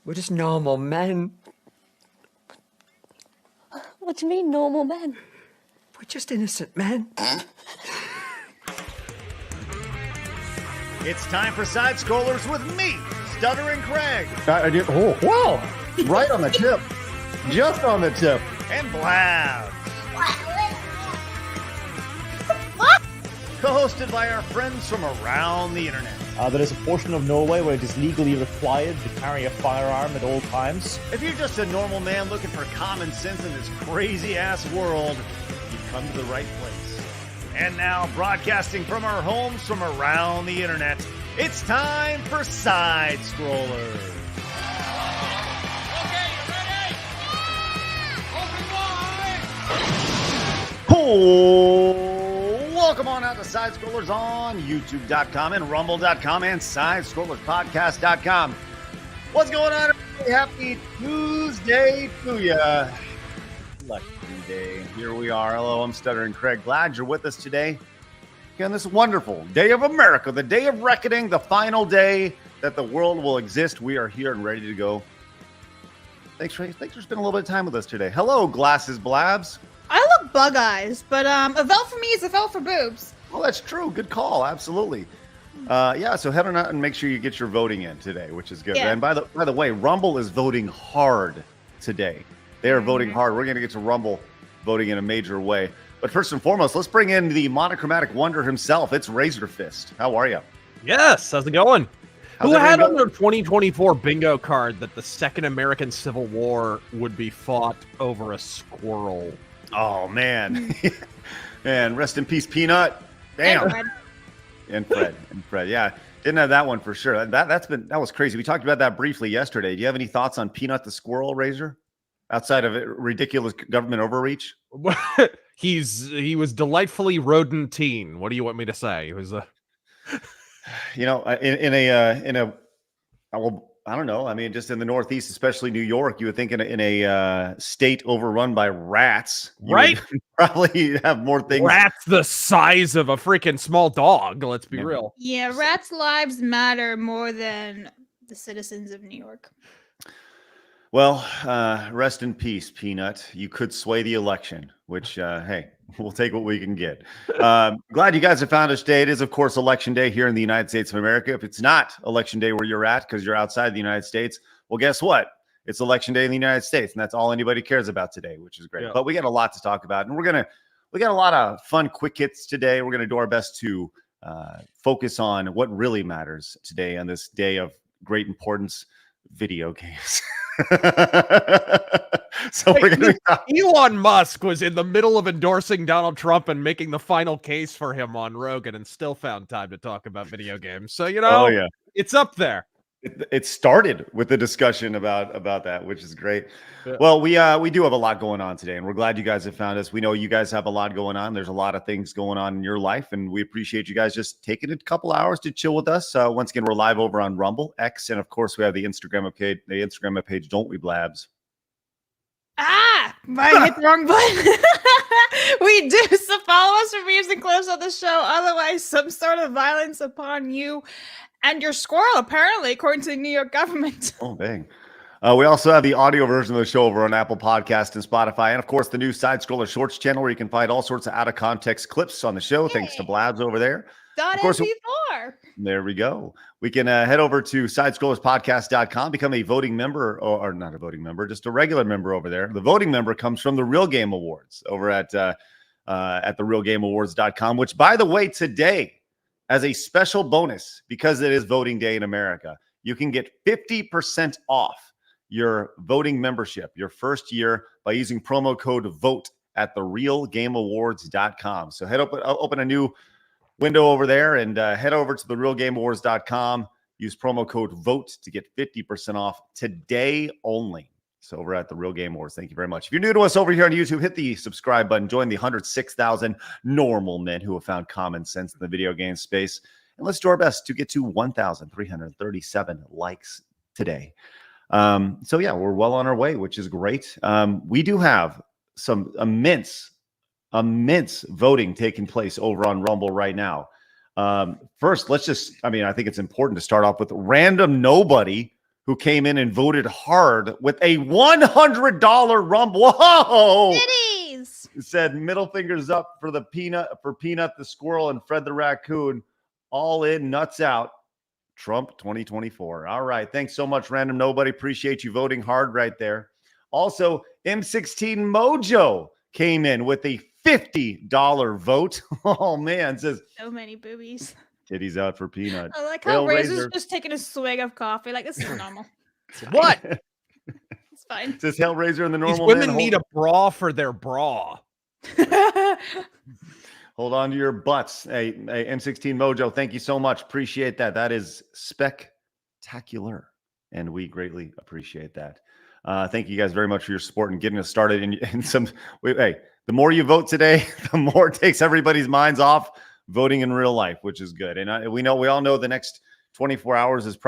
We're just normal men. What do you mean, normal men? We're just innocent men. It's time for Side Scrollers with me, Stuttering Craig. I did. Oh, wow. Right on the tip. Just on the tip. And Blabs. Co-hosted by our friends from around the internet. There is a portion of Norway where it is legally required to carry a firearm at all times. If you're just a normal man looking for common sense in this crazy-ass world, you've come to the right place. And now, broadcasting from our homes from around the internet, it's time for Side Scrollers. Okay, you ready? Open wide! Cool. Welcome on out to Side Scrollers on YouTube.com and Rumble.com and SideScrollersPodcast.com. What's going on, everybody? Happy Tuesday to ya. Lucky day. Here we are. Hello, I'm Stuttering Craig. Glad you're with us today. On this wonderful day of America, the day of reckoning, the final day that the world will exist. We are here and ready to go. Thanks for spending a little bit of time with us today. Hello, Glasses Blabs. I look bug eyes, but a vote for me is a vote for boobs. Well, that's true. Good call. Absolutely. Yeah, so head on out and make sure you get your voting in today, which is good. Yeah. And by the way, Rumble is voting hard today. They are voting hard. We're going to get to Rumble voting in a major way. But first and foremost, let's bring in the monochromatic wonder himself. It's Razor Fist. How are you? Yes, how's it going? How's Who had everything on their 2024 bingo card that the Second American Civil War would be fought over a squirrel? Oh, man. Man, rest in peace, Peanut. Damn. And Fred. Yeah, didn't have that one for sure. That was crazy. We talked about that briefly yesterday. Do you have any thoughts on Peanut the squirrel, Razor? Outside of ridiculous government overreach? He was delightfully rodentine. What do you want me to say? He was a well, I don't know. I mean, just in the Northeast, especially New York, you would think in a state overrun by rats, right? Probably have more things. Rats the size of a freaking small dog. Let's be real. Yeah, rats' lives matter more than the citizens of New York. Well, rest in peace, Peanut. You could sway the election, which, hey, we'll take what we can get. Glad you guys have found us today. It is, of course, Election Day here in the United States of America. If it's not Election Day where you're at because you're outside the United States, well, guess what? It's Election Day in the United States, and that's all anybody cares about today, which is great. Yeah. But we got a lot to talk about, and we got a lot of fun quick hits today. We're going to do our best to focus on what really matters today on this day of great importance, video games. So we're gonna Elon Musk was in the middle of endorsing Donald Trump and making the final case for him on Rogan and still found time to talk about video games. So, oh, yeah. It's up there. It started with the discussion about that, which is great. Yeah. Well, we do have a lot going on today, and we're glad you guys have found us. We know you guys have a lot going on. There's a lot of things going on in your life, and we appreciate you guys just taking a couple hours to chill with us. Once again, we're live over on Rumble, X, and of course, we have the Instagram page, don't we, Blabs? I hit the wrong button. We do, so follow us for videos and clips of the show. Otherwise, some sort of violence upon you and your squirrel, apparently, according to the New York government. Oh, dang. We also have the audio version of the show over on Apple Podcast and Spotify. And, of course, the new Side Scroller Shorts channel where you can find all sorts of out-of-context clips on the show, thanks to Blabs over there. Of course, MP4. There we go. We can head over to SidescrollersPodcast.com, become a voting member, or not a voting member, just a regular member over there. The voting member comes from the Real Game Awards over at therealgameawards.com, which, by the way, today, as a special bonus, because it is voting day in America, you can get 50% off your voting membership, your first year, by using promo code VOTE at therealgameawards.com. So open a new window over there and head over to therealgameawards.com. Use promo code VOTE to get 50% off today only. So over at the Real Game Awards, thank you very much. If you're new to us over here on YouTube, hit the subscribe button. Join the 106,000 normal men who have found common sense in the video game space. And let's do our best to get to 1,337 likes today. So yeah, we're well on our way, which is great. We do have some immense voting taking place over on Rumble right now. First, I think it's important to start off with random nobody who came in and voted hard with a $100 Rumble. Whoa! Titties! It said middle fingers up for Peanut the squirrel and Fred the raccoon. All in, nuts out. Trump 2024. All right. Thanks so much, Random Nobody. Appreciate you voting hard right there. Also, M16 Mojo came in with a $50 vote. Oh, man. Says, So many boobies. titties out for Peanut. I like how Razor's Hellraiser. just taking a swig of coffee. Like, this is normal. What? It's fine. Says Hellraiser and the These normal women man. need a bra for their bra. Hold on to your butts. Hey, M16 Mojo, thank you so much. Appreciate that. That is spectacular, and we greatly appreciate that. Thank you guys very much for your support and getting us started. Hey, the more you vote today, the more it takes everybody's minds off voting in real life, which is good. And we all know the next 24 hours is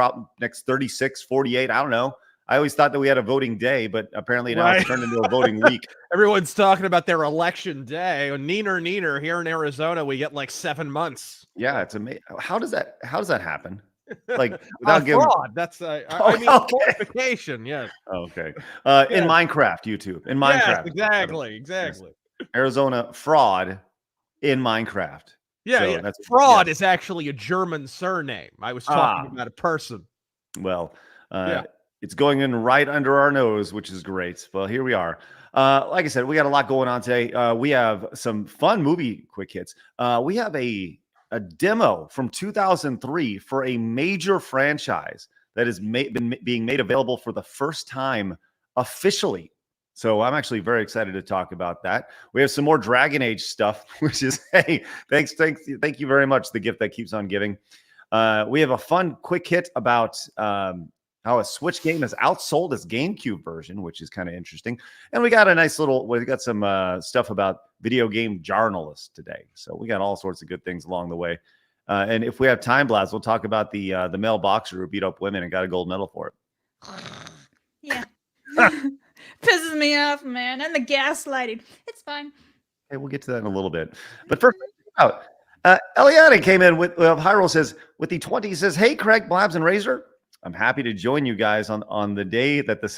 next 36, 48. I don't know. I always thought that we had a voting day, but apparently now it's turned into a voting week. Everyone's talking about their election day. Neener, here in Arizona, we get like 7 months. Yeah, it's amazing. How does that happen? Like without giving fraud. That's I mean qualification. Yes. Okay. In Minecraft, YouTube. In Minecraft. Yes, exactly. Arizona fraud in Minecraft. Yeah, So yeah. that's Fraud is actually a German surname. I was talking about a person. Well, it's going in right under our nose, which is great. Well, here we are. Like I said, we got a lot going on today. We have some fun movie quick hits. We have a demo from 2003 for a major franchise that is being made available for the first time officially. So I'm actually very excited to talk about that. We have some more Dragon Age stuff, which is, hey, thank you very much. The gift that keeps on giving. We have a fun quick hit about how a Switch game has outsold its GameCube version, which is kind of interesting. And we got some stuff about video game journalists today. So we got all sorts of good things along the way. And if we have time, Blabs, we'll talk about the male boxer who beat up women and got a gold medal for it. Yeah. Pisses me off, man. And the gaslighting. It's fine. Hey, we'll get to that in a little bit. But first, Eliana came in with Hyrule says, with the 20, says, hey, Craig, Blabs, and Razor. I'm happy to join you guys on the day that the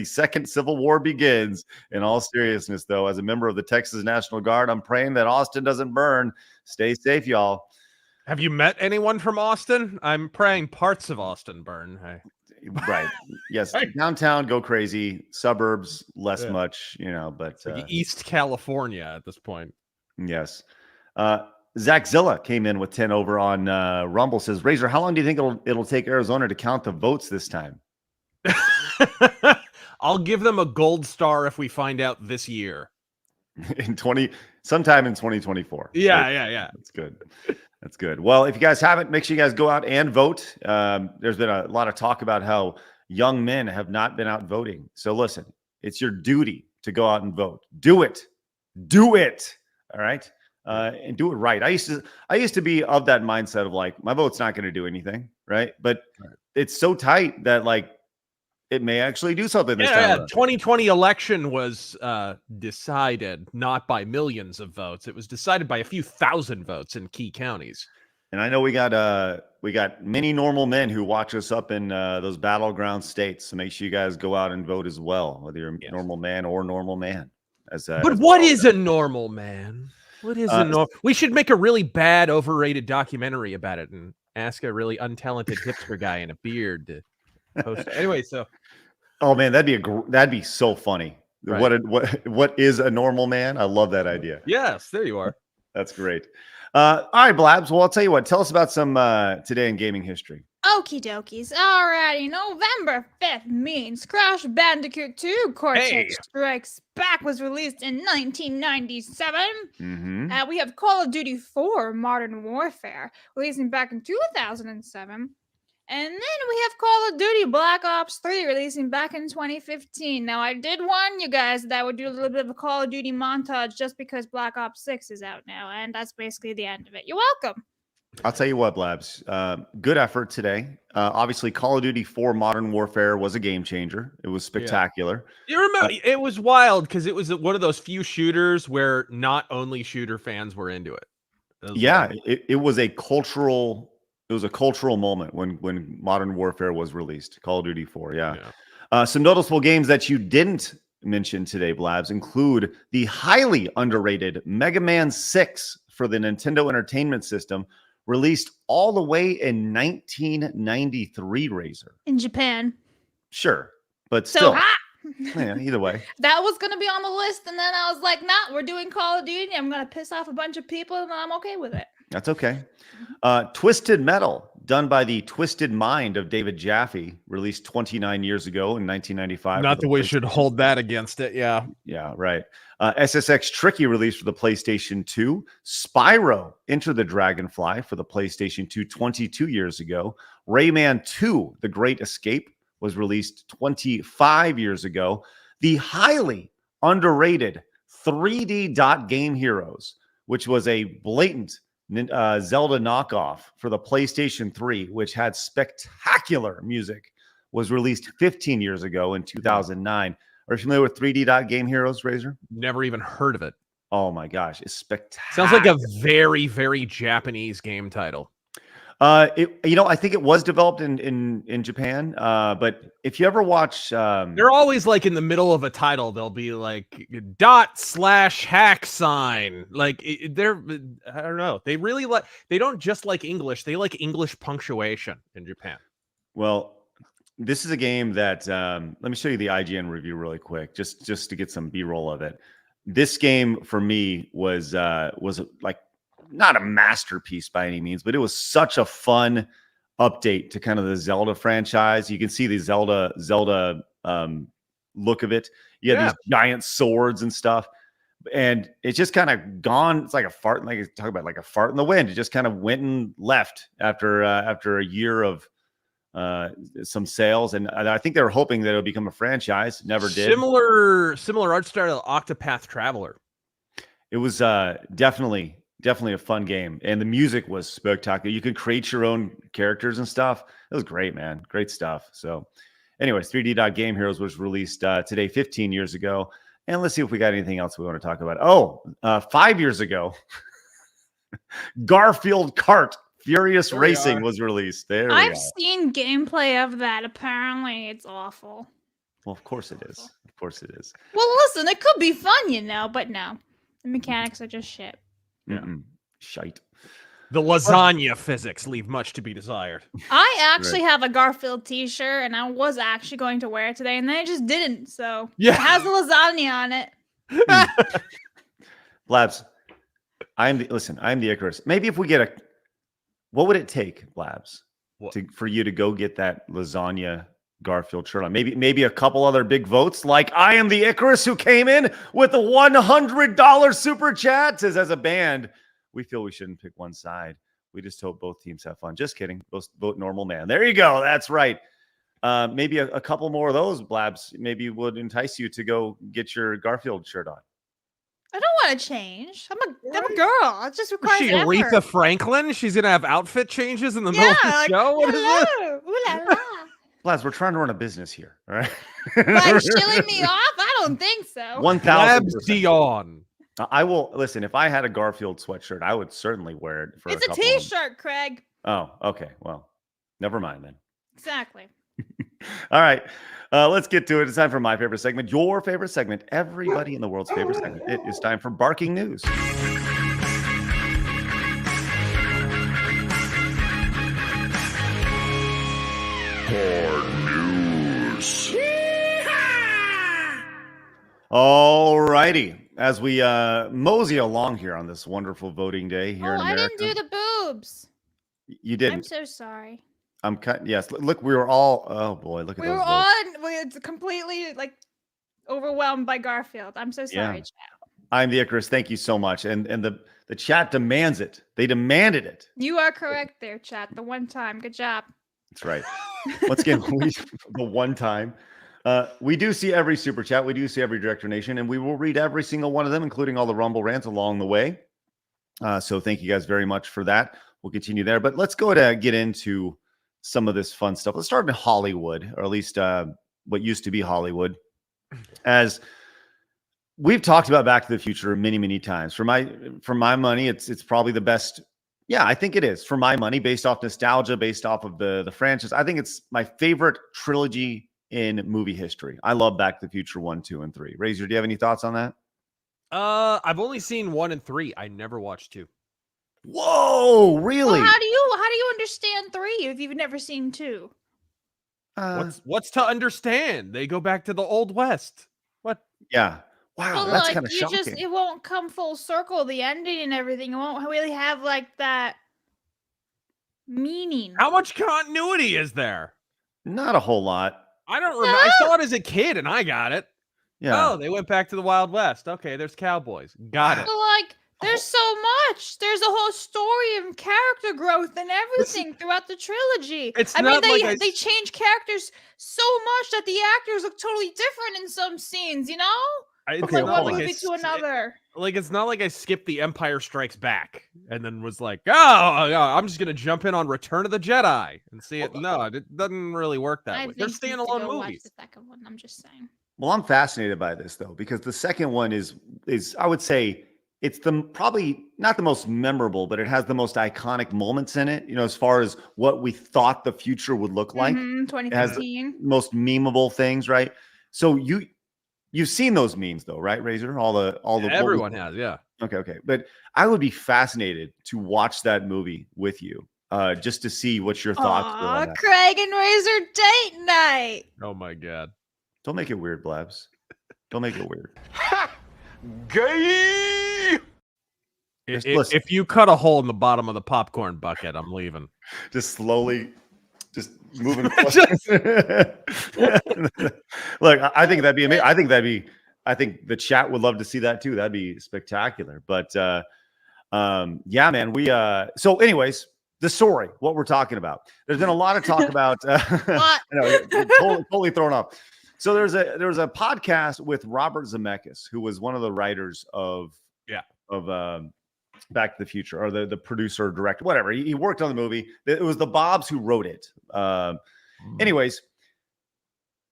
second Civil War begins. In all seriousness, though, as a member of the Texas National Guard, I'm praying that Austin doesn't burn. Stay safe, y'all. Have you met anyone from Austin? I'm praying parts of Austin burn. Hey. Right. Yes. Downtown, go crazy. Suburbs, less much, but like East California at this point. Yes. Zach Zilla came in with 10 over on Rumble. Says, Razor, how long do you think it'll take Arizona to count the votes this time? I'll give them a gold star if we find out this year. Sometime in 2024. Yeah. That's good. That's good. Well, if you guys haven't, make sure you guys go out and vote. There's been a lot of talk about how young men have not been out voting. So listen, it's your duty to go out and vote. Do it. All right. And do it right. I used to be of that mindset of like, my vote's not going to do anything. Right. But it's so tight that like, it may actually do something this time. Yeah. 2020 election was decided not by millions of votes. It was decided by a few thousand votes in key counties. And I know we got many normal men who watch us up in those battleground states. So make sure you guys go out and vote as well, whether you're a normal man or normal man. But what is a normal man? What is a normal? We should make a really bad, overrated documentary about it and ask a really untalented hipster guy in a beard to post. Anyway, so. Oh man, that'd be so funny. Right. What is a normal man? I love that idea. Yes, there you are. That's great. All right, Blabs. Well, I'll tell you what. Tell us about some today in gaming history. Okie dokies. Alrighty, November 5th means Crash Bandicoot 2 Cortex Strikes Back was released in 1997. Mm-hmm. We have Call of Duty 4 Modern Warfare releasing back in 2007. And then we have Call of Duty Black Ops 3 releasing back in 2015. Now, I did warn you guys that I would do a little bit of a Call of Duty montage just because Black Ops 6 is out now. And that's basically the end of it. You're welcome. I'll tell you what, Blabs. Good effort today. Obviously, Call of Duty 4 Modern Warfare was a game changer. It was spectacular. You remember, it was wild because it was one of those few shooters where not only shooter fans were into it. It was a cultural It was a cultural moment when Modern Warfare was released. Call of Duty 4, yeah. Some noticeable games that you didn't mention today, Blabs, include the highly underrated Mega Man 6 for the Nintendo Entertainment System, released all the way in 1993, Razor. In Japan. Sure, but So still. hot. Yeah, either way. That was going to be on the list, and then I was like, nah, we're doing Call of Duty. I'm going to piss off a bunch of people, and I'm okay with it. That's okay. Twisted Metal, done by the Twisted Mind of David Jaffe, released 29 years ago in 1995. Not that we should hold that against it. Yeah. Yeah, right. SSX Tricky released for the PlayStation 2. Spyro, Enter the Dragonfly for the PlayStation 2 22 years ago. Rayman 2, The Great Escape, was released 25 years ago. The highly underrated 3D Dot Game Heroes, which was a blatant Zelda knockoff for the PlayStation 3, which had spectacular music, was released 15 years ago in 2009. Are you familiar with 3D Dot Game Heroes, Razor? Never even heard of it. Oh my gosh, it's spectacular. Sounds like a very, very Japanese game title. I think it was developed in Japan. But if you ever watch, they're always like in the middle of a title. They'll be like ./hack sign. Like they're, I don't know. They really like. They don't just like English. They like English punctuation in Japan. Well, this is a game that let me show you the IGN review really quick, just to get some B-roll of it. This game for me was like not a masterpiece by any means, but it was such a fun update to kind of the Zelda franchise. You can see the Zelda look of it. You had these giant swords and stuff, and it's just kind of gone. It's like a fart, like talk about like a fart in the wind. It just kind of went and left after a year of some sales, and I think they were hoping that it would become a franchise. Never did. Similar art style to Octopath Traveler. It was definitely a fun game, and the music was spectacular. You could create your own characters and stuff. It was great, man. Great stuff. So anyways, 3D Dot Game Heroes was released today, 15 years ago. And let's see if we got anything else we want to talk about. 5 years ago, Garfield Kart Furious Racing was released. I've seen gameplay of that. Apparently, it's awful. Well, of course it is. Of course it is. Well, listen, it could be fun, but no. The mechanics are just shit. Yeah. Shite. The lasagna physics leave much to be desired. I actually have a Garfield t-shirt, and I was actually going to wear it today, and then I just didn't. So it has a lasagna on it. Blabs, I'm the Icarus. Maybe if we get what would it take, Blabs, for you to go get that lasagna Garfield shirt on? Maybe a couple other big votes, like I am the Icarus who came in with the $100 super chat. Says, as a band, we feel we shouldn't pick one side. We just hope both teams have fun. Just kidding. Vote normal man. There you go. That's right. Maybe a couple more of those, Blabs, maybe would entice you to go get your Garfield shirt on. I don't want to change. I'm a girl. It just requires Is she effort. Aretha Franklin? She's gonna have outfit changes in the middle of the show. What is this? Ooh la la. Blabs, we're trying to run a business here. All right. By shilling me off? I don't think so. 1,000%. Blabs Dion. I will listen. If I had a Garfield sweatshirt, I would certainly wear it for It's a a couple t-shirt, Craig. Oh, okay. Well, never mind then. Exactly. All right. Let's get to it. It's time for my favorite segment, your favorite segment, everybody in the world's favorite segment. It is time for Barking News. All righty. As we mosey along here on this wonderful voting day here in I America. didn't do the boobs. You didn't. I'm so sorry. I'm cut. Yes. Look, we were all. Oh boy, look at We those. were votes. all completely overwhelmed by Garfield. I'm so sorry, chat. I'm the Icarus. Thank you so much. And the chat demands it. They demanded it. You are correct there, chat. The one time. Good job. That's right. Once again, the one time. We do see every super chat. We do see every direct donation, and we will read every single one of them, including all the Rumble rants along the way. So thank you guys very much for that. We'll continue there, but let's go to get into some of this fun stuff. Let's start in Hollywood, or at least what used to be Hollywood. As we've talked about Back to the Future many, many times. For my money, it's probably the best Yeah, I think it is for my money, based off nostalgia, based off of the franchise. I think it's my favorite trilogy in movie history. I love Back to the Future 1, 2, and 3. Razor, do you have any thoughts on that? I've only seen 1 and 3. I never watched 2. Whoa, really? Well, how do you understand 3 if you've never seen 2? What's to understand? They go back to the Old West. What? Yeah. Wow, But that's like kind of shocking. it won't come full circle, the ending and everything. It won't really have like that meaning. How much continuity is there? Not a whole lot. I don't remember. I saw it as a kid and I got it. Yeah. Oh, they went back to the Wild West. Okay, there's cowboys. Got it. But like, there's so much. There's a whole story of character growth and everything throughout the trilogy. It's I mean, not like they change characters so much that the actors look totally different in some scenes. You know, It's Okay, from not one hold movie to another. Like, it's not like I skipped The Empire Strikes Back and then was like, oh, I'm just going to jump in on Return of the Jedi and see it. No, it doesn't really work that I way. They're think you need to standalone go watch movies. the second one. I'm just saying. Well, I'm fascinated by this though, because the second one is I would say it's probably not the most memorable, but it has the most iconic moments in it. You know, as far as what we thought the future would look like. It has the 2015. most memeable things, right? So you've seen those memes though, right, Razor? All the Everyone has, yeah. Okay. But I would be fascinated to watch that movie with you, just to see what your thoughts were on Aw, that. Craig and Razor date night. Oh my God. Don't make it weird, Blabs. Don't make it weird. Gay! Just listen. If you cut a hole in the bottom of the popcorn bucket, I'm leaving. Just slowly, just moving. Just- Look, I think that'd be amazing. I think the chat would love to see that too. That'd be spectacular. But yeah, man. So anyways, the story, what we're talking about. There's been a lot of talk about. I know, totally thrown off. So there was a podcast with Robert Zemeckis, who was one of the writers of Back to the Future, or the producer, director, whatever. He worked on the movie. It was the Bobs who wrote it. Anyways,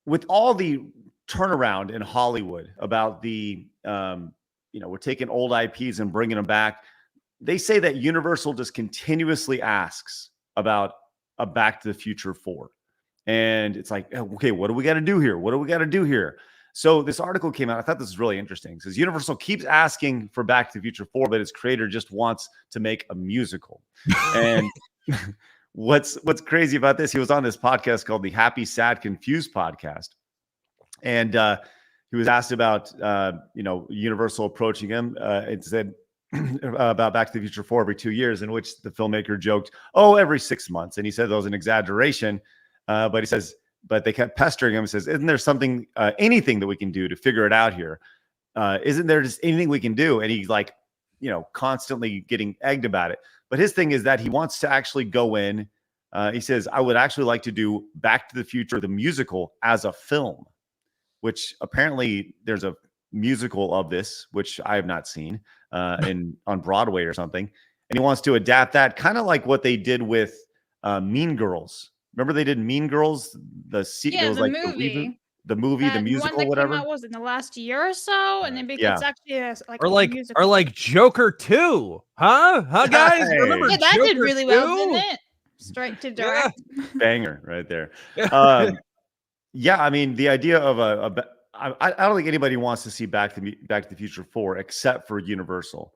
with all the turnaround in Hollywood about the, we're taking old IPs and bringing them back. They say that Universal just continuously asks about a Back to the Future 4. And it's like, okay, what do we got to do here? What do we got to do here? So this article came out. I thought this was really interesting. It says Universal keeps asking for Back to the Future 4, but its creator just wants to make a musical. And what's crazy about this, he was on this podcast called the Happy, Sad, Confused podcast. And he was asked about, Universal approaching him. It said about Back to the Future 4 every 2 years, in which the filmmaker joked, every 6 months. And he said that was an exaggeration. But he says, but they kept pestering him and says, isn't there something, anything that we can do to figure it out here? Isn't there just anything we can do? And he's like, constantly getting egged about it. But his thing is that he wants to actually go in. He says, I would actually like to do Back to the Future, the musical, as a film, which apparently there's a musical of this, which I have not seen on Broadway or something. And he wants to adapt that, kind of like what they did with Mean Girls. Remember they did Mean Girls? The movie. The musical, one that whatever. Came out, was in the last year or so, and then it's actually or like Joker 2, huh? Huh, guys? Hey. Remember Yeah, that Joker did really well, 2? didn't it? Straight to direct. Banger right there. Yeah, I mean, the idea of I don't think anybody wants to see Back to the Future 4 except for Universal.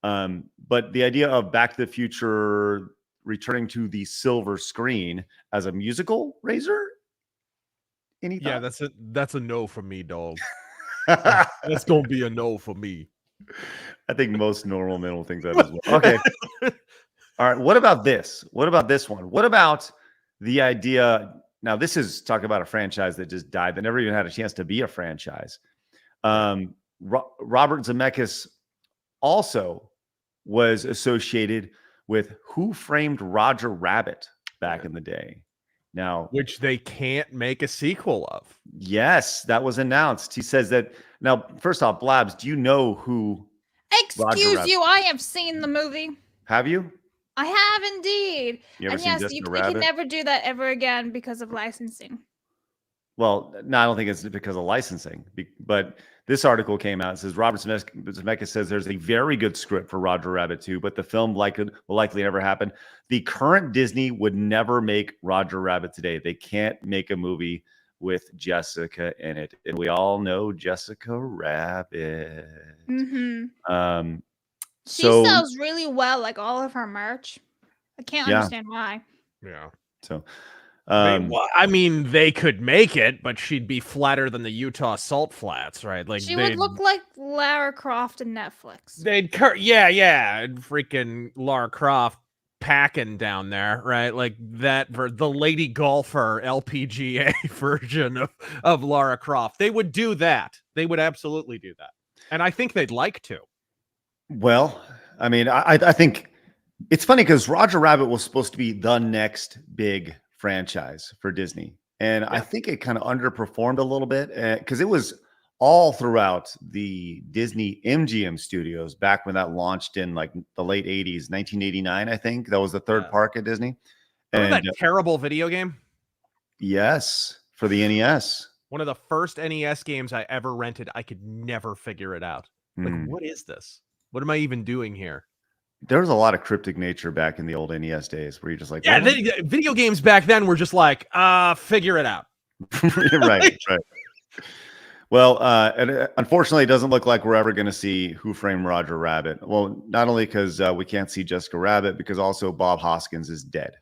But the idea of Back to the Future returning to the silver screen as a musical, Razor? Any thoughts? Yeah, that's a no for me, dog. That's gonna be a no for me. I think most normal men will think that as well. Okay. All right. What about this? What about this one? What about the idea? Now, this is talking about a franchise that just died, that never even had a chance to be a franchise. Robert Zemeckis also was associated with Who Framed Roger Rabbit back in the day. Now, which they can't make a sequel of. Yes, that was announced. He says that. Now, first off, Blabs, do you know who? Excuse you, I have seen the movie. Have you? I have indeed. You ever And seen yes, Just we a Rabbit? can never do that ever again because of licensing. Well, no, I don't think it's because of licensing. But This article came out. It says Robert Zemeckis says there's a very good script for Roger Rabbit 2, but the film will likely never happen. The current Disney would never make Roger Rabbit today. They can't make a movie with Jessica in it, and we all know Jessica Rabbit. Mm-hmm. She So sells really well, like all of her merch. I can't understand why. Yeah. so I mean, they could make it, but she'd be flatter than the Utah Salt Flats, right? Like She would look like Lara Croft in Netflix. and freaking Lara Croft packing down there, right? Like that the lady golfer LPGA version of Lara Croft. They would do that. They would absolutely do that, and I think they'd like to. well, I mean, I think it's funny because Roger Rabbit was supposed to be the next big franchise for Disney, and I think it kind of underperformed a little bit because it was all throughout the Disney MGM studios back when that launched in like the late 80s, 1989, I think. That was the third park at Disney. Remember And that terrible video game? yes, for the NES. One of the first NES games I ever rented. I could never figure it out. Like, what is this? What am I even doing here? There was a lot of cryptic nature back in the old NES days where you're just like, Yeah, what? video games back then were just like, figure it out. right. Well, and unfortunately, it doesn't look like we're ever going to see Who Framed Roger Rabbit. Well, not only because we can't see Jessica Rabbit, because also Bob Hoskins is dead.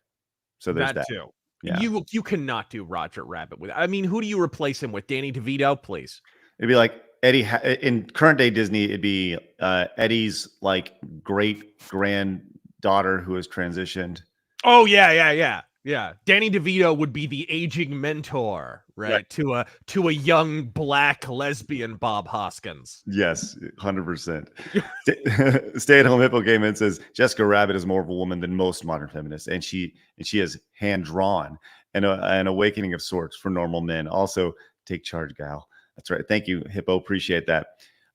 So there's that. Too. Yeah. You cannot do Roger Rabbit with. I mean, who do you replace him with? Danny DeVito, please. It'd be like Eddie in current day Disney. It'd be Eddie's like great granddaughter who has transitioned. Oh yeah. Danny DeVito would be the aging mentor, right? To a young black lesbian Bob Hoskins. Yes, 100%. Stay-at-home hippo game in says Jessica Rabbit is more of a woman than most modern feminists, and she is hand drawn and an awakening of sorts for normal men. Also, take charge, gal. That's right. Thank you, hippo. Appreciate that.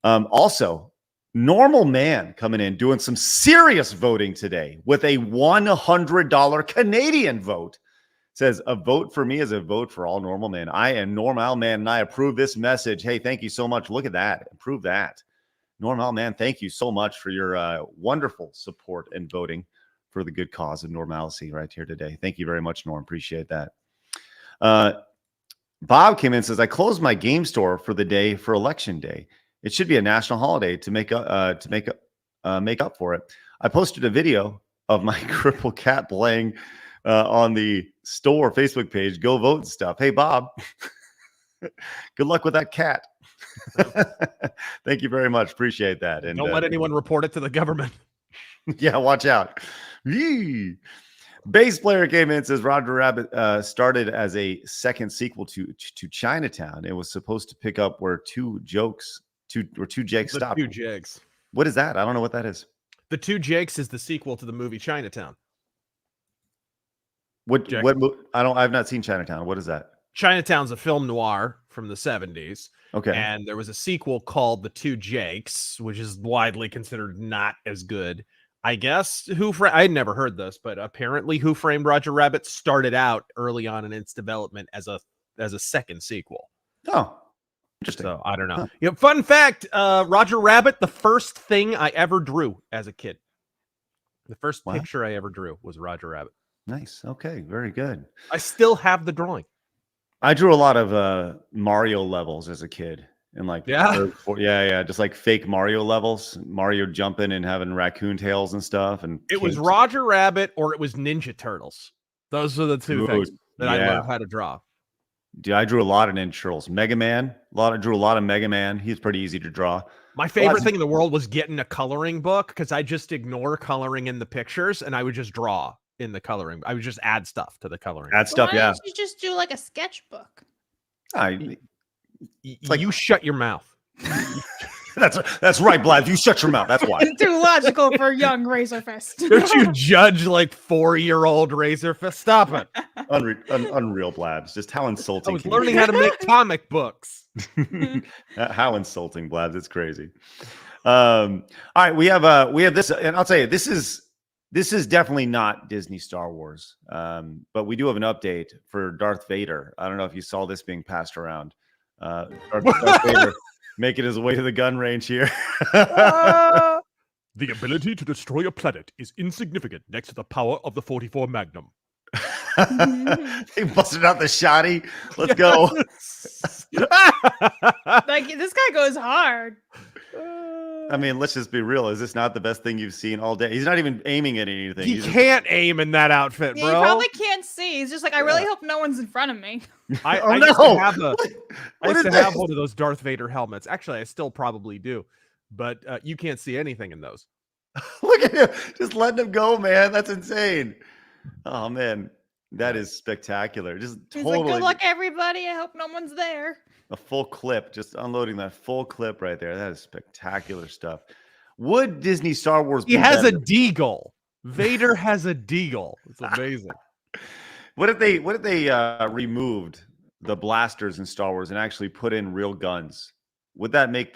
Also, normal man coming in doing some serious voting today with a $100 Canadian vote. Says a vote for me is a vote for all normal men. I am normal man and I approve this message. Hey, thank you so much. Look at that. Approve that. Normal man, thank you so much for your wonderful support and voting for the good cause of normalcy right here today. Thank you very much, Norm. Appreciate that. Bob came in and says, I closed my game store for the day for election day. It should be a national holiday to make up for it. I posted a video of my crippled cat playing on the store Facebook page. Go vote and stuff. Hey, Bob, good luck with that cat. Thank you very much. Appreciate that. And don't let anyone report it to the government. Yeah, watch out. Yee. Bass player came in and says Roger Rabbit started as a second sequel to Chinatown. It was supposed to pick up where two Jakes stopped. Two Jakes. What is that? I don't know what that is. The Two Jakes is the sequel to the movie Chinatown. I've not seen Chinatown. What is that? Chinatown's a film noir from the 70s. Okay. And there was a sequel called The Two Jakes, which is widely considered not as good. I guess I had never heard this, but apparently Who Framed Roger Rabbit started out early on in its development as a second sequel. Oh, interesting. So I don't know. Huh. Fun fact, Roger Rabbit, the first thing I ever drew as a kid. The first picture I ever drew was Roger Rabbit. Nice. Okay, very good. I still have the drawing. I drew a lot of Mario levels as a kid. And like, just like fake Mario levels, Mario jumping and having raccoon tails and stuff. And it was Roger Rabbit or it was Ninja Turtles. Those are the two things that I learned how to draw. Dude, I drew a lot of Ninja Turtles. Mega Man, drew a lot of Mega Man. He's pretty easy to draw. My favorite thing in the world was getting a coloring book because I just ignore coloring in the pictures and I would just draw in the coloring. I would just add stuff to the coloring. Why don't you just do like a sketchbook? You shut your mouth. That's right, Blabs. You shut your mouth. That's why. It's too logical for young Razorfist. Don't you judge like 4-year-old Razorfist? Stop it. Unreal, Blabs. Just how insulting. I was learning how to make comic books. How insulting, Blabs. It's crazy. All right, we have this, and I'll tell you, this is definitely not Disney Star Wars. But we do have an update for Darth Vader. I don't know if you saw this being passed around. Darth Vader. making his way to the gun range here. The ability to destroy a planet is insignificant next to the power of the 44 Magnum. They busted out the shotty. Let's go. Like this guy goes hard. I mean, let's just be real. Is this not the best thing you've seen all day? He's not even aiming at anything. He can't aim in that outfit, Yeah, bro. you probably can't see. He's just like, I really hope no one's in front of me. I Oh, used no. to have I used is to have this? one of those Darth Vader helmets. Actually, I still probably do, but you can't see anything in those. Look at him. Just letting him go, man. That's insane. Oh, man. That is spectacular. Just He's totally like, good luck, everybody. I hope no one's there. a full clip. Just unloading that full clip right there. That is spectacular stuff. Would Disney Star Wars He be has a better? deagle. Vader has a deagle. It's amazing. What if they removed the blasters in Star Wars and actually put in real guns? Would that make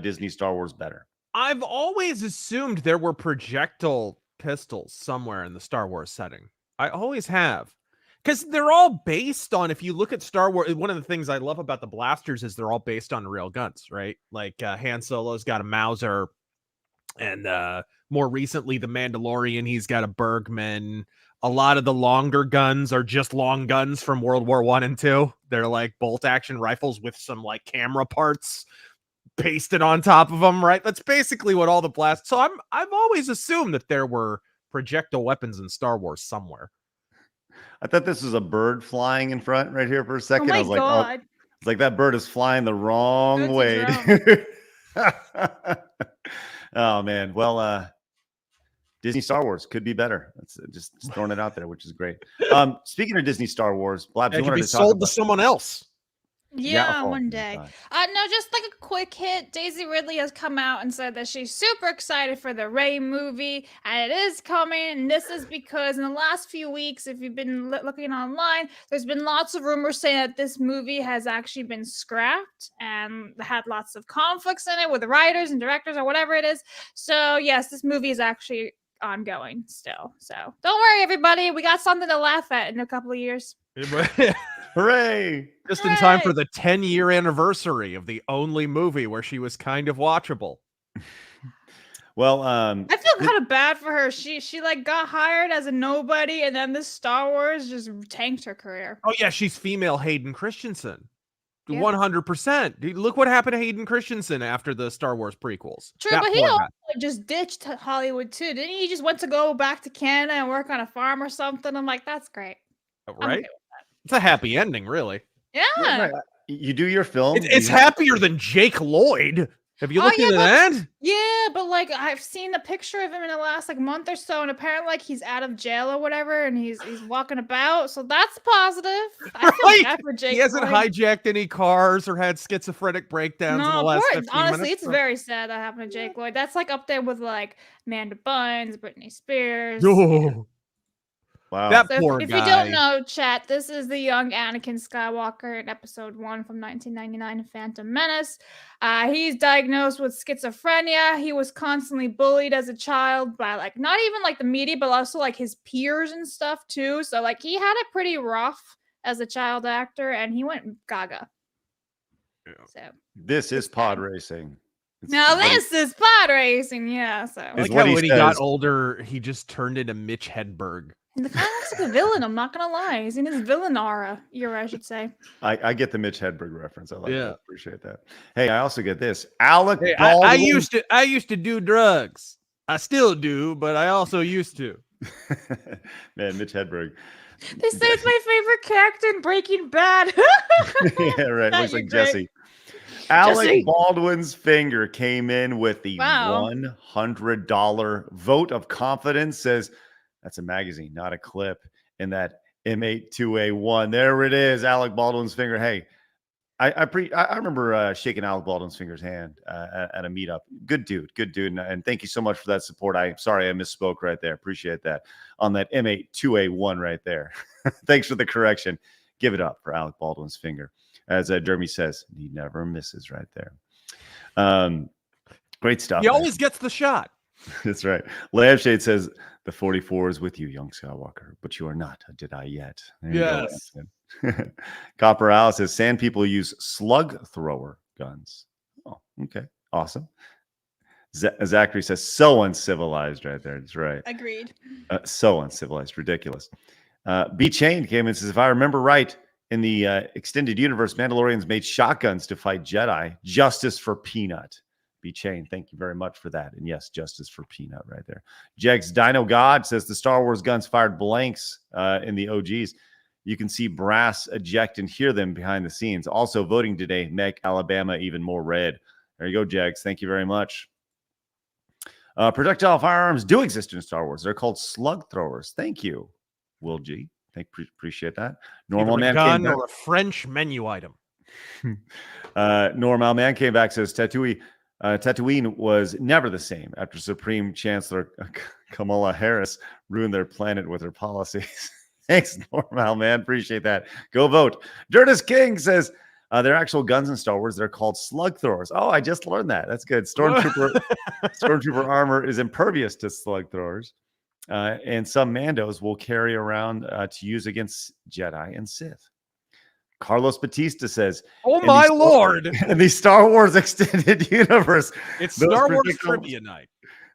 Disney Star Wars better? I've always assumed there were projectile pistols somewhere in the Star Wars setting. I always have. Because they're all based on, if you look at Star Wars, one of the things I love about the blasters is they're all based on real guns, right? Like Han Solo's got a Mauser, and more recently, the Mandalorian, he's got a Bergman. A lot of the longer guns are just long guns from World War I and II. They're like bolt action rifles with some like camera parts pasted on top of them, right? That's basically what all the blasts. So I've always assumed that there were projectile weapons in Star Wars somewhere. I thought this was a bird flying in front right here for a second. Oh my I was like, god. it's like that bird is flying the wrong Good to way. Oh man. Well, Disney Star Wars could be better. That's just throwing it out there, which is great. Speaking of Disney Star Wars, Blabs, It you could wanted be to talk sold to about someone else. Yeah, oh one my day. God. No, just like a quick hit. Daisy Ridley has come out and said that she's super excited for the Rey movie, and it is coming. And this is because in the last few weeks, if you've been looking online, there's been lots of rumors saying that this movie has actually been scrapped and had lots of conflicts in it with the writers and directors or whatever it is. So yes, this movie is actually ongoing still. So don't worry, everybody. We got something to laugh at in a couple of years. Hooray! Just in time for the 10-year anniversary of the only movie where she was kind of watchable. Well, I feel kind of bad for her. She like got hired as a nobody, and then this Star Wars just tanked her career. Oh yeah, she's female Hayden Christensen. Yeah. 100%. Look what happened to Hayden Christensen after the Star Wars prequels. True, That but he poor also guy. just ditched Hollywood too, didn't he? He just went to go back to Canada and work on a farm or something. I'm like, that's great. I'm Right? okay It's a happy ending, really. with that. Yeah. you do your film. It's happier than Jake Lloyd. Have you Oh, looked yeah, into that? Yeah, but like I've seen a picture of him in the last like month or so, and apparently like he's out of jail or whatever, and he's walking about. So that's positive. I feel Right. bad for Jake. He hasn't Lloyd. hijacked any cars or had schizophrenic breakdowns in the No, last poor, 15 honestly, minutes. it's very sad that happened to Jake Lloyd. That's like up there with like Amanda Bynes, Britney Spears. Oh, Wow. that So poor if guy. you don't know, chat, this is the young Anakin Skywalker in episode 1 from 1999 Phantom Menace. He's diagnosed with schizophrenia. He was constantly bullied as a child by like not even like the media, but also like his peers and stuff too. So like he had it pretty rough as a child actor, and he went gaga. Yeah. So This is pod racing. It's now what he- this is pod racing, yeah. So I Is like what how he when he got says. older, he just turned into Mitch Hedberg. and the kind of looks like a villain. I'm not gonna lie, he's in his villain era, I should say. I get the Mitch Hedberg reference. I like Yeah. that. Appreciate that. Hey, I also get this. Alec Hey, Baldwin. I used to do drugs. I still do, but I also used to. Man, Mitch Hedberg. They say it's my favorite character in Breaking Bad. Yeah, right. That Looks you're like great. Jesse. Alec Jesse. Baldwin's finger came in with the Wow. $100 vote of confidence. Says that's a magazine, not a clip. In that M82A1. There it is. Alec Baldwin's finger. Hey, I remember shaking Alec Baldwin's finger's hand at a meetup. Good dude, and thank you so much for that support. Sorry I misspoke right there. Appreciate that on that M82A1 right there. Thanks for the correction. Give it up for Alec Baldwin's finger. As Jeremy says, he never misses right there. Great stuff. He man. always gets the shot. That's right. Lampshade says the 44 is with you, young Skywalker, but you are not a Jedi yet. There you go, Yes. Lampshade. Copper Alice says sand people use slug thrower guns. Oh, okay. Awesome. Zachary says, so uncivilized right there. That's right. Agreed. So uncivilized. Ridiculous. B Chain came and says, if I remember right, in the extended universe, Mandalorians made shotguns to fight Jedi. Justice for Peanut. B Chain, thank you very much for that. And yes, justice for Peanut right there. Jegs Dino God says the Star Wars guns fired blanks in the OGs. You can see brass eject and hear them behind the scenes. Also voting today, make Alabama even more red. There you go, Jegs. Thank you very much. Projectile firearms do exist in Star Wars. They're called slug throwers. Thank you, Will G. Appreciate that. Normal Either a Man gun came or a French menu item. Normal Man came back, says Tatooine was never the same after Supreme Chancellor Kamala Harris ruined their planet with her policies. Thanks, Normal Man. Appreciate that. Go vote. Dirtus King says they're actual guns in Star Wars. They're called slug throwers. Oh, I just learned that. That's good. Stormtrooper armor is impervious to slug throwers. And some Mandos will carry around to use against Jedi and Sith. Carlos Batista says, "Oh my lord!" In the Star Wars extended universe, it's Star Wars trivia night.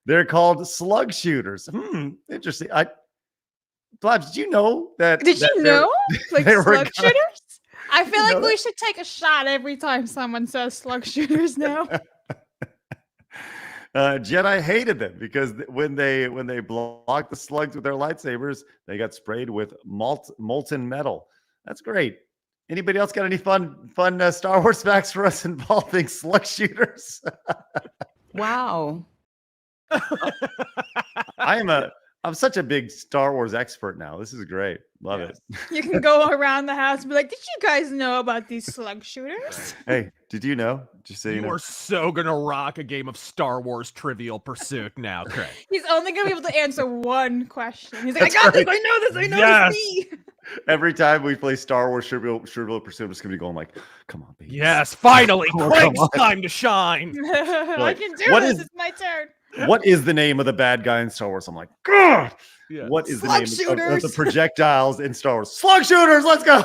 They're called slug shooters. Interesting. Blabs, did you know that? Did you know? Like slug shooters? I feel like we that? should take a shot every time someone says slug shooters now. Jedi hated them because when they blocked the slugs with their lightsabers, they got sprayed with molten metal. That's great. Anybody else got any fun Star Wars facts for us involving slug shooters? Wow. I'm such a big Star Wars expert now. This is great. Love it. You can go around the house and be like, did you guys know about these slug shooters? Hey, did you know? Just so you know. are so going to rock a game of Star Wars Trivial Pursuit now, Craig. He's only going to be able to answer one question. He's like, I got this. I know this. I know Yes. it's me. Every time we play Star Wars Trivial Pursuit, I'm just going to be going like, come on, baby. Yes, finally, Come on, Craig's come on. time to shine. I can do what this. is- It's my turn. What is the name of the bad guy in Star Wars? I'm like, God. Yeah. What is Slug the name of the shooters. projectiles in Star Wars? Slug shooters. Let's go.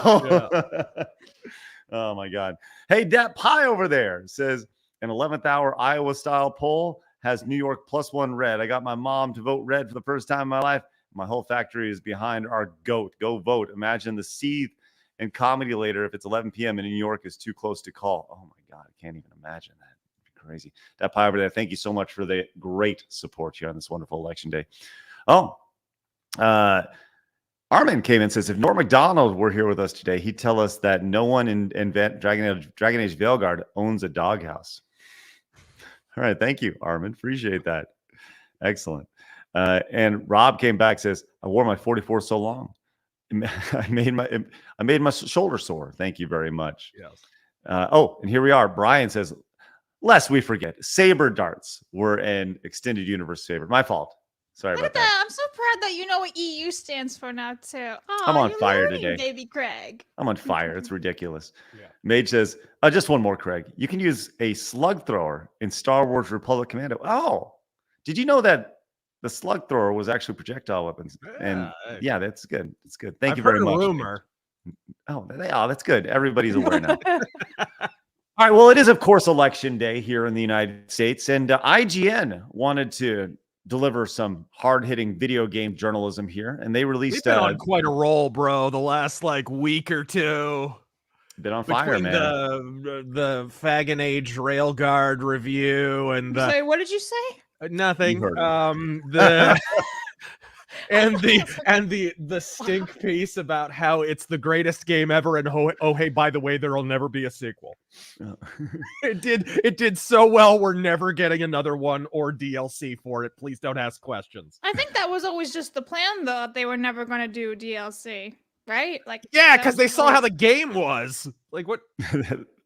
Oh my God. Hey, Dat Pie over there says an 11th hour Iowa style poll has New York +1 red. I got my mom to vote red for the first time in my life. My whole factory is behind our goat. Go vote. Imagine the seethe and comedy later if it's 11 p.m. and New York is too close to call. Oh my God. I can't even imagine that. Crazy. That Pie over there, thank you so much for the great support here on this wonderful election day. Oh, Armin came in and says, if Norm MacDonald were here with us today, he'd tell us that no one in Dragon Age Veilguard owns a doghouse. All right, thank you, Armin. Appreciate that. Excellent. And Rob came back, says, I wore my 44 so long. I made my shoulder sore. Thank you very much. Yes. And here we are. Brian says, lest we forget, saber darts were an extended universe favorite. My fault. Sorry Look about at that. that. I'm so proud that you know what EU stands for now, too. Oh, I'm on you're fire learning, today. baby Craig. I'm on fire. It's ridiculous. Yeah. Mage says, just one more, Craig. You can use a slug thrower in Star Wars Republic Commando. Oh, did you know that the slug thrower was actually projectile weapons? And yeah, that's good. It's good. Thank you very much. Rumor. Oh, that's good. Everybody's aware now. All right. Well, it is, of course, election day here in the United States. And IGN wanted to deliver some hard-hitting video game journalism here. And they released... They've been on quite a roll, bro, the last, week or two. Been on fire, Between man. The Fagin Age Railguard review and the... Sorry, what did you say? Nothing. You heard The... and the stink piece about how it's the greatest game ever, and oh hey, by the way, there'll never be a sequel. Oh. It did so well. We're never getting another one or DLC for it. Please don't ask questions. I think that was always just the plan, though. They were never going to do DLC, right? Yeah, because they saw how the game was. What?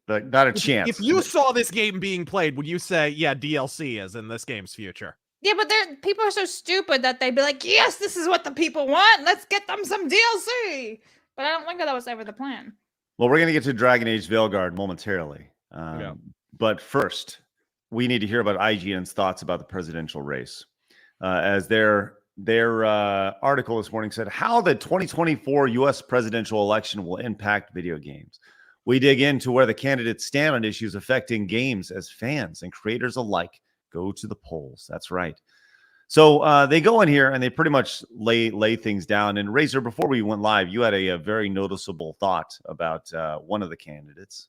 Not a chance. If you saw this game being played, would you say, yeah, DLC is in this game's future? Yeah, but people are so stupid that they'd be like, yes, this is what the people want. Let's get them some DLC. But I don't think that was ever the plan. Well, we're going to get to Dragon Age Veilguard momentarily. Yeah. But first, we need to hear about IGN's thoughts about the presidential race. As their article this morning said, how the 2024 U.S. presidential election will impact video games. We dig into where the candidates stand on issues affecting games as fans and creators alike go to the polls. That's right. So they go in here and they pretty much lay things down. And Razor, before we went live, you had a very noticeable thought about one of the candidates.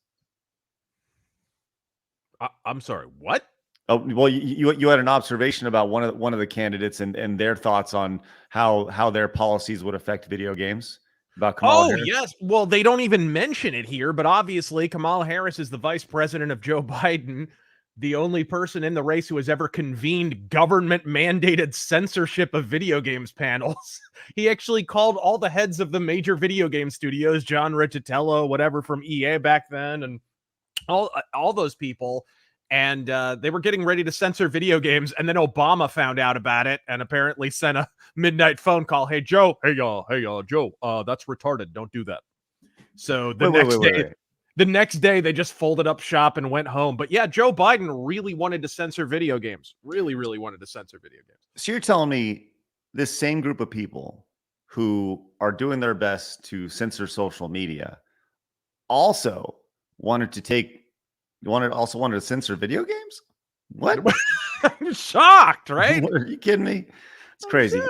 I'm sorry, what? Oh, well, you had an observation about one of the candidates and their thoughts on how their policies would affect video games. About Kamala Harris. Yes. Well, they don't even mention it here, but obviously Kamala Harris is the vice president of Joe Biden, the only person in the race who has ever convened government-mandated censorship of video games panels. He actually called all the heads of the major video game studios, John Riccitello, whatever, from EA back then, and all those people, and they were getting ready to censor video games, and then Obama found out about it and apparently sent a midnight phone call. Hey, Joe. Hey, Joe. That's retarded. Don't do that. So the next day, they just folded up shop and went home. But yeah, Joe Biden really wanted to censor video games. Really, really wanted to censor video games. So you're telling me this same group of people who are doing their best to censor social media also wanted to censor video games? What? I'm shocked, right? Are you kidding me? It's crazy.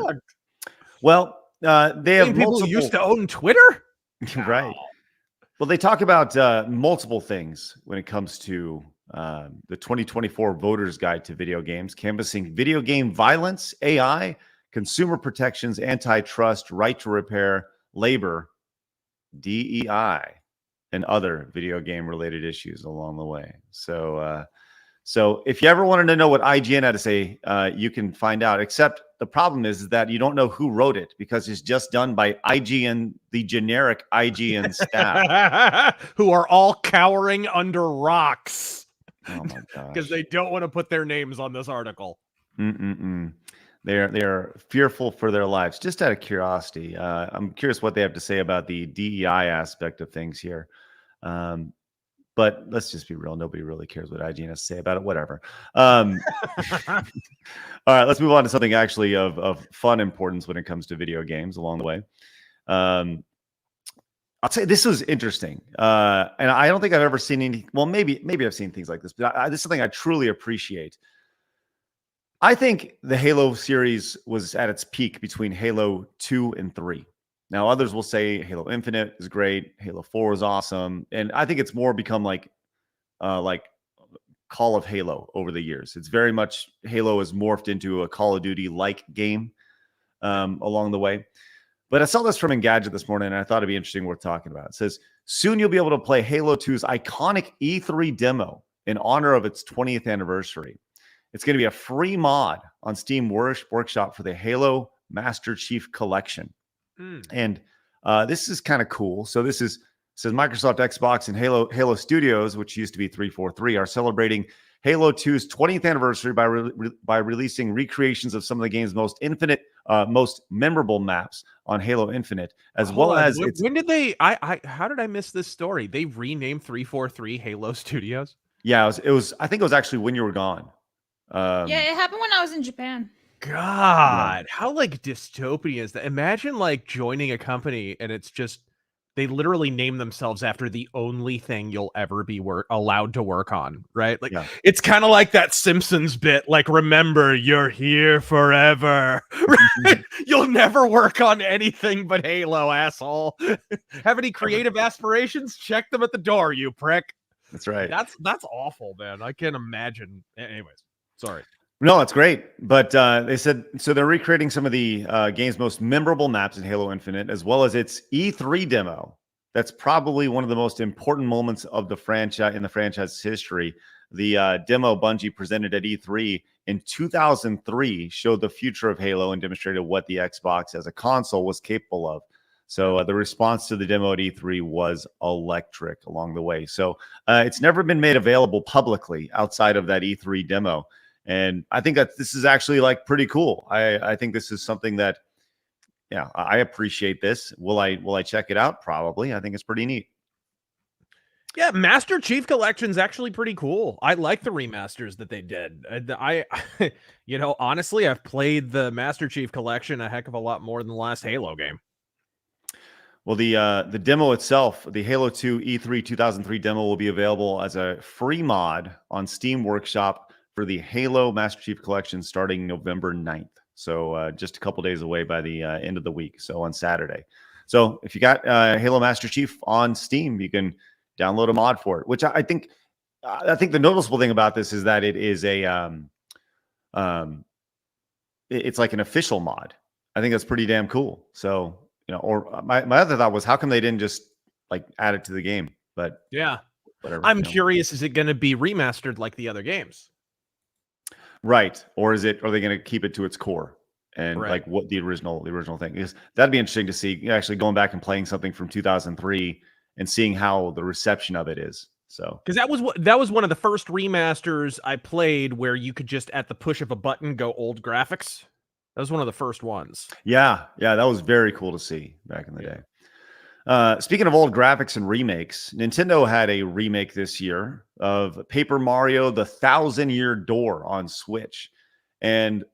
Well, they have people who used to own Twitter, right? Well, they talk about multiple things when it comes to the 2024 Voters Guide to Video Games, canvassing video game violence, AI, consumer protections, antitrust, right to repair, labor, DEI, and other video game related issues along the way. So if you ever wanted to know what IGN had to say, you can find out, except the problem is that you don't know who wrote it because it's just done by IGN, the generic IGN staff. who are all cowering under rocks. Oh my gosh. Because they don't want to put their names on this article. They're fearful for their lives. Just out of curiosity, I'm curious what they have to say about the DEI aspect of things here. But let's just be real. Nobody really cares what IGN has to say about it. Whatever. All right, let's move on to something actually of fun importance when it comes to video games along the way. I'll say this was interesting. And I don't think I've ever seen any. Well, maybe I've seen things like this, but this is something I truly appreciate. I think the Halo series was at its peak between Halo 2 and 3. Now, others will say Halo Infinite is great, Halo 4 is awesome, and I think it's more become like Call of Halo over the years. It's very much Halo has morphed into a Call of Duty-like game along the way. But I saw this from Engadget this morning, and I thought it'd be interesting worth talking about. It says, soon you'll be able to play Halo 2's iconic E3 demo in honor of its 20th anniversary. It's going to be a free mod on Steam Workshop for the Halo Master Chief Collection. And this is kind of cool. So this says Microsoft, Xbox, and Halo Studios, which used to be 343, are celebrating Halo 2's 20th anniversary by releasing recreations of some of the game's most memorable maps on Halo Infinite, as well as when did they? How did I miss this story? They renamed 343 Halo Studios. Yeah, it was. I think it was actually when you were gone. Yeah, it happened when I was in Japan. God, how like dystopian is that? Imagine like joining a company and it's just they literally name themselves after the only thing you'll ever be allowed to work on, right? Like it's kind of like that Simpsons bit, like remember you're here forever. Right? You'll never work on anything but Halo, asshole. Have any creative aspirations? Check them at the door, you prick. That's right. That's awful, man. I can't imagine. Anyways, sorry. No, it's great. But they said, so they're recreating some of the game's most memorable maps in Halo Infinite, as well as its E3 demo. That's probably one of the most important moments of the franchise in the franchise's history. The demo Bungie presented at E3 in 2003 showed the future of Halo and demonstrated what the Xbox as a console was capable of. So the response to the demo at E3 was electric along the way. So it's never been made available publicly outside of that E3 demo. And I think that this is actually like pretty cool. I think this is something that, yeah, I appreciate this. Will I check it out? Probably. I think it's pretty neat. Yeah, Master Chief Collection's actually pretty cool. I like the remasters that they did. I honestly, I've played the Master Chief Collection a heck of a lot more than the last Halo game. Well, the demo itself, the Halo 2 E3 2003 demo, will be available as a free mod on Steam Workshop for the Halo Master Chief Collection starting November 9th. So just a couple days away by the end of the week. So on Saturday. So if you got Halo Master Chief on Steam, you can download a mod for it. Which I think the noticeable thing about this is that it is it's like an official mod. I think that's pretty damn cool. So. Or my other thought was, how come they didn't just like add it to the game? But yeah, whatever. I'm curious, is it going to be remastered like the other games? Right. Or are they going to keep it to its core and like what the original thing is? That'd be interesting to see, actually going back and playing something from 2003 and seeing how the reception of it is. So, because that was one of the first remasters I played where you could just at the push of a button go old graphics. That was one of the first ones. Yeah, that was very cool to see back in the day. Speaking of old graphics and remakes, Nintendo had a remake this year of Paper Mario: The Thousand-Year Door on Switch. And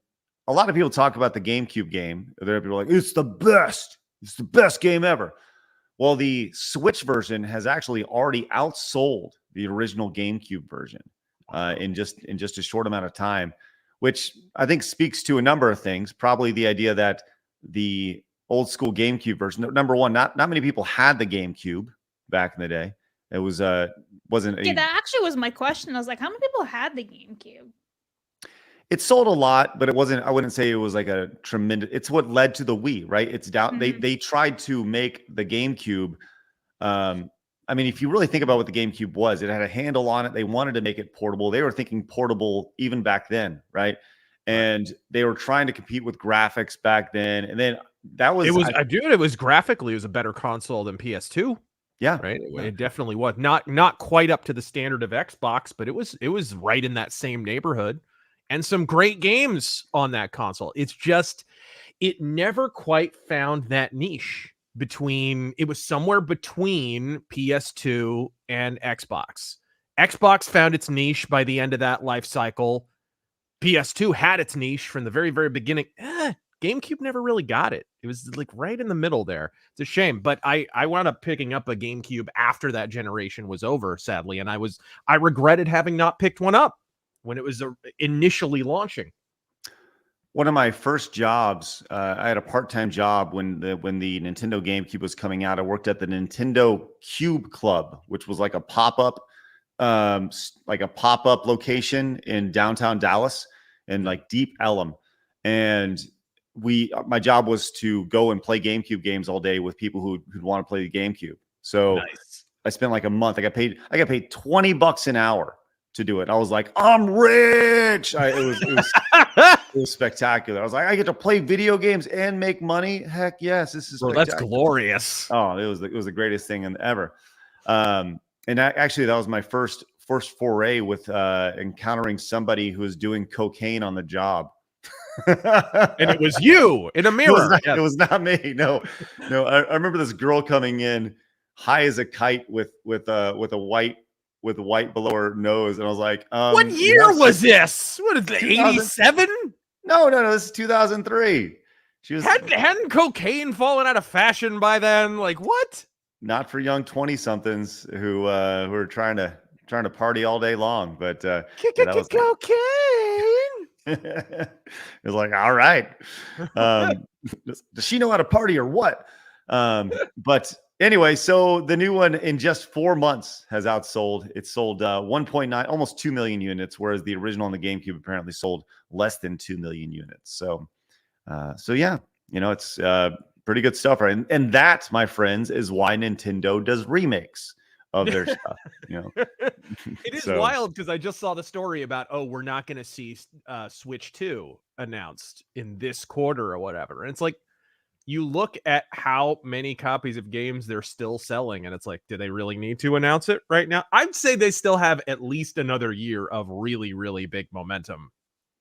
a lot of people talk about the GameCube game. There are people like, it's the best. It's the best game ever. Well, the Switch version has actually already outsold the original GameCube version in just a short amount of time, which I think speaks to a number of things. Probably the idea that the old school GameCube version, number one, not many people had the GameCube back in the day. It wasn't. Yeah, that actually was my question. I was like, how many people had the GameCube? It sold a lot, but it wasn't. I wouldn't say it was like a tremendous. It's what led to the Wii, right? It's down. They tried to make the GameCube. I mean, if you really think about what the GameCube was, it had a handle on it. They wanted to make it portable. They were thinking portable even back then, right? And they were trying to compete with graphics back then. And then it was graphically, it was a better console than PS2. Yeah, right. It definitely was not quite up to the standard of Xbox, but it was right in that same neighborhood. And some great games on that console. It's just it never quite found that niche. It was somewhere between PS2 and Xbox. Xbox found its niche by the end of that life cycle. PS2 had its niche from the very, very beginning. GameCube never really got it. It was like right in the middle there. It's a shame, but I wound up picking up a GameCube after that generation was over, sadly, and I regretted having not picked one up when it was initially launching. One of my first jobs, I had a part-time job when the Nintendo GameCube was coming out. I worked at the Nintendo Cube Club, which was like a pop-up location in downtown Dallas in like Deep Ellum. And my job was to go and play GameCube games all day with people who'd want to play the GameCube. So nice. I spent like a month. I got paid $20 an hour to do it. I was like, I'm rich. It was spectacular. I was like, I get to play video games and make money. Heck yes, this is that's glorious. Oh, it was the greatest thing ever. And actually, that was my first foray with encountering somebody who was doing cocaine on the job. And it was you in a mirror. It was not me. No. I remember this girl coming in high as a kite with white below her nose, and I was like, what year was this? What is it, 87? No, this is 2003. She was hadn't cocaine fallen out of fashion by then? Like what? Not for young 20-somethings who are trying to party all day long. But cocaine. It was like, all right. Does she know how to party or what? But anyway, so the new one in just 4 months has outsold. It sold 1.9, almost 2 million units, whereas the original on the GameCube apparently sold less than 2 million units. So yeah, it's pretty good stuff, right? And that, my friends, is why Nintendo does remakes of their stuff. It is wild because I just saw the story about, we're not going to see Switch 2 announced in this quarter or whatever. And it's like, you look at how many copies of games they're still selling, and it's like, do they really need to announce it right now? I'd say they still have at least another year of really, really big momentum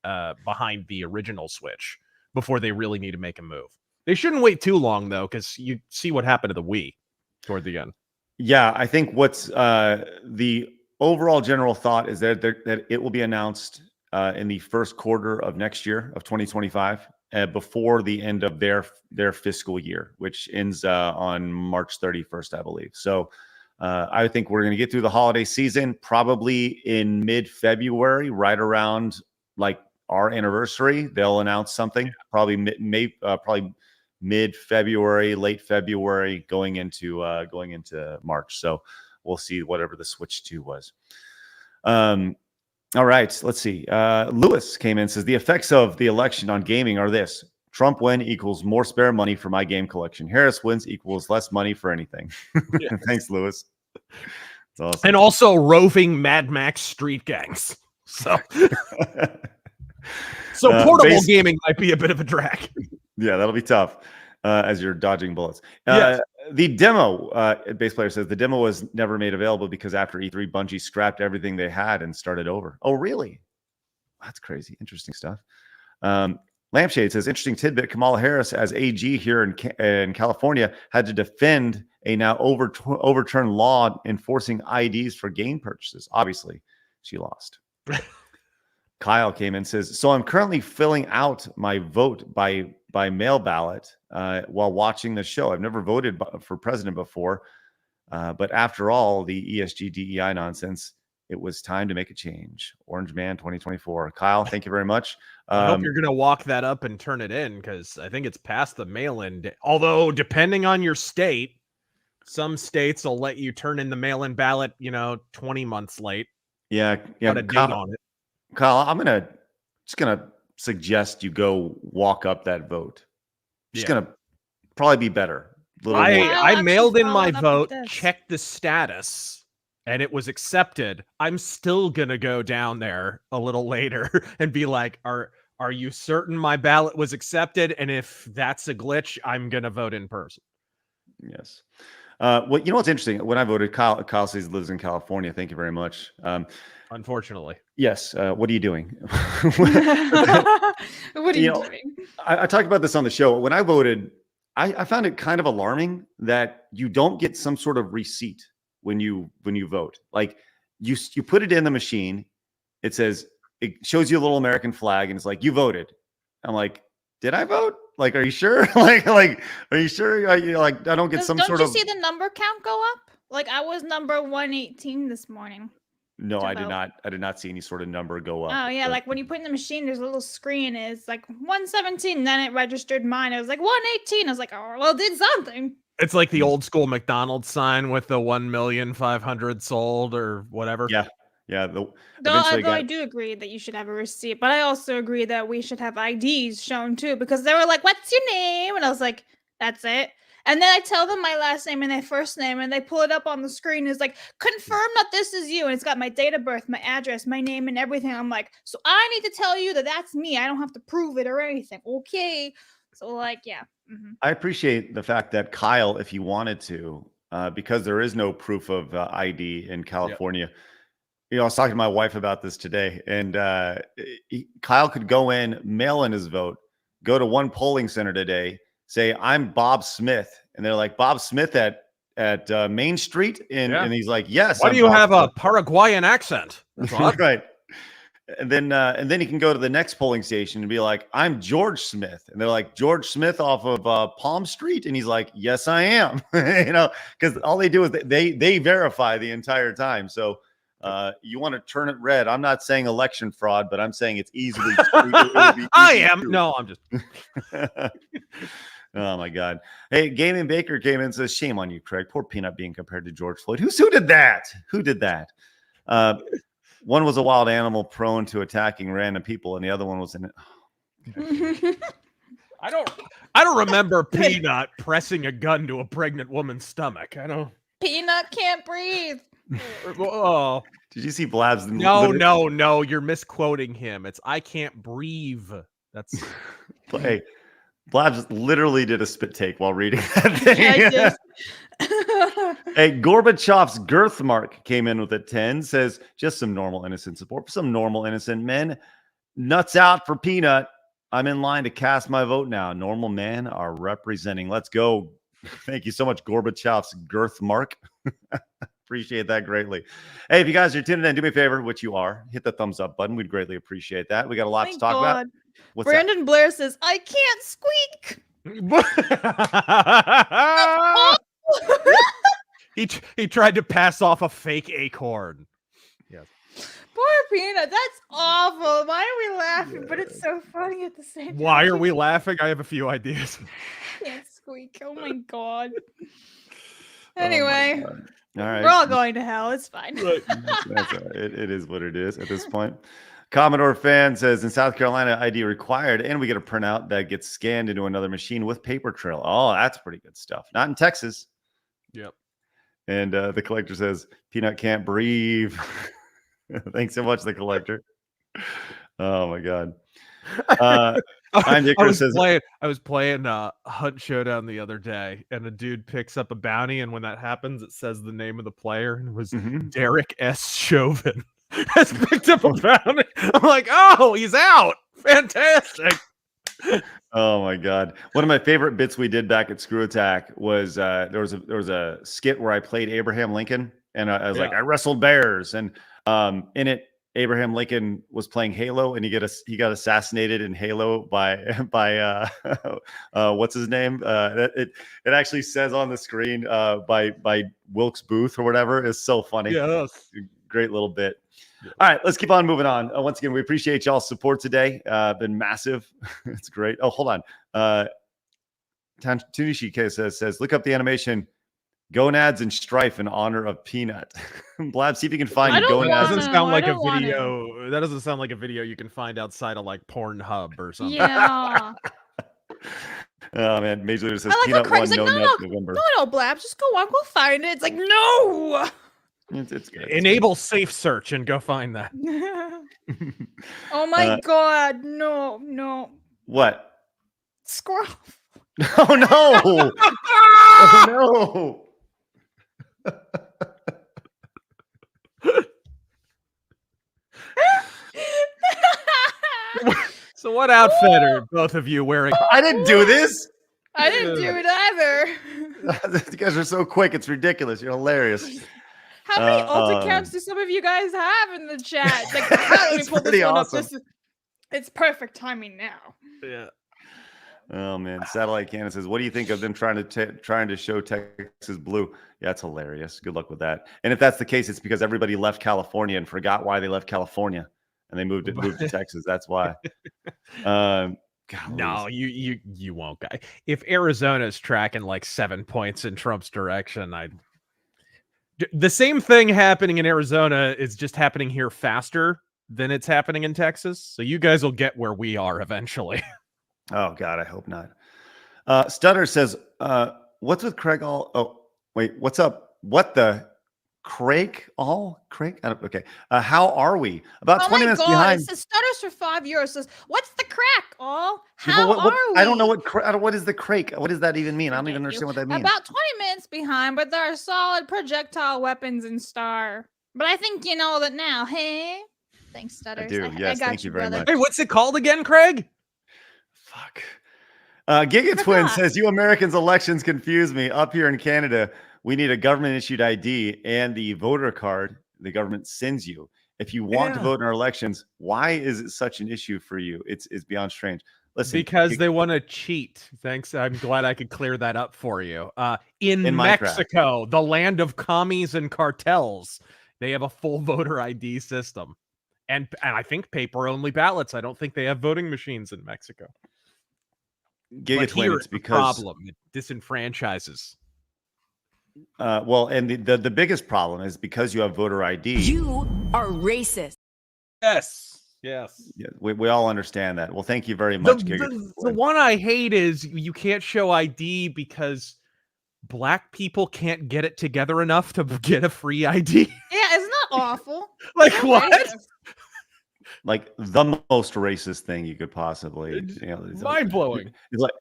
behind the original Switch before they really need to make a move. They shouldn't wait too long, though, because you see what happened to the Wii toward the end. Yeah, I think what's the overall general thought is that it will be announced in the first quarter of next year, of 2025. before the end of their fiscal year, which ends on March 31st, I believe. So I think we're going to get through the holiday season probably in mid-February, right around like our anniversary. They'll announce something probably mid-February, late February, going into March. So we'll see whatever the Switch 2 was. All right, let's see. Lewis came in and says the effects of the election on gaming are this: Trump win equals more spare money for my game collection. Harris wins equals less money for anything. Yes. Thanks, Lewis. That's awesome. And also roving Mad Max street gangs. So portable gaming might be a bit of a drag. Yeah, that'll be tough as you're dodging bullets. Yes. The demo, Bass Player says, the demo was never made available because after E3, Bungie scrapped everything they had and started over. Oh, really? That's crazy. Interesting stuff. Lampshade says, interesting tidbit. Kamala Harris, as AG here in California, had to defend a now overturned law enforcing IDs for game purchases. Obviously, she lost. Kyle came in and says, so I'm currently filling out my vote by mail ballot while watching the show. I've never voted for president before, but after all the ESG DEI nonsense, it was time to make a change. Orange Man 2024. Kyle, thank you very much. I hope you're going to walk that up and turn it in, because I think it's past the mail-in day. Although, depending on your state, some states will let you turn in the mail-in ballot, 20 months late. Yeah. Got a date on it. Kyle, I'm just gonna suggest you go walk up that vote. Just gonna probably be better. I mailed in my vote, checked the status, and it was accepted. I'm still gonna go down there a little later and be like, are you certain my ballot was accepted? And if that's a glitch, I'm gonna vote in person. Yes. Well, you know what's interesting? When I voted, Kyle says he lives in California. Thank you very much. Unfortunately. Yes. What are you doing? What are you doing? I talked about this on the show. When I voted, I found it kind of alarming that you don't get some sort of receipt when you vote. Like you put it in the machine. It shows you a little American flag, and it's like, you voted. I'm like, did I vote? Like, are you sure? like, are you sure? I don't get some sort of. Don't you see the number count go up? Like, I was number 118 this morning. No, I did not. I did not see any sort of number go up. Oh yeah, like when you put in the machine, there's a little screen. It's like 117. Then it registered mine. It was like 118. I was like, oh well, it did something. It's like the old school McDonald's sign with the 1,500,000 sold or whatever. Yeah. Though I do agree that you should have a receipt, but I also agree that we should have IDs shown too, because they were like, "What's your name?" And I was like, "That's it." And then I tell them my last name and their first name, and they pull it up on the screen. It's like, confirm that this is you. And it's got my date of birth, my address, my name, and everything. I'm like, so I need to tell you that that's me. I don't have to prove it or anything. Okay. So, like, yeah. Mm-hmm. I appreciate the fact that Kyle, if he wanted to, because there is no proof of ID in California. Yep. I was talking to my wife about this today, and Kyle could go in, mail in his vote, go to one polling center today, say, I'm Bob Smith. And they're like, Bob Smith at Main Street? And he's like, yes. Why do you have a Paraguayan accent? That's odd. Right. And then he can go to the next polling station and be like, I'm George Smith. And they're like, George Smith off of Palm Street? And he's like, yes, I am. Because all they do is they verify the entire time. So you want to turn it red. I'm not saying election fraud, but I'm saying it's easily. I am. No, I'm just. Oh my God. Hey, Gaming Baker came in and says, shame on you, Craig. Poor Peanut being compared to George Floyd. Who did that? Who did that? One was a wild animal prone to attacking random people, and the other one was an. I don't remember Peanut pressing a gun to a pregnant woman's stomach. Peanut can't breathe. Oh. Did you see Blabs? No. You're misquoting him. It's I can't breathe. That's. Hey, Blabs literally did a spit take while reading that thing. Yeah, Hey, Gorbachev's girth mark came in with a 10. Says just some normal innocent support for some normal innocent men. Nuts out for Peanut. I'm in line to cast my vote now. Normal men are representing. Let's go. Thank you so much, Gorbachev's girth mark. Appreciate that greatly. Hey, if you guys are tuning in, do me a favor, which you are, hit the thumbs up button. We'd greatly appreciate that. We got a lot to talk about. What's Brandon Blair says, I can't squeak. he tried to pass off a fake acorn. Yes. Poor Peanut. That's awful. Why are we laughing? But it's so funny at the same time. Why are we laughing? I have a few ideas. Can't squeak. Oh my god. Anyway, all right. we're all going to hell. It's fine. That's all right. It is what it is at this point. Commodore fan says in South Carolina, ID required, and we get a printout that gets scanned into another machine with paper trail. Oh, that's pretty good stuff. Not in Texas. Yep. And the collector says Peanut can't breathe. Thanks so much, the collector. Oh my god. I says, was playing Hunt Showdown the other day, and a dude picks up a bounty, and when that happens, it says the name of the player, and it was Derek S. Chauvin has picked up a bounty. I'm like, oh, he's out. Fantastic. Oh my god. One of my favorite bits we did back at Screw Attack was there was a skit where I played Abraham Lincoln, and I was like, I wrestled bears, and in it Abraham Lincoln was playing Halo, and he got assassinated in Halo by what's his name? It actually says on the screen by Wilkes Booth or whatever. It's so funny. Yes. Great little bit. All right, let's keep on moving on. Once again, we appreciate y'all's support today. Been massive. It's great. Oh, hold on. Tunishi K says, look up the animation Gonads and Strife in honor of Peanut. Blab, see if you can find Gonads. That doesn't sound like a video. That doesn't sound like a video you can find outside of like Pornhub or something. Yeah. Oh man, Major League says I like Peanut Craig's won like, no November. No, Blab, just go on, we'll find it. It's like, no. It's good. Enable safe search and go find that. Oh my god, no. What? Squirrel. Oh no! Oh no! So what outfit are both of you wearing? I didn't do this. I didn't do it either. You guys are so quick. It's ridiculous. You're hilarious. How many alt accounts do some of you guys have in the chat? Like, let me pull pretty this one awesome. up. It's perfect timing now. Yeah. Oh man, Satellite Cannon says, "What do you think of them trying to show Texas blue?" Yeah, that's hilarious. Good luck with that. And if that's the case, it's because everybody left California and forgot why they left California, and they moved to Texas. That's why. No, you won't, guy. If Arizona's tracking like 7 points in Trump's direction, the same thing happening in Arizona is just happening here faster than it's happening in Texas. So you guys will get where we are eventually. Oh God, I hope not. Stutter says, "What's with Craig all?" Oh wait, what's up? What the Craig all? Craig? Okay. How are we? About 20 minutes behind. It says Stutters for €5. Says, what's the crack? All how are we? I don't know what is the Craig. What does that even mean? I don't even understand what that means. About 20 minutes behind, but there are solid projectile weapons in Star. But I think you know that now. Hey, thanks, Stutters. I do. Yes, got thank you very much. Hey, what's it called again, Craig? Fuck. Giga Twin says, "You Americans' elections confuse me. Up here in Canada, we need a government-issued ID and the voter card the government sends you. If you want to vote in our elections, why is it such an issue for you? It's beyond strange." Listen, because they want to cheat. Thanks. I'm glad I could clear that up for you. In Mexico, the land of commies and cartels, they have a full voter ID system. And I think paper-only ballots. I don't think they have voting machines in Mexico. Giga Twin, it's because problem. It disenfranchises. Well, and the biggest problem is because you have voter ID. You are racist. Yes. Yeah, we all understand that. Well, thank you very much, Giga. The one I hate is you can't show ID because Black people can't get it together enough to get a free ID. Yeah, isn't that awful? Like what? Racist. Like the most racist thing you could possibly, mind blowing. It's like,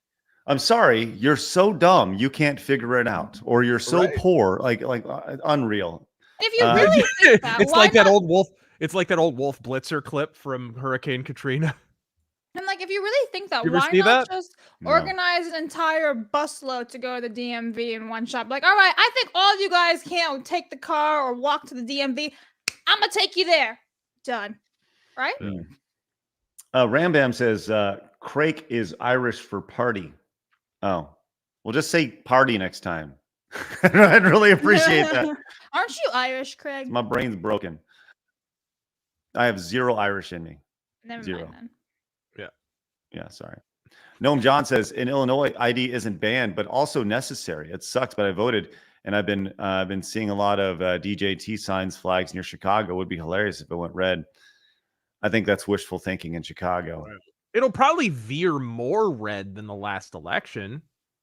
I'm sorry, you're so dumb you can't figure it out, or you're so poor, like unreal. If you really think that, it's like that old Wolf. It's like that old Wolf Blitzer clip from Hurricane Katrina. And like, if you really think that, You ever why see not that? just organize an entire busload to go to the DMV in one shot? Like, all right, I think all you guys can't take the car or walk to the DMV. I'm gonna take you there. Done. Right? Rambam says Craig is Irish for party. Oh, we'll just say party next time. I'd really appreciate that. Aren't you Irish, Craig? My brain's broken. I have 0 Irish in me. Never 0. mind then. Yeah, sorry. Noam John says in Illinois, ID isn't banned, but also necessary. It sucks, but I voted, and I've been seeing a lot of DJT signs, flags near Chicago. It would be hilarious if it went red. I think that's wishful thinking in Chicago. It'll probably veer more red than the last election,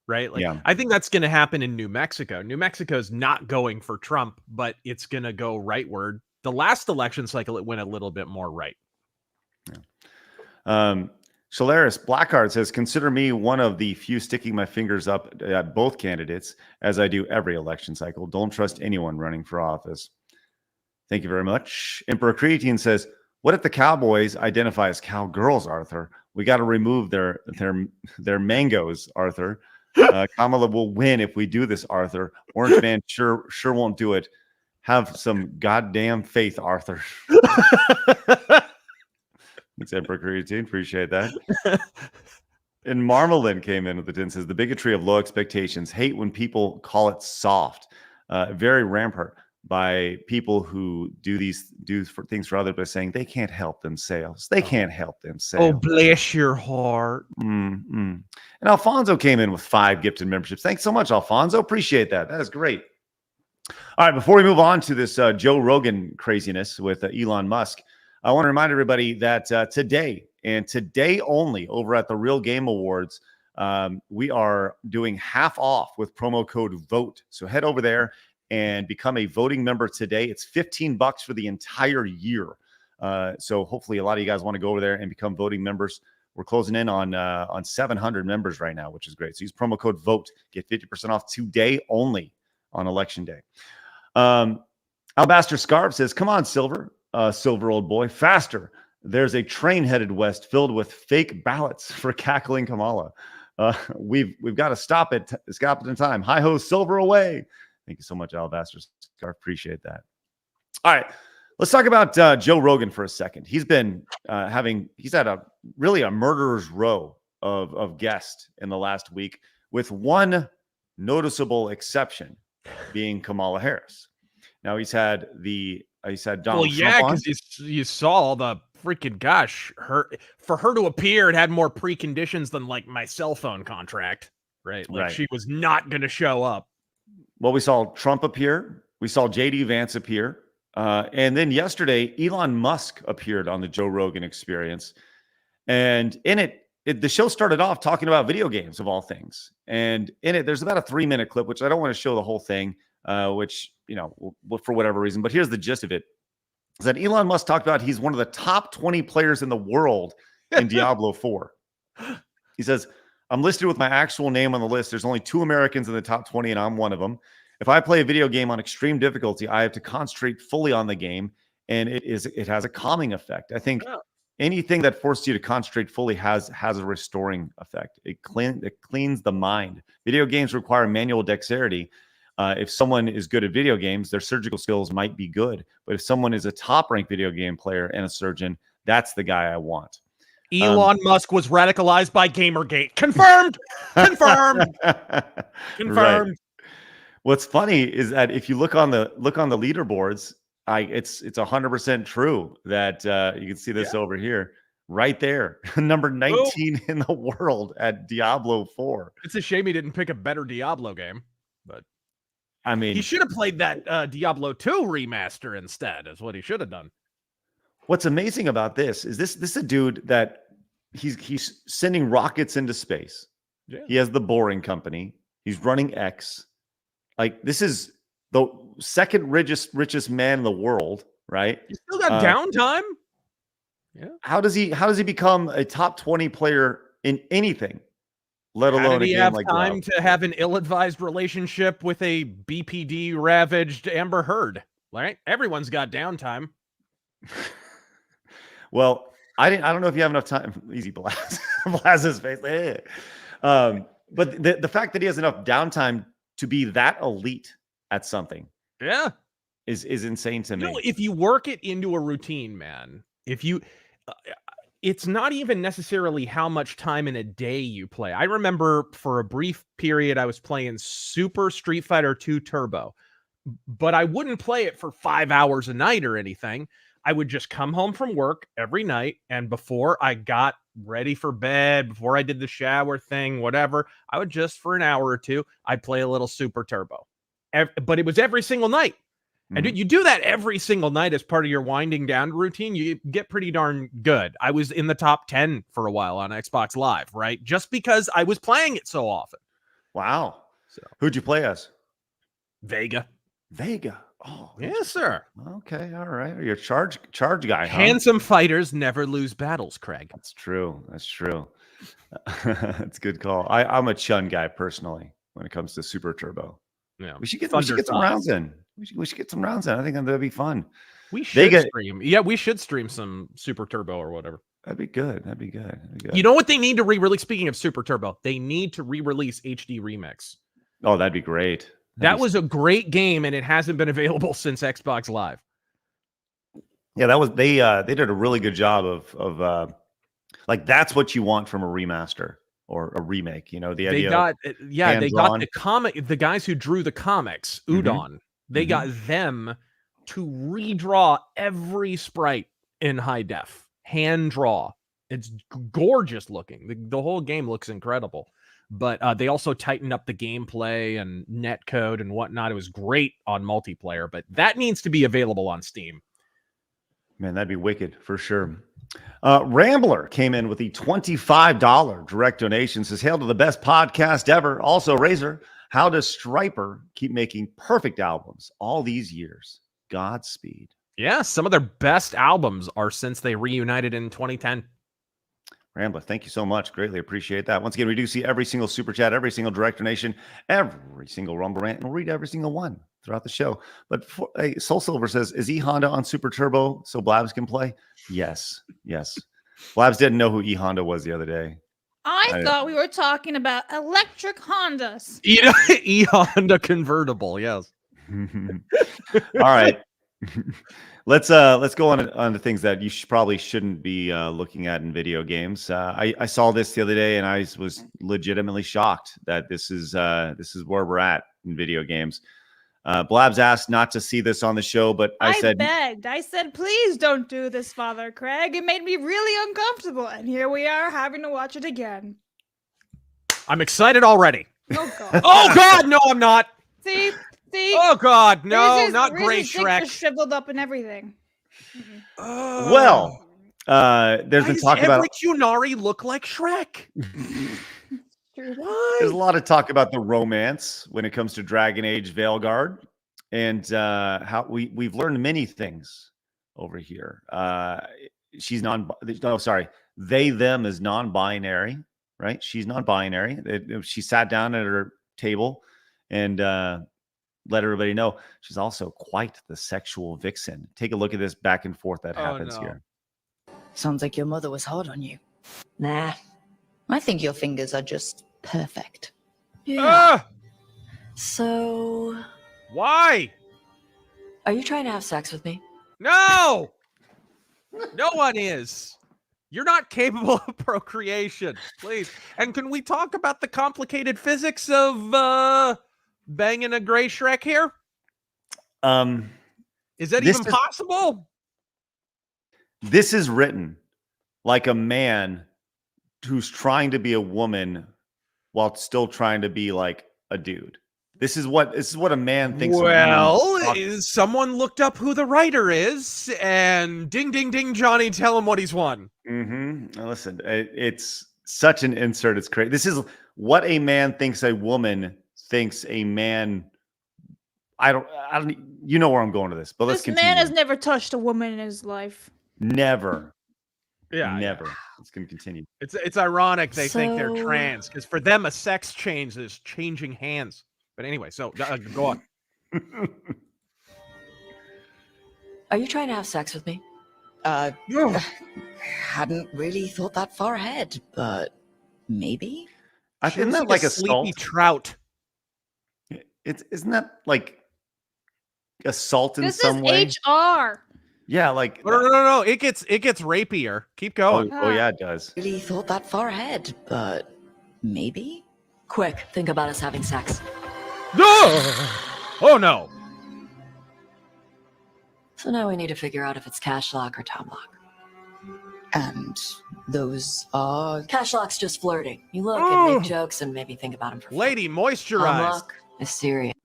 right? Like, Yeah. I think that's going to happen in New Mexico. New Mexico's not going for Trump, but it's going to go rightward. The last election cycle, it went a little bit more right. Yeah. Solaris Blackheart says, consider me one of the few sticking my fingers up at both candidates, as I do every election cycle. Don't trust anyone running for office. Thank you very much. Emperor Creatine says, what if the Cowboys identify as cowgirls, Arthur? We got to remove their mangoes, Arthur. Kamala will win if we do this, Arthur. Orange Man sure won't do it. Have some goddamn faith, Arthur. Thanks, Emperor Creatine. Appreciate that. And Marmalin came in with it and says, the bigotry of low expectations. Hate when people call it soft. Very rampant by people who do things for others by saying they can't help themselves. They can't help themselves. Oh, bless your heart. And Alfonso came in with 5 gifted memberships. Thanks so much, Alfonso. Appreciate that. That is great. All right, before we move on to this Joe Rogan craziness with Elon Musk, I want to remind everybody that today and today only over at the Real Game Awards, we are doing half off with promo code VOTE. So head over there and become a voting member today. It's $15 for the entire year. So hopefully a lot of you guys want to go over there and become voting members. We're closing in on 700 members right now, which is great. So use promo code VOTE. Get 50% off today only on election day. Alabaster Scarf says, come on, Silver old boy, faster. There's a train headed west filled with fake ballots for cackling Kamala. We've got to stop it in time. Hi ho, Silver away. Thank you so much, Alabaster Scarf. Appreciate that. All right, let's talk about Joe Rogan for a second. He's been he's had a murderer's row of guests in the last week, with one noticeable exception being Kamala Harris. Now he's had Donald Trump on. Because you saw the freaking for her to appear, it had more preconditions than like my cell phone contract, right? Like she was not going to show up. Well, we saw Trump appear. We saw JD Vance appear. And then yesterday, Elon Musk appeared on the Joe Rogan Experience. And in it, the show started off talking about video games of all things. And in it, there's about a 3-minute clip, which I don't want to show the whole thing, which, for whatever reason. But here's the gist of it. Is that Elon Musk talked about he's one of the top 20 players in the world in Diablo 4. He says, I'm listed with my actual name on the list. There's only 2 Americans in the top 20, and I'm one of them. If I play a video game on extreme difficulty, I have to concentrate fully on the game, and it has a calming effect. I think anything that forces you to concentrate fully has a restoring effect. It cleans the mind. Video games require manual dexterity. If someone is good at video games, their surgical skills might be good. But if someone is a top-ranked video game player and a surgeon, that's the guy I want. Elon Musk was radicalized by Gamergate. Confirmed. Confirmed. Confirmed. Right. What's funny is that if you look on the leaderboards, it's 100% true that you can see this over here, right there, number 19 in the world at Diablo 4. It's a shame he didn't pick a better Diablo game, but I mean, he should have played that Diablo 2 remaster instead. Is what he should have done. What's amazing about this is this a dude that he's sending rockets into space. Yeah. He has the Boring Company. He's running X. Like, this is the second richest man in the world, right? He still got downtime. Yeah. How does he become a top 20 player in anything, let alone a game like that? How did he have time to have an ill-advised relationship with a BPD ravaged Amber Heard? Right? Everyone's got downtime. Well, I don't know if you have enough time. Easy blast. Blast his face. But the fact that he has enough downtime to be that elite at something, is insane to me. If you work it into a routine, man, if you it's not even necessarily how much time in a day you play. I remember for a brief period I was playing Super Street Fighter 2 Turbo, but I wouldn't play it for 5 hours a night or anything. I would just come home from work every night, and before I got ready for bed, before I did the shower thing, whatever, I would just for an hour or two, I'd play a little Super Turbo. But it was every single night. And you do that every single night as part of your winding down routine, you get pretty darn good. I was in the top 10 for a while on Xbox Live, right? Just because I was playing it so often. Wow. So Who'd you play as? Vega. Oh, Yes, sir. okay. All right. You're a charge guy, huh? Handsome fighters never lose battles, Craig. That's true. That's a good call. I'm a Chun guy personally when it comes to Super Turbo. Yeah. We should get some rounds in. We should get some rounds in. I think that'd be fun. We should stream. Yeah, we should stream some Super Turbo or whatever. That'd be good. You know what they need to re-release? Speaking of Super Turbo, they need to re-release HD Remix. Oh, that'd be great. That was a great game, and it hasn't been available since Xbox Live. Yeah, that was they did a really good job of like that's what you want from a remaster or a remake. You know, the idea. They got the guys who drew the comics, Udon. They got them to redraw every sprite in high def, hand draw. It's gorgeous looking. The whole game looks incredible. But they also tightened up the gameplay and netcode and whatnot. It was great on multiplayer, but that needs to be available on Steam. Man, that'd be wicked for sure. Rambler came in with the $25 direct donation. Says, hail to the best podcast ever. Also, Razor, how does Striper keep making perfect albums all these years? Godspeed. Yeah, some of their best albums are since they reunited in 2010. Rambler, thank you so much. Greatly appreciate that. Once again, we do see every single super chat, every single direct donation, every single Rumble rant, and we'll read every single one throughout the show. But Soul Silver says, is E Honda on Super Turbo so Blabs can play? Yes. Blabs didn't know who E Honda was the other day. I thought we were talking about electric Hondas. E Honda convertible, yes. All right. Let's go on to things that you probably shouldn't be looking at in video games. I saw this the other day and I was legitimately shocked that this is where we're at in video games. Blabs asked not to see this on the show, but I said, please don't do this, Father Craig. It made me really uncomfortable, and here we are having to watch it again. I'm excited already. Oh God! Oh God! No, I'm not. See. Oh God! No, not Gray Shrek. Shriveled up and everything. Well, there's been talk about every Qunari look like Shrek. There's a lot of talk about the romance when it comes to Dragon Age Veilguard, and how we've learned many things over here. They them is non-binary, right? She's non-binary. She sat down at her table and let everybody know she's also quite the sexual vixen. Take a look at this back and forth that happens here. Sounds like your mother was hard on you. Nah, I think your fingers are just perfect. Yeah. So, Why? are you trying to have sex with me? No! No one is. You're not capable of procreation, please. And can we talk about the complicated physics of banging a Gray Shrek here? Is that even possible? This is written like a man who's trying to be a woman while still trying to be like a dude. This is what a man thinks. Well, someone looked up who the writer is, and ding, ding, ding, Johnny, tell him what he's won. Listen, it's such an insert. It's crazy. This is what a man thinks a woman thinks a man. I don't. You know where I'm going to this, but let's continue. This man has never touched a woman in his life. Never. Yeah, never. It's going to continue. It's ironic they think they're trans, because for them a sex change is changing hands. But anyway, so go on. Are you trying to have sex with me? Hadn't really thought that far ahead, but maybe. Isn't that like a sleepy trout? Isn't that like assault in some way? This is HR. Yeah, like No. It gets rapier. Keep going. oh yeah, it does. Really thought that far ahead, but maybe? Quick, think about us having sex. Oh no. So now we need to figure out if it's cash lock or Tom lock. And those are... Cash lock's just flirting. You look and make jokes and maybe think about him for fun. Lady, Tom moisturize lock is serious.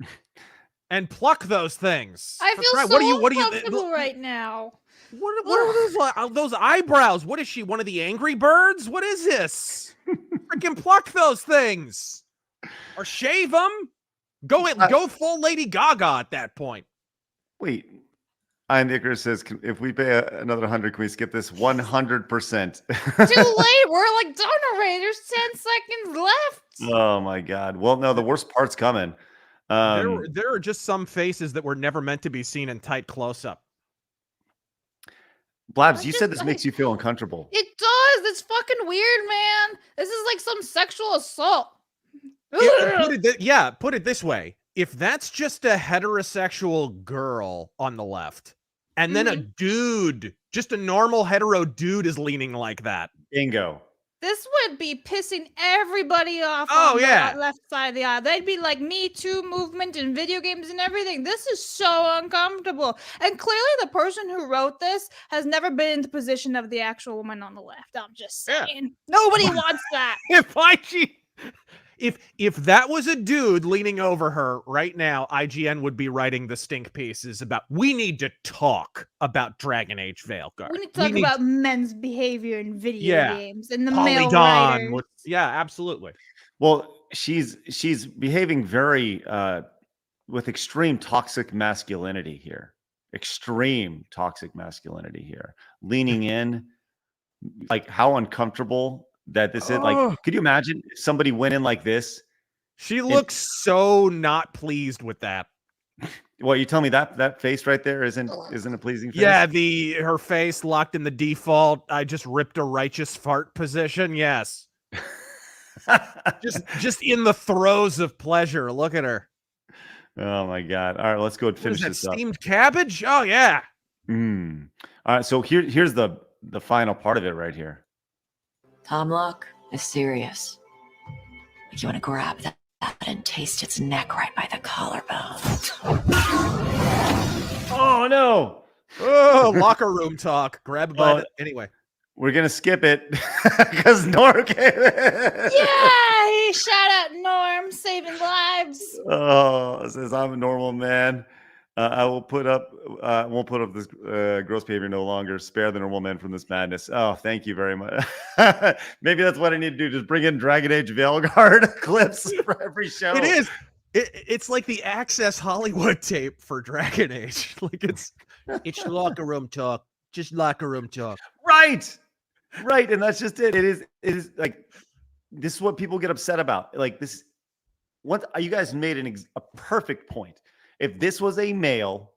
and pluck those things. I For feel Christ, so what do you uncomfortable right now. What are those eyebrows? What is she, one of the Angry Birds? What is this? Freaking pluck those things. Or shave them. Go full Lady Gaga at that point. Wait. Ian Icarus says, if we pay another 100, can we skip this 100%? Too late. We're like done already. There's 10 seconds left. Oh my God. Well, no, the worst part's coming. There are just some faces that were never meant to be seen in tight close-up. Blabs, you said this makes you feel uncomfortable. It does. It's fucking weird, man. This is like some sexual assault. Put it this way. If that's just a heterosexual girl on the left, and then a dude, just a normal hetero dude is leaning like that. Bingo. This would be pissing everybody off Oh, on yeah. the left side of the aisle. They'd be like Me Too movement and video games and everything. This is so uncomfortable. And clearly the person who wrote this has never been in the position of the actual woman on the left. I'm just saying. Nobody wants that. If that was a dude leaning over her right now, IGN would be writing the stink pieces about, we need to talk about Dragon Age Veilguard. We need to talk about men's behavior in video games and the male Polygon. writers. Yeah, absolutely. Well, she's behaving very with extreme toxic masculinity here. Extreme toxic masculinity here. Leaning in, like how uncomfortable that this is. Like, could you imagine if somebody went in like this? She looks so not pleased with that. Well, you tell me that face right there isn't a pleasing face? Yeah, her face locked in the default, I just ripped a righteous fart position. Yes. just in the throes of pleasure. Look at her. Oh my God. All right, let's go and finish this up. Steamed cabbage? Oh yeah. All right, so here's the final part of it right here. Tom lock is serious. Like you want to grab that and taste its neck right by the collarbone. Oh no. Oh, locker room talk. Grab by the... Anyway. We're going to skip it because Norm came in. Yeah, shout out Norm, saving lives. Oh, it says, I'm a normal man. I will won't put up this gross behavior no longer. Spare the normal men from this madness. Oh, thank you very much. Maybe that's what I need to do. Just bring in Dragon Age Veilguard clips for every show. It is. It's like the Access Hollywood tape for Dragon Age. Like it's locker room talk. Just locker room talk. Right. And that's just it. It is like, this is what people get upset about. Like this, what you guys made a perfect point. If this was a male,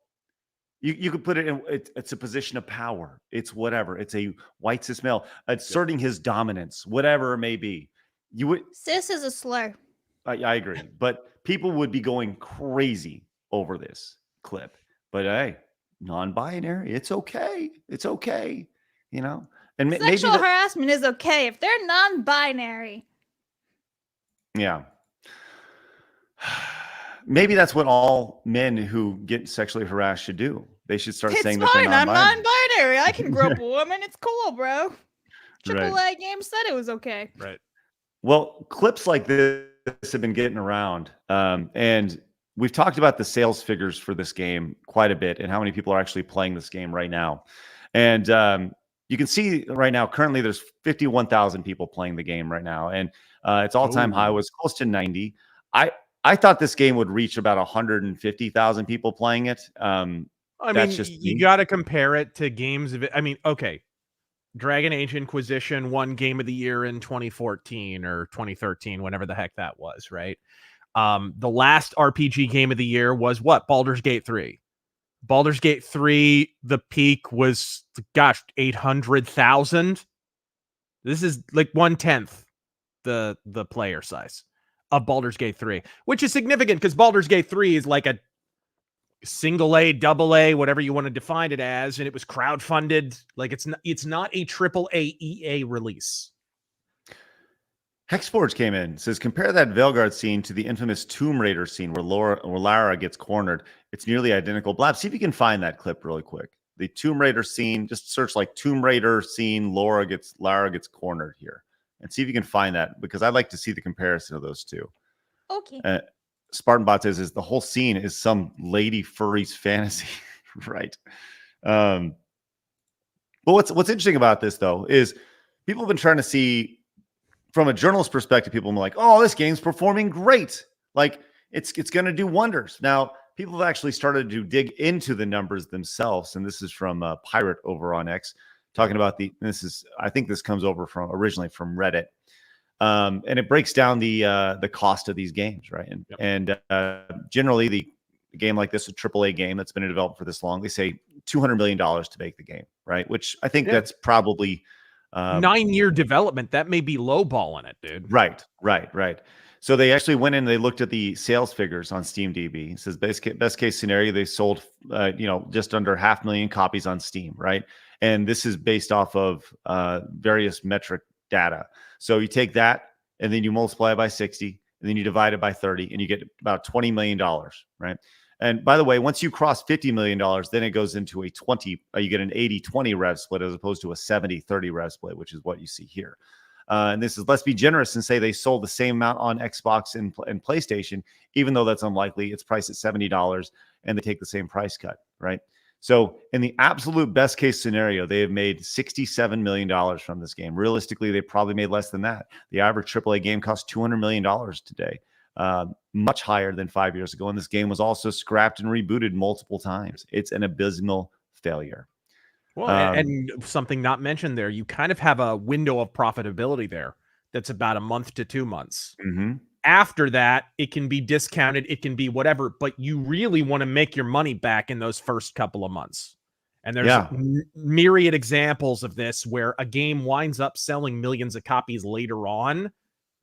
you could put it in, it's a position of power. It's whatever. It's a white cis male asserting his dominance, whatever it may be. You would Cis is a slur. I agree, but people would be going crazy over this clip. But hey, non-binary, it's okay. It's okay, you know. And sexual harassment is okay if they're non-binary. Yeah. Maybe that's what all men who get sexually harassed should do. They should start saying that they're I'm non-binary. non-binary. I can grope a woman. It's cool, bro. AAA game said it was okay. Right. Well, clips like this have been getting around. And we've talked about the sales figures for this game quite a bit and how many people are actually playing this game right now. And you can see right now, currently there's 51,000 people playing the game right now. And its all-time high was close to 90. I thought this game would reach about 150,000 people playing it. I mean, you got to compare it to games of it. I mean, okay. Dragon Age Inquisition won Game of the Year in 2014 or 2013, whenever the heck that was, right? The last RPG Game of the Year was what? Baldur's Gate 3. Baldur's Gate 3, the peak was, 800,000. This is like 1/10 the player size of Baldur's Gate 3, which is significant because Baldur's Gate 3 is like a single A, double A, whatever you want to define it as, and it was crowdfunded. Like it's not a AAA EA release. Hexforge came in, says, compare that Veilguard scene to the infamous Tomb Raider scene where Lara gets cornered. It's nearly identical. Blab, see if you can find that clip really quick. The Tomb Raider scene, just search like Tomb Raider scene, Lara gets cornered here. And see if you can find that, because I'd like to see the comparison of those two. Okay. SpartanBot says, is the whole scene is some lady furry's fantasy. Right. But what's interesting about this, though, is people have been trying to see, from a journalist perspective, people are like, oh, this game's performing great. Like, it's going to do wonders. Now, people have actually started to dig into the numbers themselves. And this is from Pirate over on X, talking about I think this comes over originally from Reddit. And it breaks down the cost of these games, right? And generally, the game like this, a AAA game that's been in development for this long, they say $200 million to make the game, right? Which I think that's probably 9-year development. That may be lowballing it, dude. Right. So they actually went in and they looked at the sales figures on SteamDB. It says best case scenario, they sold just under 500,000 copies on Steam, right? And this is based off of various metric data. So you take that and then you multiply it by 60, and then you divide it by 30, and you get about $20 million, right? And by the way, once you cross $50 million, then it goes into a 20, you get an 80-20 rev split as opposed to a 70-30 rev split, which is what you see here. And this is, let's be generous and say they sold the same amount on Xbox and PlayStation, even though that's unlikely. It's priced at $70 and they take the same price cut, right? So in the absolute best case scenario, they have made $67 million from this game. Realistically, they probably made less than that. The average AAA game costs $200 million today. Much higher than 5 years ago. And this game was also scrapped and rebooted multiple times. It's an abysmal failure. Well, and something not mentioned there, you kind of have a window of profitability there that's about a month to 2 months. Mm-hmm. After that, it can be discounted, it can be whatever, but you really want to make your money back in those first couple of months. And there's myriad examples of this where a game winds up selling millions of copies later on,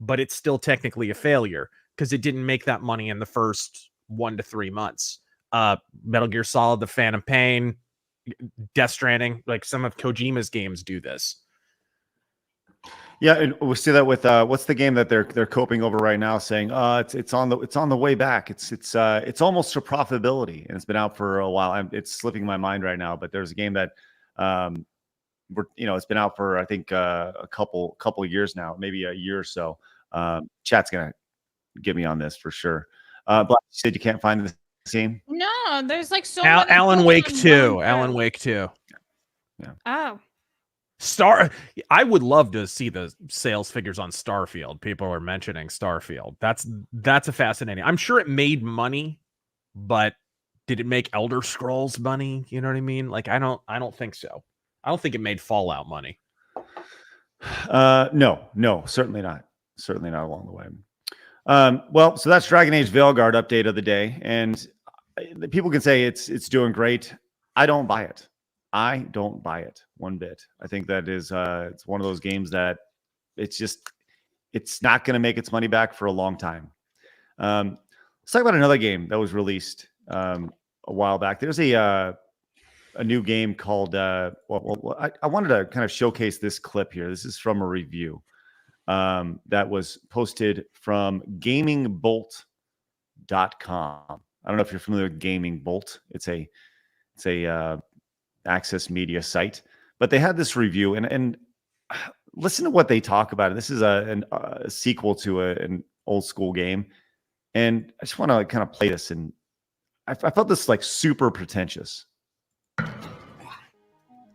but it's still technically a failure because it didn't make that money in the first 1 to 3 months. Metal Gear Solid, The Phantom Pain, Death Stranding, like some of Kojima's games do this. Yeah, and we see that with what's the game that they're coping over right now, saying it's on the way back. It's almost to profitability, and it's been out for a while. It's slipping my mind right now, but there's a game that it's been out for I think a couple of years now, maybe a year or so. Chat's gonna get me on this for sure. Black, you said you can't find the scene? No, there's like so many Alan Wake 2. Alan Wake 2. Yeah. Oh. I would love to see the sales figures on Starfield. People are mentioning Starfield. That's a fascinating. I'm sure it made money, but did it make Elder Scrolls money? You know what I mean? Like I don't think so. I don't think it made Fallout money. No, certainly not. Certainly not along the way. Well, so that's Dragon Age Veilguard update of the day, and people can say it's doing great. I don't buy it. I don't buy it one bit. I think that is it's one of those games that it's not going to make its money back for a long time. Let's talk about another game that was released a while back. There's a new game called I wanted to kind of showcase this clip here. This is from a review that was posted from gamingbolt.com. I don't know if you're familiar with Gaming Bolt. It's a Access Media site, but they had this review and listen to what they talk about. This is a sequel to an old school game, and I just want to kind of play this. And I felt this like super pretentious.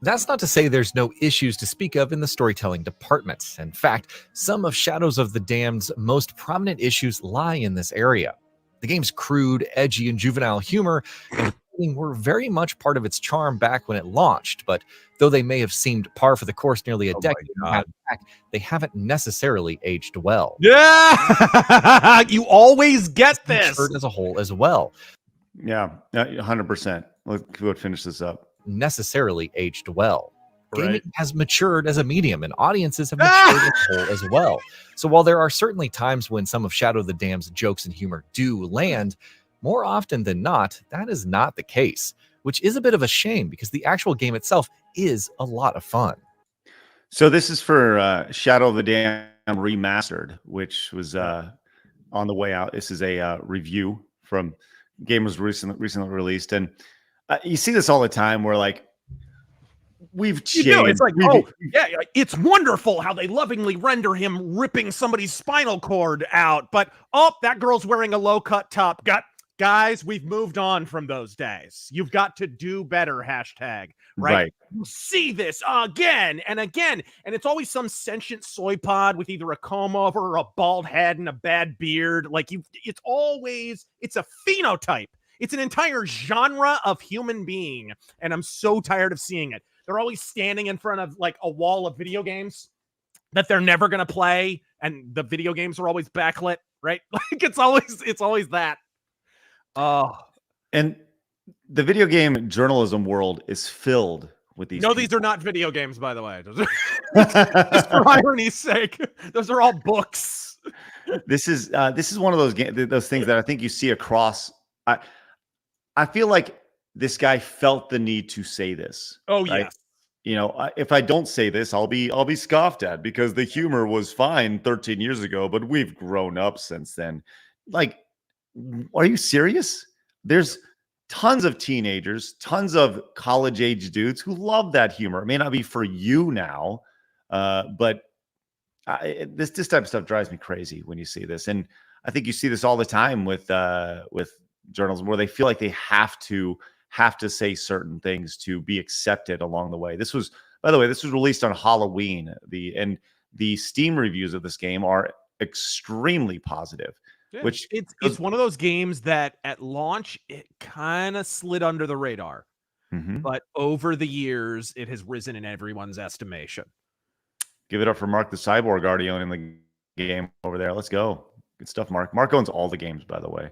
That's not to say there's no issues to speak of in the storytelling department. In fact, some of Shadows of the Damned's most prominent issues lie in this area. The game's crude, edgy, and juvenile humor and were very much part of its charm back when it launched, but though they may have seemed par for the course nearly a decade back, they haven't necessarily aged well. Yeah, you always get this as a whole as well. Yeah, 100%. Let's finish this up. Necessarily aged well. Right. Gaming has matured as a medium, and audiences have matured as a whole as well. So while there are certainly times when some of Shadow of the Damned's jokes and humor do land, More often than not, that is not the case, which is a bit of a shame because the actual game itself is a lot of fun. So this is for Shadow of the Dam Remastered, which was on the way out. This is a review from Gamers recently released, and you see this all the time where like we've changed. It's like, it's wonderful how they lovingly render him ripping somebody's spinal cord out, but that girl's wearing a low-cut top. Guys, we've moved on from those days. You've got to do better, hashtag, right? You see this again and again, and it's always some sentient soy pod with either a comb over or a bald head and a bad beard. Like it's a phenotype. It's an entire genre of human being, and I'm so tired of seeing it. They're always standing in front of like a wall of video games that they're never going to play, and the video games are always backlit, right? Like it's always that. And the video game journalism world is filled with these. No, these are not video games, by the way. Just for irony's sake, those are all books. This is one of those things that I think you see across. I feel like this guy felt the need to say this. Oh, right? yes. You know, if I don't say this, I'll be scoffed at because the humor was fine 13 years ago, but we've grown up since then. Like, are you serious? There's tons of teenagers, tons of college-age dudes who love that humor. It may not be for you now, but this type of stuff drives me crazy when you see this. And I think you see this all the time with journalism where they feel like they have to say certain things to be accepted along the way. This was, by the way, this was released on Halloween. The Steam reviews of this game are extremely positive. Yeah, which it's one of those games that at launch it kind of slid under the radar, but over the years it has risen in everyone's estimation. Give it up for Mark the Cyborg already owning the game over there. Let's go. Good stuff, Mark. Mark owns all the games, by the way.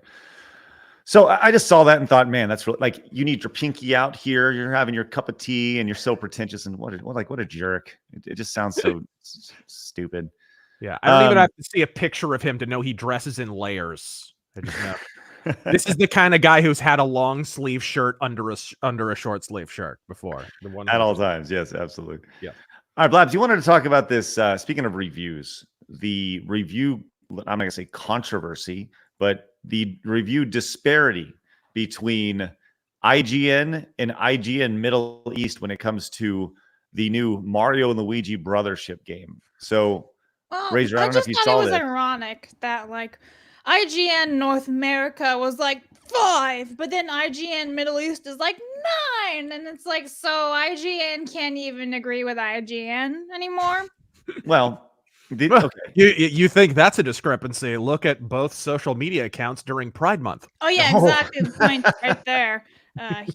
So I just saw that and thought, man, that's really, like, you need your pinky out here. You're having your cup of tea and you're so pretentious and what a jerk. It just sounds so stupid. Yeah, I don't even have to see a picture of him to know he dresses in layers. I just know. This is the kind of guy who's had a long sleeve shirt under a short sleeve shirt before. The one at all times. Yes, absolutely. Yeah. All right, Blabs, you wanted to talk about this. Speaking of reviews, the review, I'm not going to say controversy, but the review disparity between IGN and IGN Middle East when it comes to the new Mario and Luigi Brothership game. So, Razor, I don't know if you saw it was this. ironic that like IGN North America was like 5, but then IGN Middle East is like 9, and it's like, so IGN can't even agree with IGN anymore. Well, okay. You think that's a discrepancy? Look at both social media accounts during Pride Month. Oh yeah, exactly. The point right there.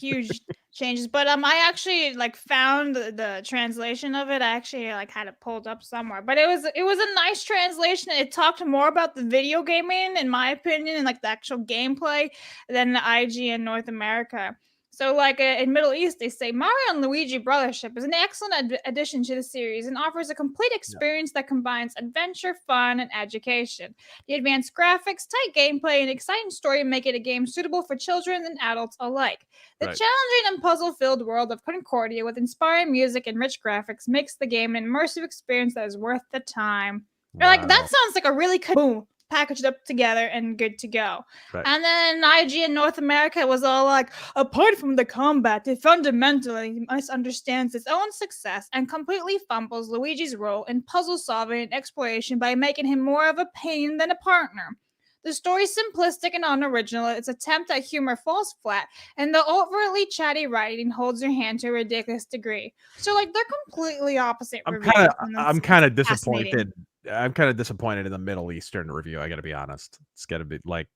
Huge changes, but I actually like found the translation of it. I actually like had it pulled up somewhere, but it was a nice translation. It talked more about the video gaming, in my opinion, and like the actual gameplay than the IGN North America. So like in Middle East, they say Mario and Luigi Brothership is an excellent addition to the series and offers a complete experience that combines adventure, fun, and education. The advanced graphics, tight gameplay, and exciting story make it a game suitable for children and adults alike. The challenging and puzzle-filled world of Concordia with inspiring music and rich graphics makes the game an immersive experience that is worth the time. Wow. Like, that sounds like a really boom. Packaged up together and good to go. Right. And then IGN North America was all like, apart from the combat, it fundamentally misunderstands its own success and completely fumbles Luigi's role in puzzle solving and exploration by making him more of a pain than a partner. The story's simplistic and unoriginal. Its attempt at humor falls flat, and the overtly chatty writing holds your hand to a ridiculous degree. So, like, they're completely opposite. I'm kind of disappointed. I'm kind of disappointed in the Middle Eastern review. I got to be honest. It's got to be like,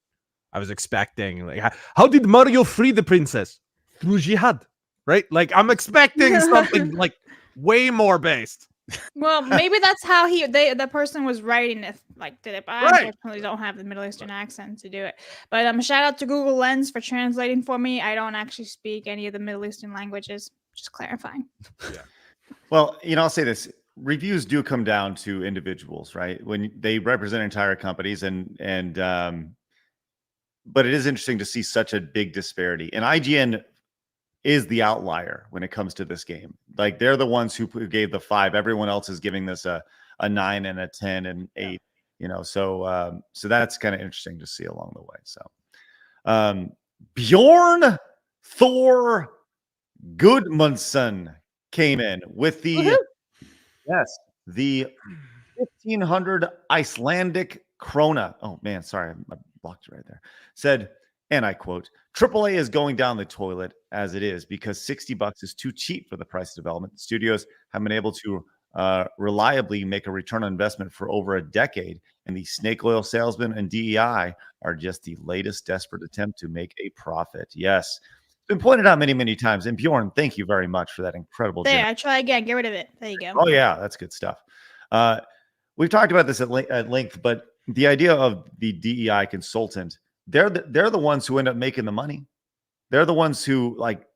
I was expecting, like, how did Mario free the princess? Through jihad, right? Like, I'm expecting something like way more based. Well, maybe that's how the person was writing it, like, did it, but I unfortunately don't have the Middle Eastern accent to do it. But shout out to Google Lens for translating for me. I don't actually speak any of the Middle Eastern languages. Just clarifying. Yeah. Well, I'll say this. Reviews do come down to individuals, right? When they represent entire companies, and but it is interesting to see such a big disparity. And IGN is the outlier when it comes to this game. Like they're the ones who gave the 5. Everyone else is giving this a 9 and a 10 and 8. You know, so that's kind of interesting to see along the way. So Bjorn Thor Goodmanson came in with the the 1500 Icelandic krona. Oh man, sorry, I blocked it right there. Said, and I quote, AAA is going down the toilet as it is because $60 is too cheap for the price of development. Studios have been able to reliably make a return on investment for over a decade, and the snake oil salesmen and DEI are just the latest desperate attempt to make a profit. Yes, it's been pointed out many, many times. And Bjorn, thank you very much for that incredible. There, I try again. Get rid of it. There you go. Oh yeah, that's good stuff. We've talked about this at length, but the idea of the DEI consultant, they're the ones who end up making the money. They're the ones who, like,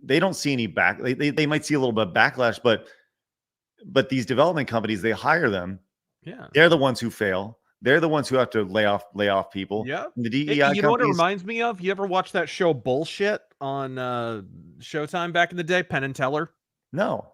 they don't see any back. They might see a little bit of backlash, but these development companies, they hire them. Yeah, they're the ones who fail. They're the ones who have to lay off people. Yeah, the DEI. You know what it reminds me of? You ever watch that show Bullshit on Showtime back in the day? Penn and Teller. No,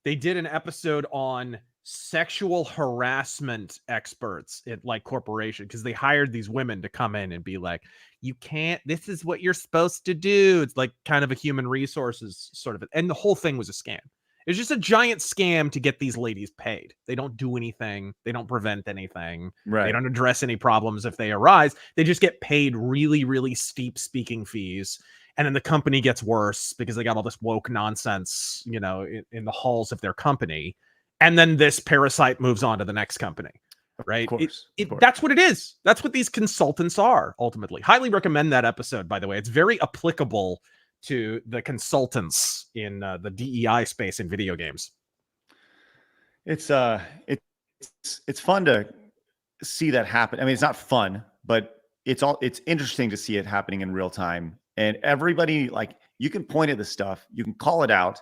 they did an episode on sexual harassment experts at like corporation, because they hired these women to come in and be like, you can't, this is what you're supposed to do. It's like kind of a human resources sort of, and the whole thing was a scam. It's just a giant scam to get these ladies paid. They don't do anything. They don't prevent anything. Right. They don't address any problems if they arise. They just get paid really, really steep speaking fees. And then the company gets worse because they got all this woke nonsense, you know, in the halls of their company. And then this parasite moves on to the next company, right? Of course. That's what it is. That's what these consultants are, ultimately. Highly recommend that episode, by the way. It's very applicable to the consultants in the DEI space in video games. It's fun to see that happen. I mean, it's not fun, but it's interesting to see it happening in real time. And everybody, like, you can point at the stuff, you can call it out,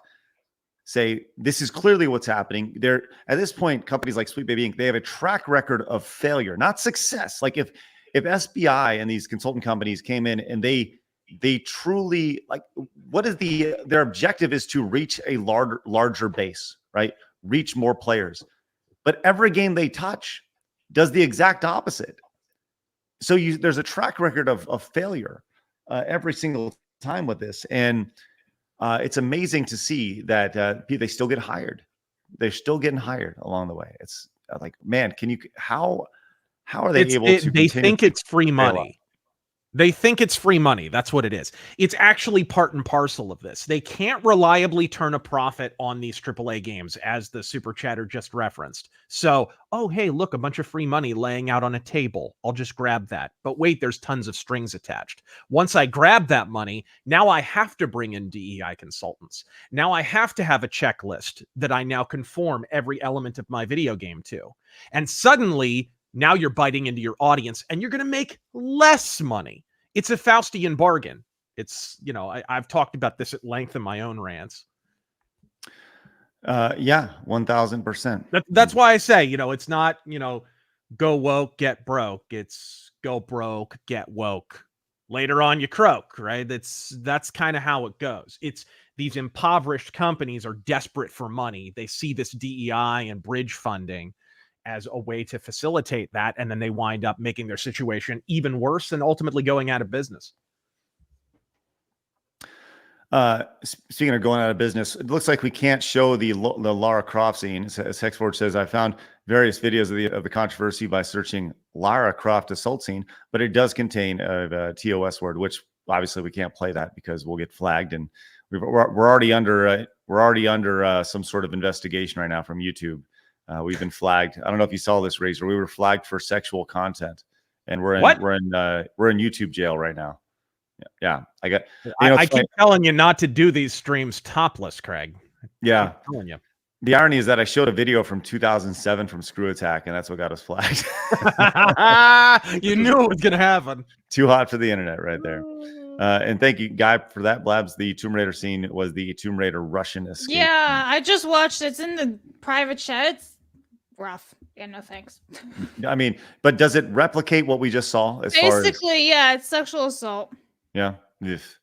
say, this is clearly what's happening. They're at this point, companies like Sweet Baby Inc., they have a track record of failure, not success. Like if SBI and these consultant companies came in and they truly, like, what is their objective is to reach a larger base, right? Reach more players. But every game they touch does the exact opposite. So there's a track record of failure every single time with this. And it's amazing to see that they still get hired. They're still getting hired along the way. It's like, man, how are they able to? They think it's free money. They think it's free money. That's what it is. It's actually part and parcel of this. They can't reliably turn a profit on these AAA games, as the super chatter just referenced. So, oh, hey, look, a bunch of free money laying out on a table. I'll just grab that. But wait, there's tons of strings attached. Once I grab that money, now I have to bring in DEI consultants. Now I have to have a checklist that I now conform every element of my video game to. And suddenly, now you're biting into your audience and you're going to make less money. It's a Faustian bargain. It's, you know, I've talked about this at length in my own rants. Yeah, 1000%. That's why I say, you know, it's not, you know, go woke, get broke. It's go broke, get woke. Later on, you croak, right? That's kind of how it goes. It's these impoverished companies are desperate for money. They see this DEI and bridge funding as a way to facilitate that, and then they wind up making their situation even worse and ultimately going out of business. Speaking of going out of business, it looks like we can't show the Lara Croft scene. As Hexford says, I found various videos of the controversy by searching Lara Croft assault scene, but it does contain a TOS word, which obviously we can't play that because we'll get flagged, and we're already under some sort of investigation right now from YouTube. We've been flagged. I don't know if you saw this, Razor. We were flagged for sexual content, and we're in YouTube jail right now. Yeah. I keep telling you not to do these streams topless, Craig. Yeah. I keep telling you. The irony is that I showed a video from 2007 from Screw Attack, and that's what got us flagged. You knew it was going to happen. Too hot for the internet right there. And thank you, Guy, for that. Blabs, the Tomb Raider scene was the Tomb Raider Russian escape. Yeah, I just watched. It's in the private chat. It's rough. Yeah, no thanks. I mean, but does it replicate what we just saw as far as Basically, yeah, it's sexual assault. yeah? Yes.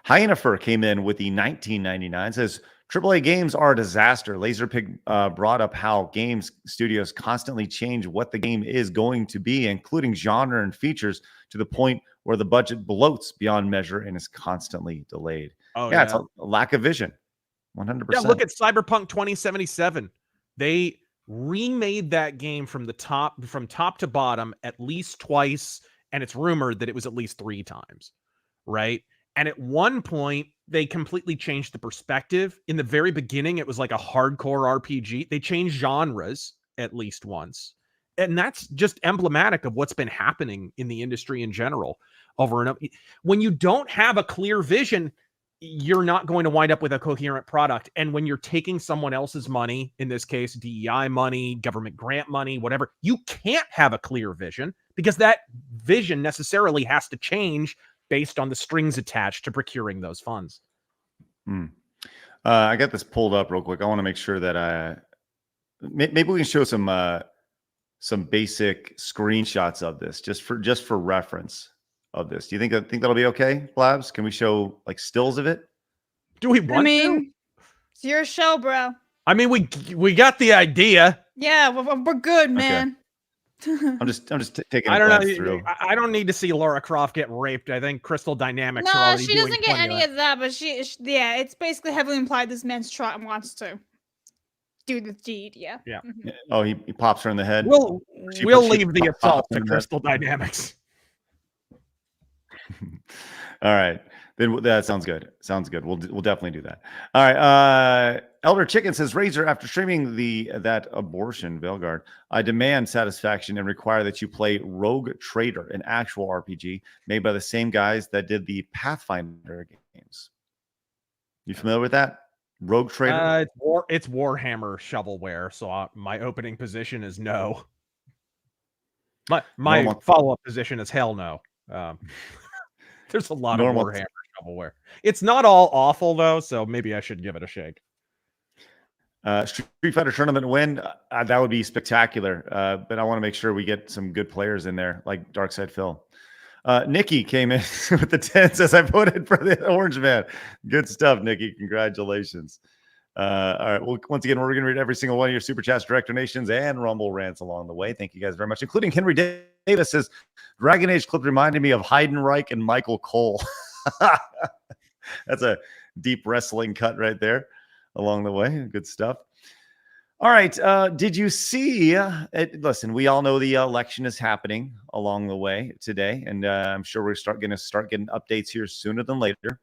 Hyenifer came in with the 1999, says AAA games are a disaster. Laserpig brought up how games studios constantly change what the game is going to be, including genre and features, to the point where the budget bloats beyond measure and is constantly delayed. Oh yeah, it's a lack of vision. 100%. Yeah, look at Cyberpunk 2077. They remade that game from top to bottom at least twice, and it's rumored that it was at least 3 times, right? And at one point, they completely changed the perspective. In the very beginning, it was like a hardcore RPG. They changed genres at least once. And that's just emblematic of what's been happening in the industry in general over and over. When you don't have a clear vision, you're not going to wind up with a coherent product. And when you're taking someone else's money, in this case, DEI money, government grant money, whatever, you can't have a clear vision because that vision necessarily has to change based on the strings attached to procuring those funds. I got this pulled up real quick. I want to make sure that maybe we can show some basic screenshots of this just for reference of this. Do you think that'll be okay, Blabs? Can we show like stills of it? Do we want to? It's your show, bro. I mean, we got the idea. Yeah, we're good, man. Okay. I'm just taking. I don't know. Through. I don't need to see Lara Croft get raped. I think Crystal Dynamics are No, already she doing doesn't get plenty any of that. But she, yeah, it's basically heavily implied this man's wants to do the deed. Yeah. Yeah. Mhm. Oh, he pops her in the head. We'll She leave the pops assault in to the Crystal Dynamics. All right. Then that sounds good. Sounds good. We'll definitely do that. All right. Elder Chicken says, Razor, after streaming that abortion, Veilguard, I demand satisfaction and require that you play Rogue Trader, an actual RPG made by the same guys that did the Pathfinder games. You familiar with that? Rogue Trader? It's Warhammer shovelware, so my opening position is no. My follow-up position is hell no. There's a lot of Warhammer shovelware. It's not all awful though, so maybe I should give it a shake. Street Fighter tournament win, that would be spectacular. But I want to make sure we get some good players in there, like Darkside Phil. Nikki came in with the 10, says I voted for the Orange Man. Good stuff, Nikki. Congratulations. All right. Well, once again, we're going to read every single one of your Super Chats, direct donations, and Rumble rants along the way. Thank you guys very much, including Henry Davis says, Dragon Age clip reminded me of Heidenreich and Michael Cole. That's a deep wrestling cut right there along the way. Good stuff. All right. Did you see it? Listen, we all know the election is happening along the way today, and I'm sure we're going to start getting updates here sooner than later.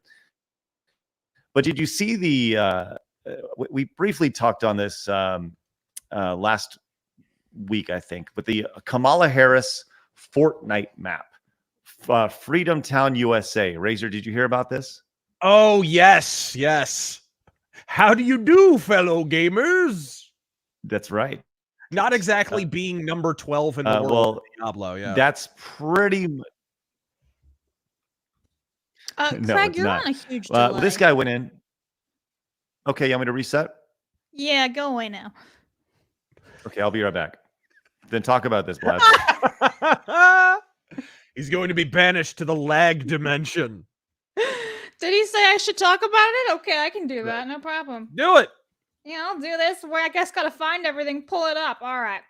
But did you see we briefly talked on this last week, I think, but the Kamala Harris Fortnite map, Freedom Town, USA. Razor, did you hear about this? Oh, yes. How do you do, fellow gamers? That's right. Not exactly being number 12 in the world of Diablo, yeah. That's pretty much... No, Craig, you're on a huge delay. This guy went in. Okay, you want me to reset? Yeah, go away now. Okay, I'll be right back. Then talk about this, Blabs. He's going to be banished to the lag dimension. Did he say I should talk about it? Okay, I can do that. No problem. Do it. Yeah, I'll do this. Where I guess gotta find everything, pull it up. All right.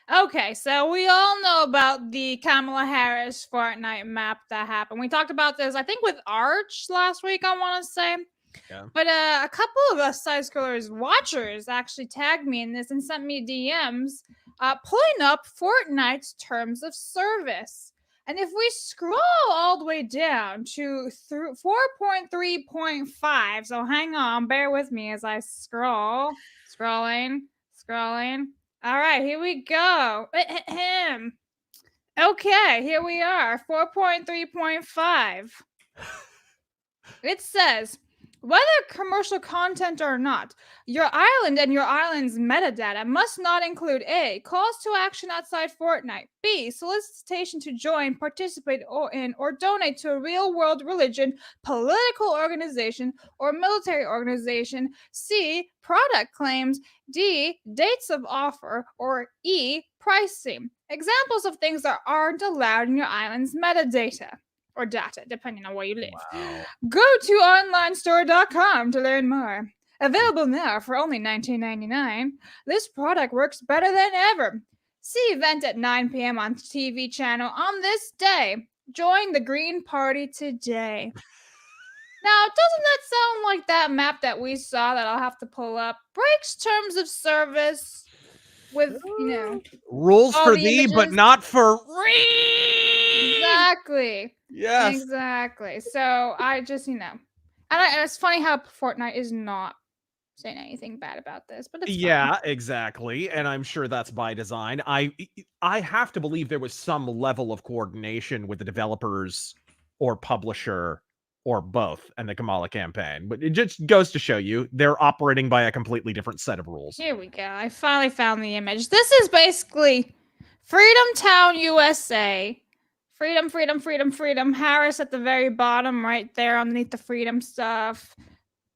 Okay, so we all know about the Kamala Harris Fortnite map that happened. We talked about this, I think, with Arch last week, I want to say. Yeah. But a couple of us side scrollers watchers actually tagged me in this and sent me DMs pulling up Fortnite's terms of service. And if we scroll all the way down to 4.3.5, so hang on, bear with me as I scrolling. All right, here we go. Okay, here we are, 4.3.5. It says, Whether commercial content or not, your island and your island's metadata must not include A. Calls to action outside Fortnite, B. Solicitation to join, participate or donate to a real-world religion, political organization, or military organization, C. Product claims, D. Dates of offer, or E. Pricing. Examples of things that aren't allowed in your island's metadata. Or data, depending on where you live. Wow. Go to onlinestore.com to learn more. Available now for only $19.99. This product works better than ever. See event at 9 p.m. on TV channel on this day. Join the Green Party today. Now, doesn't that sound like that map that we saw that I'll have to pull up? Breaks terms of service with, rules all for the thee, but images. not for re. Exactly. Yes. Exactly. So I just, and it's funny how Fortnite is not saying anything bad about this, but it's Yeah, fine. exactly. And I'm sure that's by design. I have to believe there was some level of coordination with the developers or publisher or both and the Kamala campaign. But it just goes to show you they're operating by a completely different set of rules. Here we go. I finally found the image. This is basically Freedom Town, USA. Freedom, freedom, freedom, freedom. Harris at the very bottom, right there underneath the freedom stuff.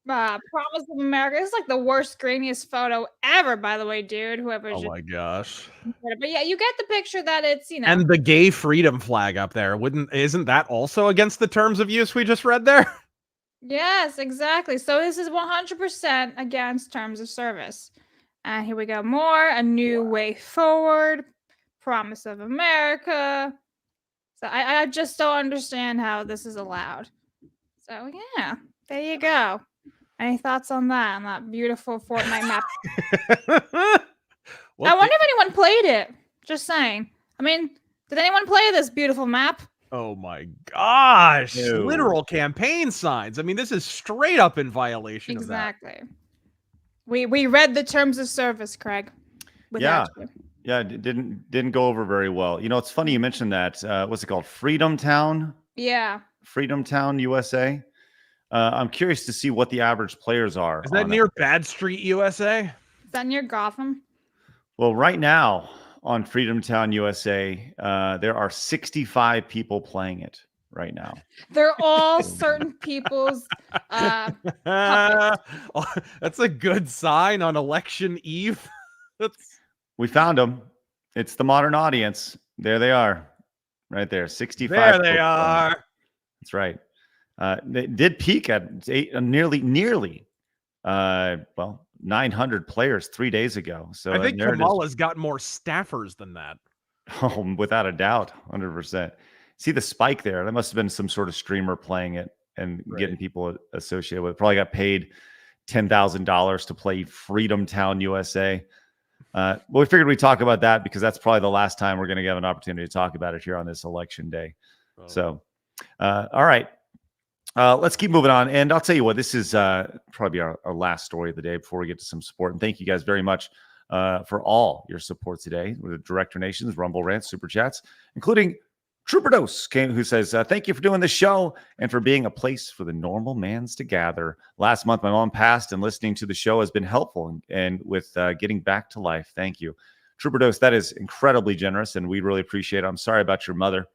Promise of America. This is like the worst, grainiest photo ever, by the way, dude. Whoever's Oh my gosh. But yeah, you get the picture that it's, And the gay freedom flag up there, isn't that also against the terms of use we just read there? Yes, exactly. So this is 100% against terms of service. And here we go. More, a new way forward, promise of America. So I just don't understand how this is allowed. So yeah, there you go. Any thoughts on that beautiful Fortnite map? I wonder if anyone played it. Just saying. I mean, did anyone play this beautiful map? Oh my gosh. No. Literal campaign signs. I mean, this is straight up in violation of that. Exactly. We read the terms of service, Craig. Yeah. You. Yeah, it didn't go over very well. It's funny you mentioned that. What's it called? Freedom Town? Yeah. Freedom Town, USA. I'm curious to see what the average players are. Is that near Bad Street, USA? Is that near Gotham? Well, right now on Freedom Town, USA, there are 65 people playing it right now. They're all certain people's puppets. That's a good sign on election eve. We found them. It's the modern audience. There they are. Right there. 65. There they are. That's right. They did peak at nearly 900 players 3 days ago. So I think Kamala's got more staffers than that. Oh, without a doubt, 100%. See the spike there? That must have been some sort of streamer playing it and getting people associated with it. Probably got paid $10,000 to play Freedom Town, USA. Well, we figured we'd talk about that because that's probably the last time we're going to have an opportunity to talk about it here on this election day. Oh. So, all right. Let's keep moving on. And I'll tell you what, this is probably our last story of the day before we get to some support. And thank you guys very much for all your support today with the Direct Donations, Rumble Rants, Super Chats, including Trooper Dose, who says, thank you for doing this show and for being a place for the normal mans to gather. Last month, my mom passed, and listening to the show has been helpful and with getting back to life. Thank you. Trooper Dose, that is incredibly generous, and we really appreciate it. I'm sorry about your mother.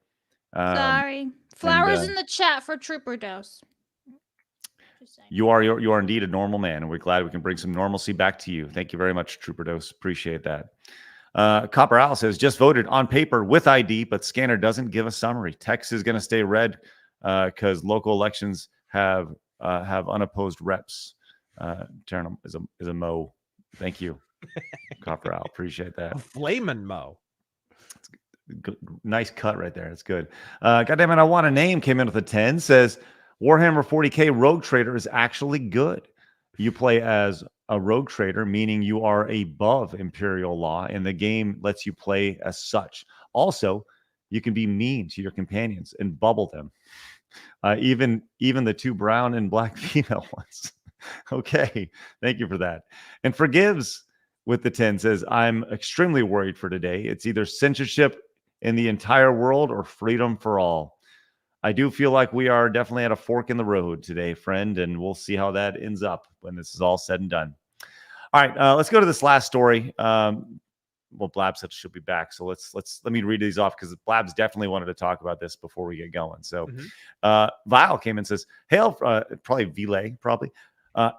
Sorry. Flowers in the chat for Trooper Dose. You are indeed a normal man, and we're glad we can bring some normalcy back to you. Thank you very much, Trooper Dose. Appreciate that. Copper Owl says, just voted on paper with ID, but scanner doesn't give a summary. Text is going to stay red because local elections have unopposed reps. Turn is a mo. Thank you, Copper Owl. Appreciate that. A flamin' mo. Good, nice cut right there. It's good. Goddamn it, I want a name. Came in with a 10. Says Warhammer 40K Rogue Trader is actually good. You play as a rogue trader, meaning you are above imperial law, and the game lets you play as such. Also, you can be mean to your companions and bubble them. Even the two brown and black female ones. Okay, thank you for that. And Forgives with the 10 says, I'm extremely worried for today. It's either censorship in the entire world or freedom for all. I do feel like we are definitely at a fork in the road today, friend, and we'll see how that ends up when this is all said and done. All right, let's go to this last story. Well, Blabs said she'll be back, so let me read these off because Blabs definitely wanted to talk about this before we get going. So, Vile came and says, "Hail, probably Vile, probably.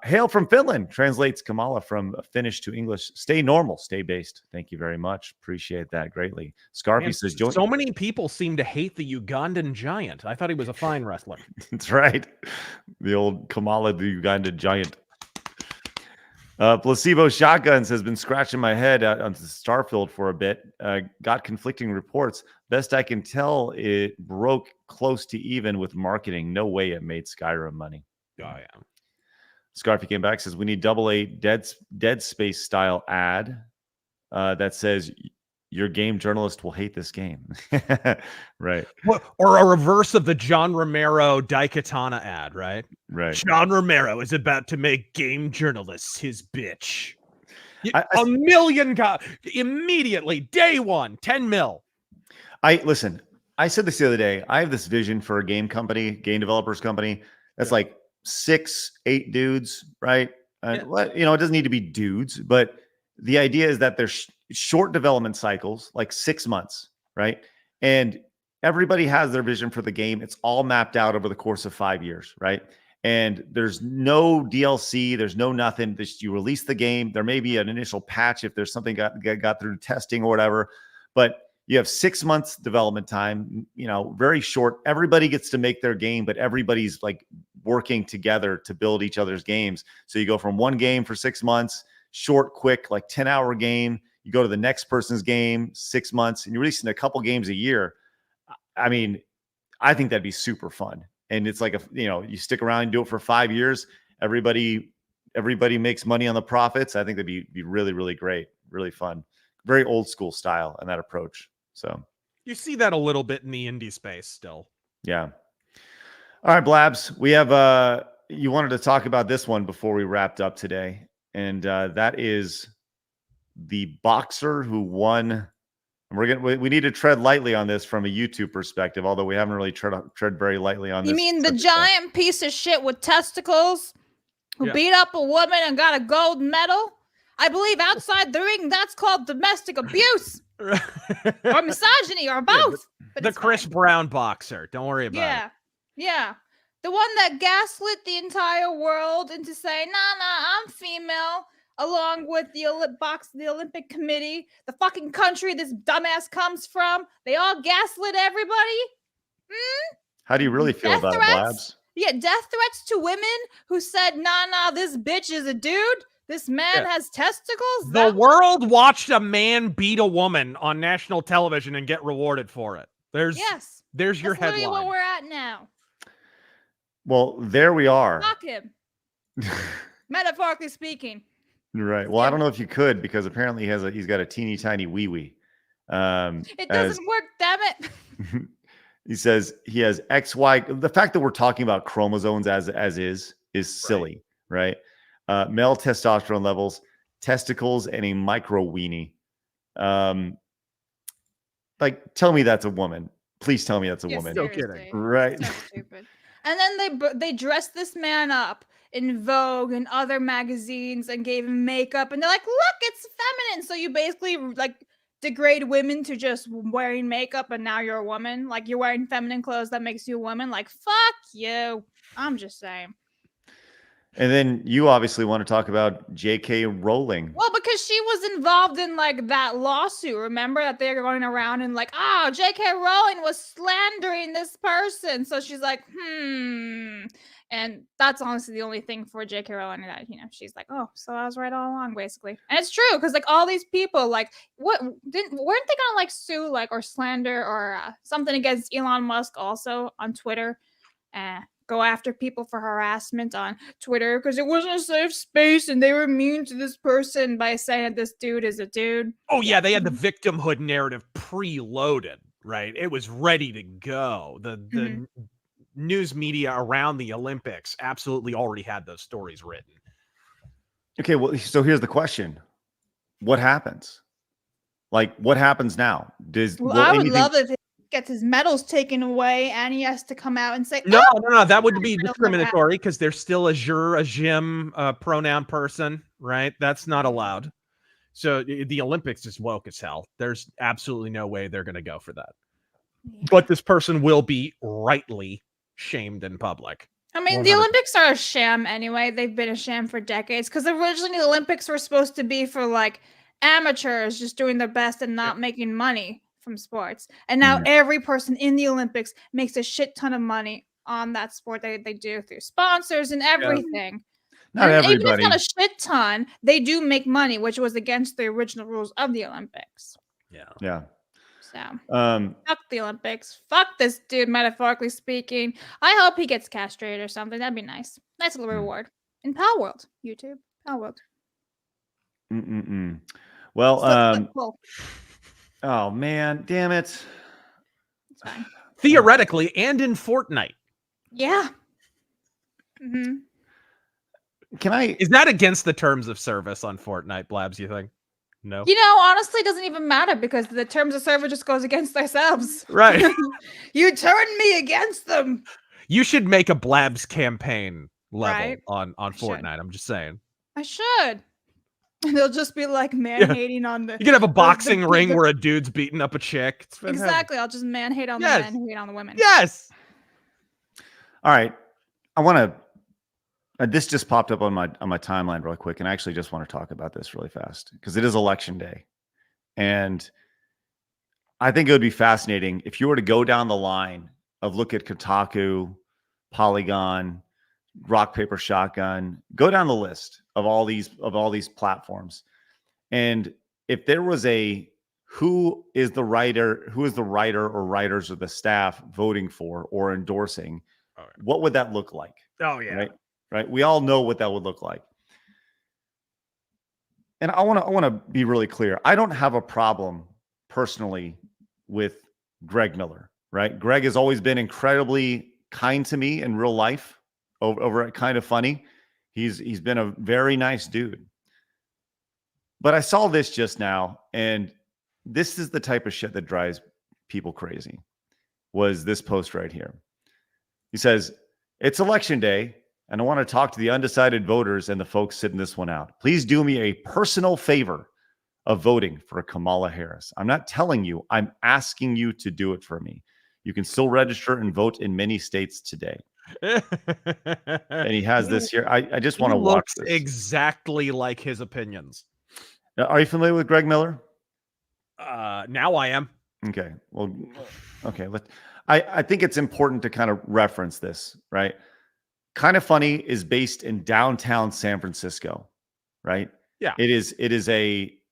Hail from Finland." Translates Kamala from Finnish to English. Stay normal, stay based. Thank you very much. Appreciate that greatly. Scarpy says, so many people seem to hate the Ugandan giant. I thought he was a fine wrestler. That's right. The old Kamala, the Uganda giant. Placebo Shotguns has been scratching my head on Starfield for a bit. Got conflicting reports. Best I can tell, it broke close to even with marketing. No way it made Skyrim money. Oh, yeah. Scarfy came back, says, we need AA Dead Space style ad that says, your game journalist will hate this game. Right. Or a reverse of the John Romero Daikatana ad, right? Right. John Romero is about to make game journalists his bitch. A million immediately, day one, 10 mil. Listen, I said this the other day. I have this vision for a game developers company that's like 6-8 dudes, right? And it doesn't need to be dudes, but the idea is that there's short development cycles, like 6 months, right? And everybody has their vision for the game. It's all mapped out over the course of 5 years, right? And there's no DLC, there's no nothing. You release the game. There may be an initial patch if there's something got through testing or whatever, but you have 6 months development time, very short. Everybody gets to make their game, but everybody's like working together to build each other's games. So you go from one game for 6 months, short, quick, like 10-hour game. You go to the next person's game, 6 months, and you're releasing a couple games a year. I mean, I think that'd be super fun. And it's like, you stick around and do it for 5 years. Everybody makes money on the profits. I think that'd be really, really great. Really fun. Very old school style and that approach. So you see that a little bit in the indie space still. Yeah. All right, Blabs. We have you wanted to talk about this one before we wrapped up today. And that is the boxer who won. And we need to tread lightly on this from a YouTube perspective, although we haven't really tread very lightly on this. You mean the giant piece of shit with testicles who beat up a woman and got a gold medal? I believe outside the ring, that's called domestic abuse or misogyny or both. The Chris Brown boxer. Don't worry about it. Yeah. The one that gaslit the entire world into saying, nah, I'm female, along with the Olympic Committee, the fucking country this dumbass comes from. They all gaslit everybody. How do you really feel about it, Blabs? Yeah, death threats to women who said, nah, this bitch is a dude. This man has testicles. The world watched a man beat a woman on national television and get rewarded for it. There's your headline. That's where we're at now. Well, there we are. Fuck him. Metaphorically speaking. Right. Well, I don't know if you could, because apparently he's got a teeny tiny wee-wee. It doesn't work, damn it. He says he has XY. The fact that we're talking about chromosomes as is silly, right? Male testosterone levels, testicles, and a micro weenie. Like, tell me that's a woman. Please tell me that's a woman. No kidding. Right. So stupid. And then they dressed this man up in Vogue and other magazines and gave him makeup, and they're like, look, it's feminine. So you basically like degrade women to just wearing makeup, and now you're a woman. Like, you're wearing feminine clothes that makes you a woman. Like, fuck you. I'm just saying. And then you obviously want to talk about J.K. Rowling. Well, because she was involved in like that lawsuit. Remember that they're going around and like, J.K. Rowling was slandering this person. So she's like, And that's honestly the only thing for J.K. Rowling that, she's like, oh, so I was right all along, basically. And it's true, because like all these people, like, weren't they gonna like sue like or slander or something against Elon Musk also on Twitter? Go after people for harassment on Twitter because it wasn't a safe space and they were mean to this person by saying that this dude is a dude. Oh yeah, they had the victimhood narrative preloaded, right? It was ready to go. The news media around the Olympics absolutely already had those stories written. Okay, well, so here's the question: what happens? Like, what happens now? I would love if gets his medals taken away, and he has to come out and say, No, "Oh, no, that would be medals are back." discriminatory because there's still a Jim pronoun person, right? That's not allowed. So the Olympics is woke as hell. There's absolutely no way they're going to go for that. But this person will be rightly shamed in public. I mean, the Olympics are a sham anyway. They've been a sham for decades because originally the Olympics were supposed to be for like amateurs just doing their best and not making money from sports. And now every person in the Olympics makes a shit ton of money on that sport they do through sponsors and everything. Not and everybody. Even if not a shit ton, they do make money, which was against the original rules of the Olympics. Yeah. So Fuck the Olympics. Fuck this dude, metaphorically speaking. I hope he gets castrated or something. That'd be nice. Nice little reward. In Power World, YouTube. Power World. Well, oh man, damn it. It's fine. Theoretically, and in Fortnite. Yeah. Mm-hmm. Is that against the terms of service on Fortnite, Blabs, you think? No. Honestly, it doesn't even matter because the terms of service just goes against ourselves. Right. You turned me against them. You should make a Blabs campaign level on Fortnite. I'm just saying. I should. And they'll just be like man-hating on the... You can have a boxing ring where a dude's beating up a chick. Exactly. I'll just man-hate on the men and hate on the women. Yes. All right. I want to... this just popped up on my timeline real quick, and I actually just want to talk about this really fast because it is election day. And I think it would be fascinating if you were to go down the line of look at Kotaku, Polygon, Rock, Paper, Shotgun, go down the list of all these platforms. And if there was who is the writer or writers or the staff voting for or endorsing, what would that look like? Oh, yeah. Right. We all know what that would look like. And I want to be really clear. I don't have a problem personally with Greg Miller, right? Greg has always been incredibly kind to me in real life over at Kind of Funny. He's been a very nice dude. But I saw this just now, and this is the type of shit that drives people crazy. Was this post right here. He says, "It's election day, and I want to talk to the undecided voters and the folks sitting this one out. Please do me a personal favor of voting for Kamala Harris. I'm not telling you, I'm asking you to do it for me. You can still register and vote in many states today." And he has this here. I just want to watch this. Exactly like his opinions. Are you familiar with Greg Miller? Now I am. Okay. Well, okay. I think it's important to kind of reference this, right? Kind of Funny is based in downtown San Francisco, right? Yeah. It is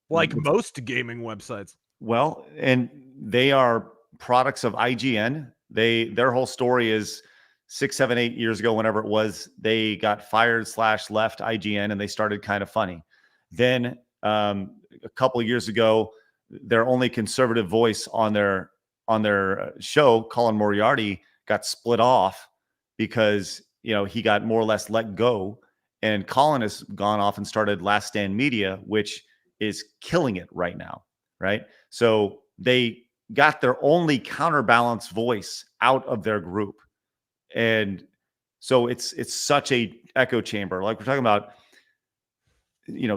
like most gaming websites. Well, and they are products of IGN. Their whole story is 6, 7, 8 years ago, whenever it was, they got fired / left IGN and they started Kind of Funny. Then a couple of years ago, their only conservative voice on their show, Colin Moriarty, got split off because he got more or less let go, and Colin has gone off and started Last Stand Media, which is killing it right now, right? So they got their only counterbalance voice out of their group, and so it's such a echo chamber. Like we're talking about,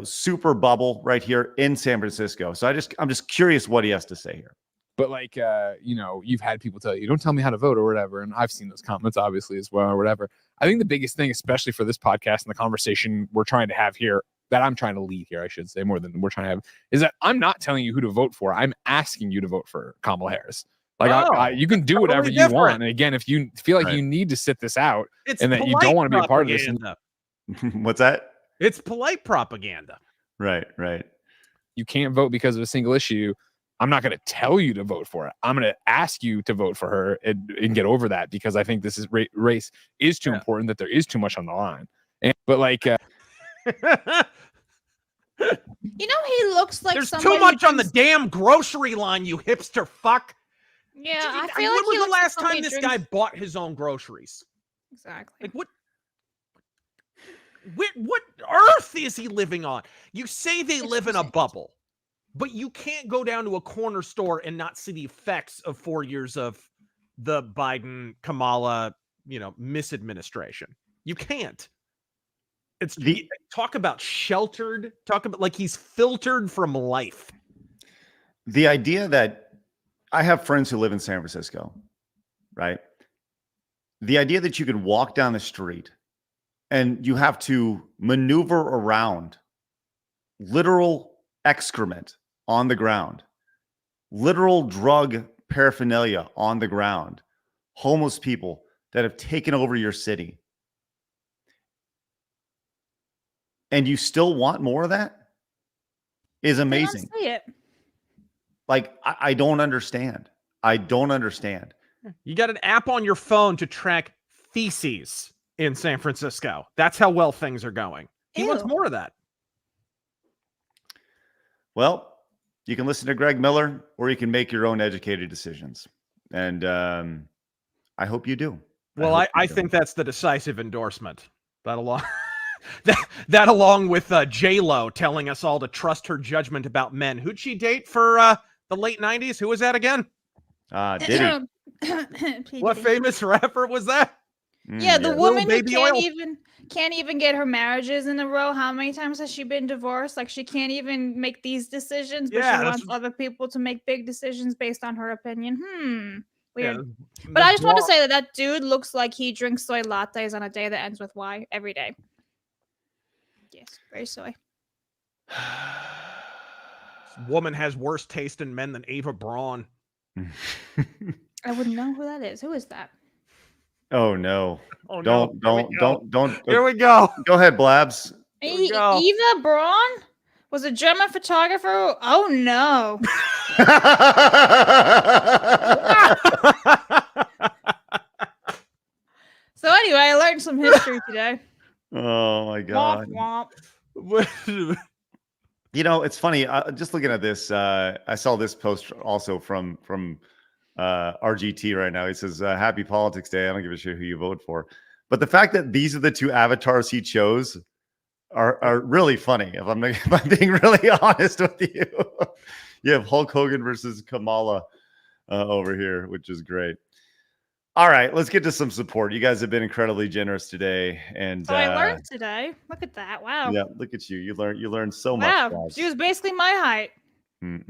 super bubble right here in San Francisco. So I'm just curious what he has to say here. But like, you've had people tell you, don't tell me how to vote or whatever. And I've seen those comments obviously as well or whatever. I think the biggest thing, especially for this podcast and the conversation we're trying to have here, that I'm trying to lead here, I should say, more than we're trying to have, is that I'm not telling you who to vote for. I'm asking you to vote for Kamala Harris. Like, you can do whatever you want. And again, if you feel like you need to sit this out and that you don't want to be a part of this. What's that? It's polite propaganda. Right. You can't vote because of a single issue. I'm not going to tell you to vote for it. I'm going to ask you to vote for her and get over that, because I think this is race is too important, that there is too much on the line. But like, he looks like there's too much on the damn grocery line, you hipster fuck. Yeah, I feel when like was the last time this guy bought his own groceries? Exactly. Like what earth is he living on? You say they live in a bubble. But you can't go down to a corner store and not see the effects of 4 years of the Biden, Kamala, misadministration. You can't. It's talk about sheltered, talk about like he's filtered from life. The idea that I have friends who live in San Francisco, right? The idea that you can walk down the street and you have to maneuver around literal excrement on the ground, literal drug paraphernalia on the ground, homeless people that have taken over your city. And you still want more of that is amazing. I see it. Like, I don't understand. I don't understand. You got an app on your phone to track feces in San Francisco. That's how well things are going. He wants more of that. Well, you can listen to Greg Miller or you can make your own educated decisions. And I hope you do. Well, I think that's the decisive endorsement. That along with J-Lo telling us all to trust her judgment about men. Who'd she date for the late 90s? Who was that again? Diddy. What famous rapper was that? Yeah, the woman who Baby can't even get her marriages in a row. How many times has she been divorced? Like, she can't even make these decisions, but she wants other people to make big decisions based on her opinion. Weird. Yeah, but I just want to say that dude looks like he drinks soy lattes on a day that ends with Y every day. Yes, very soy. This woman has worse taste in men than Ava Braun. I wouldn't know who that is. Who is that? Oh no! Oh, don't. Here we go. Go ahead, Blabs. Eva Braun was a German photographer. Oh no! So anyway, I learned some history today. Oh my god! Womp, womp. It's funny. Just looking at this, I saw this post also from RGT right now. He says, "Happy Politics Day." I don't give a shit who you vote for, but the fact that these are the two avatars he chose are really funny. If I'm being really honest with you, you have Hulk Hogan versus Kamala over here, which is great. All right, let's get to some support. You guys have been incredibly generous today, and I learned today. Look at that! Wow. Yeah, look at you. You learned so much. Wow, she was basically my height.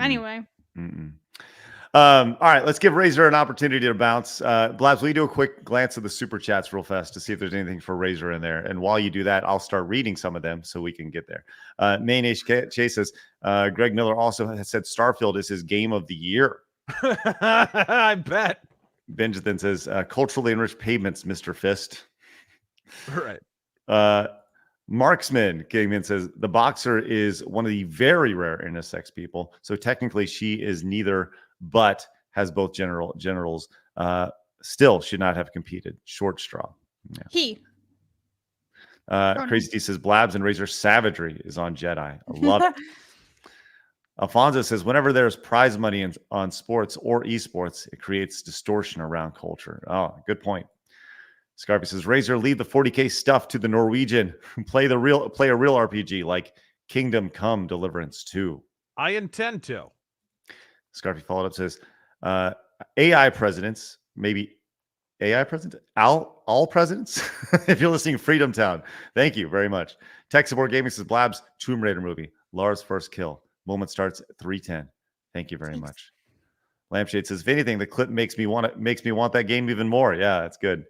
Anyway. All right, let's give Razor an opportunity to bounce. Blabs, will you do a quick glance at the super chats real fast to see if there's anything for Razor in there? And while you do that, I'll start reading some of them so we can get there. Main HK says, Greg Miller also has said Starfield is his game of the year. I bet. Benjamin says, culturally enriched pavements, Mr. Fist. All right. Marksman came in, says, the boxer is one of the very rare intersex people. So technically she is neither, but has both generals. Still should not have competed. Short straw. Yeah. He. Crazy D says, Blabs and Razor savagery is on Jedi. I love it. Alfonso says, whenever there's prize money on sports or esports, it creates distortion around culture. Oh, good point. Scarpy says, Razor, leave the 40K stuff to the Norwegian. play a real RPG like Kingdom Come Deliverance 2. I intend to. Scarpy followed up, says, AI presidents, maybe AI president? All presidents? If you're listening, Freedom Town. Thank you very much. Tech Support Gaming says, Blabs, Tomb Raider movie. Lara's first kill. Moment starts at 3:10. Thank you very much. Lampshade says, if anything, the clip makes me want that game even more. Yeah, that's good.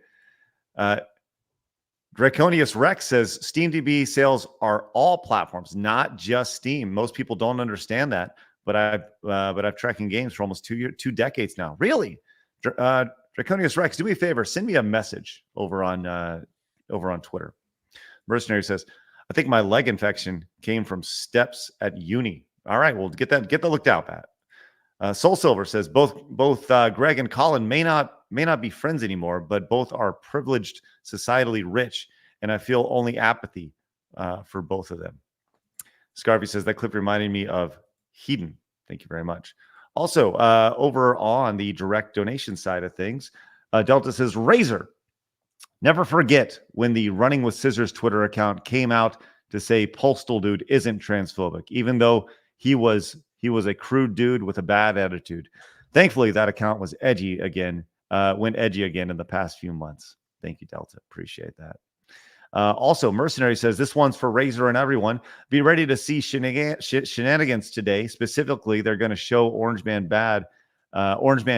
Draconius Rex says, SteamDB sales are all platforms, not just Steam. Most people don't understand that, but I've tracking games for almost 2 decades now. Really? Draconius Rex, do me a favor, send me a message over on Twitter. Mercenary says, I think my leg infection came from steps at uni. All right, well, get that looked out at. Soul Silver says both Greg and Colin may not be friends anymore, but both are privileged, societally rich, and I feel only apathy for both of them. Scarvy says that clip reminded me of Hedon. Thank you very much. Also, over on the direct donation side of things, Delta says, Razor, never forget when the Running with Scissors Twitter account came out to say Postal Dude isn't transphobic, even though he was He was a crude dude with a bad attitude. Thankfully, that account was edgy again, went edgy again in the past few months. Thank you, Delta. Appreciate that. Also, Mercenary says, this one's for Razor and everyone. Be ready to see shenanigans today. Specifically, they're going to show Orange Man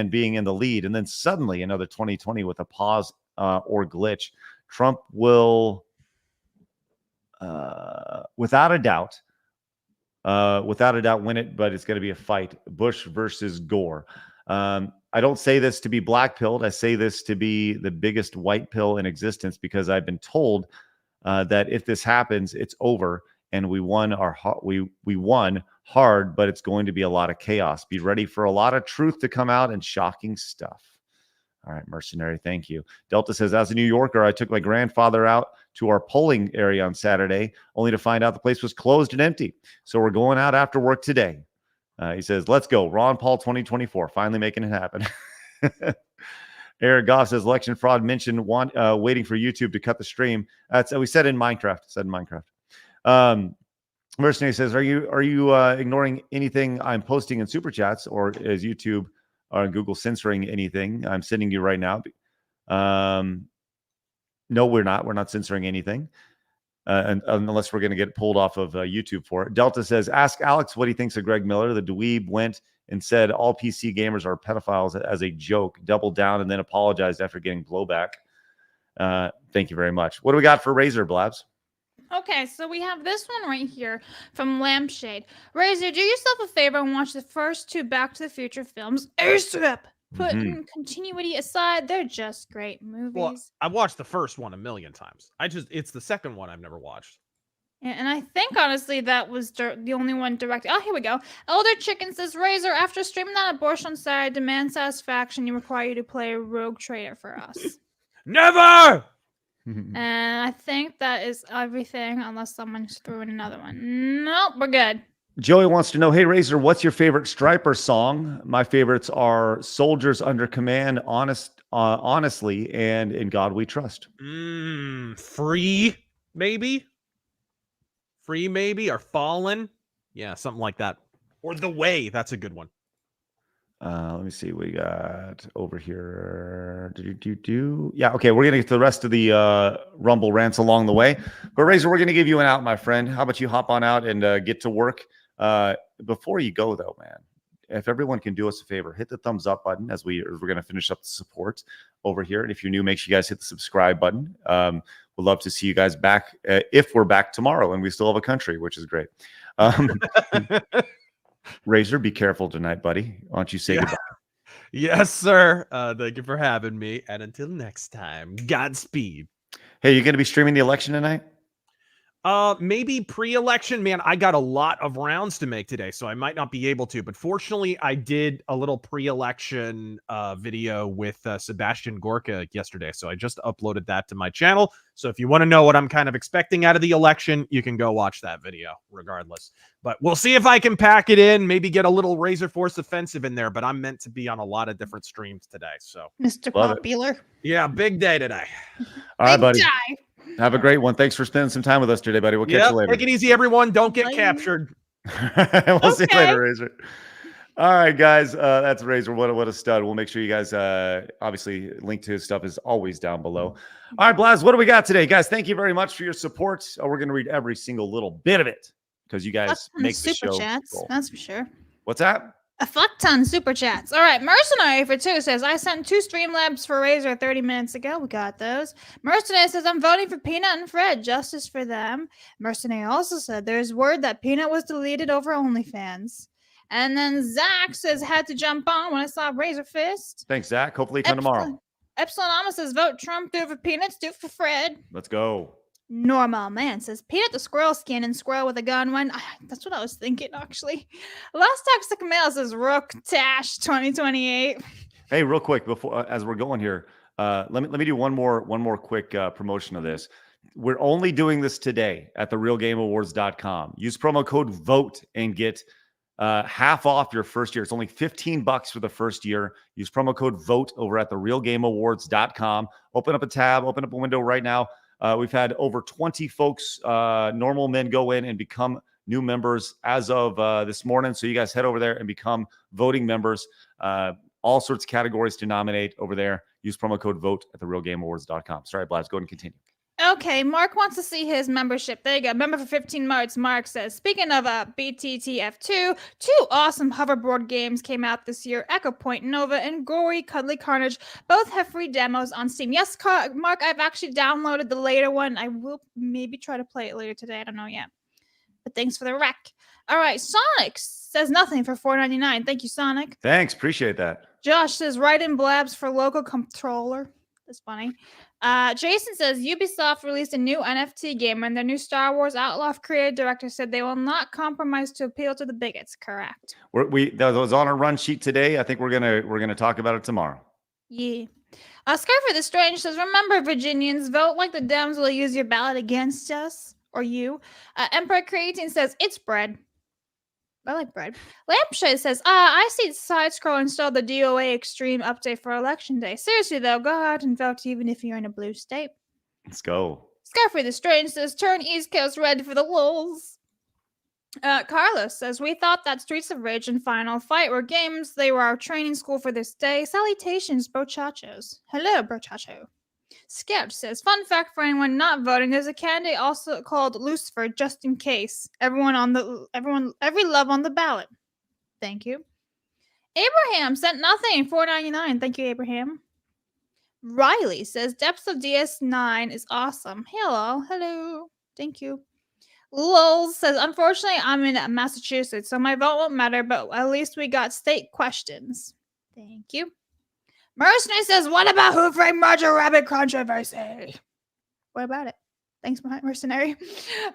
being in the lead, and then suddenly another 2020 with a pause or glitch. Trump will, without a doubt, win it, but it's going to be a fight. Bush versus Gore. I don't say this to be black-pilled. I say this to be the biggest white pill in existence, because I've been told that if this happens, it's over, and we won hard, but it's going to be a lot of chaos. Be ready for a lot of truth to come out and shocking stuff. All right, Mercenary, thank you. Delta says, as a New Yorker, I took my grandfather out to our polling area on Saturday, only to find out the place was closed and empty. So we're going out after work today. He says, let's go. Ron Paul 2024, finally making it happen. Eric Goff says, election fraud mentioned waiting for YouTube to cut the stream. We said in Minecraft. Mercenary says, are you ignoring anything I'm posting in Superchats, or is YouTube or Google censoring anything I'm sending you right now? No, we're not. We're not censoring anything. Unless we're going to get pulled off of YouTube for it. Delta says, ask Alex what he thinks of Greg Miller. The dweeb went and said all PC gamers are pedophiles as a joke, doubled down, and then apologized after getting blowback. Thank you very much. What do we got for Razor, Blabs? Okay, so we have this one right here from Lampshade. Razor, do yourself a favor and watch the first 2 Back to the Future films ASAP. Putting continuity aside, they're just great movies. Well, I watched the first one a million times. It's the second one I've never watched. And I think, honestly, that was the only one directed. Oh, here we go. Elder Chicken says, Razor, after streaming that abortion side, demand satisfaction, you require you to play a rogue trader for us. Never! And I think that is everything, unless someone's throwing another one. Nope, we're good. Joey wants to know, hey, Razor, what's your favorite Striper song? My favorites are Soldiers Under Command, Honestly, and In God We Trust. Free, maybe? Free, maybe? Or Fallen? Yeah, something like that. Or The Way. That's a good one. Let me see. We got over here. Yeah, okay. We're going to get to the rest of the Rumble rants along the way. But, Razor, we're going to give you an out, my friend. How about you hop on out and get to work? Before you go, though, man, if everyone can do us a favor, hit the thumbs up button as we're going to finish up the support over here. And if you're new, make sure you guys hit the subscribe button. We'd love to see you guys back if we're back tomorrow and we still have a country, which is great. Razor, be careful tonight, buddy. Why don't you say goodbye? Yes, sir. Thank you for having me. And until next time, Godspeed. Hey, you going to be streaming the election tonight? Maybe pre-election. Man, I got a lot of rounds to make today, so I might not be able to. But fortunately, I did a little pre-election video with Sebastian Gorka yesterday, so I just uploaded that to my channel. So if you want to know what I'm kind of expecting out of the election, you can go watch that video regardless. But we'll see if I can pack it in, maybe get a little Razor Force offensive in there. But I'm meant to be on a lot of different streams today. So Mr. Popular. Yeah, big day today. All right, buddy. Have a great one. Thanks for spending some time with us today, buddy. We'll catch you later. Take it easy, everyone. Don't get captured. We'll see you later, Razor. All right, guys. That's Razor. What a stud. We'll make sure you guys, obviously, link to his stuff is always down below. All right, Blaz, what do we got today? Guys, thank you very much for your support. We're going to read every single little bit of it because you guys make the show. Superchats, that's for sure. What's that? A fuck ton super chats. All right, Mercenary for 2 says, I sent 2 Streamlabs for Razor 30 minutes ago. We got those. Mercenary says, I'm voting for Peanut and Fred. Justice for them. Mercenary also said, there's word that Peanut was deleted over OnlyFans. And then Zach says, had to jump on when I saw Razor Fist. Thanks, Zach. Hopefully come tomorrow. Epsilon Alma says, vote Trump, do it for Peanuts, do it for Fred. Let's go. Normal Man says, Peanut the squirrel skin and squirrel with a gun when that's what I was thinking, actually. Last Toxic Mail says Rook Tash 2028. Hey, real quick before as we're going here, let me do one more quick promotion of this. We're only doing this today at therealgameawards.com. Use promo code VOTE and get half off your first year. It's only $15 for the first year. Use promo code VOTE over at therealgameawards.com. Open up a tab, open up a window right now. We've had over 20 folks, normal men, go in and become new members as of this morning. So you guys head over there and become voting members. All sorts of categories to nominate over there. Use promo code VOTE at therealgameawards.com. Sorry, Blabs, go ahead and continue. Okay, Mark wants to see his membership. There you go. Member for 15 months. Mark says, speaking of BTTF2, 2 awesome hoverboard games came out this year, Echo Point Nova and Gory Cuddly Carnage. Both have free demos on Steam. Yes, Mark, I've actually downloaded the later one. I will maybe try to play it later today. I don't know yet. But thanks for the rec. All right, Sonic says nothing for $4.99. Thank you, Sonic. Thanks, appreciate that. Josh says, write in Blabs for local controller. That's funny. Jason says Ubisoft released a new NFT game, and their new Star Wars Outlaw creative director said they will not compromise to appeal to the bigots. Correct. That was on a run sheet today. I think we're gonna talk about it tomorrow. Yeah. Scarfer the Strange says, remember, Virginians, vote like the Dems will use your ballot against us or you. Emperor Creatine says it's bread. I like bread. Lampshade says, I see side-scroll install the DOA Extreme update for Election Day. Seriously, though, go out and vote even if you're in a blue state. Let's go. Scarfrey the Strange says, turn East Coast red for the lulz. Carlos says, we thought that Streets of Rage and Final Fight were games. They were our training school for this day. Salutations, brochachos. Hello, brochacho. Sketch says, fun fact for anyone not voting, there's a candidate also called Lucifer, just in case. Every love on the ballot. Thank you. Abraham sent nothing, $4.99. Thank you, Abraham. Riley says, Depths of DS9 is awesome. Hello. Thank you. Lul says, unfortunately, I'm in Massachusetts, so my vote won't matter, but at least we got state questions. Thank you. Mercenary says, what about Who Framed Roger Rabbit controversy? What about it? Thanks, Mercenary.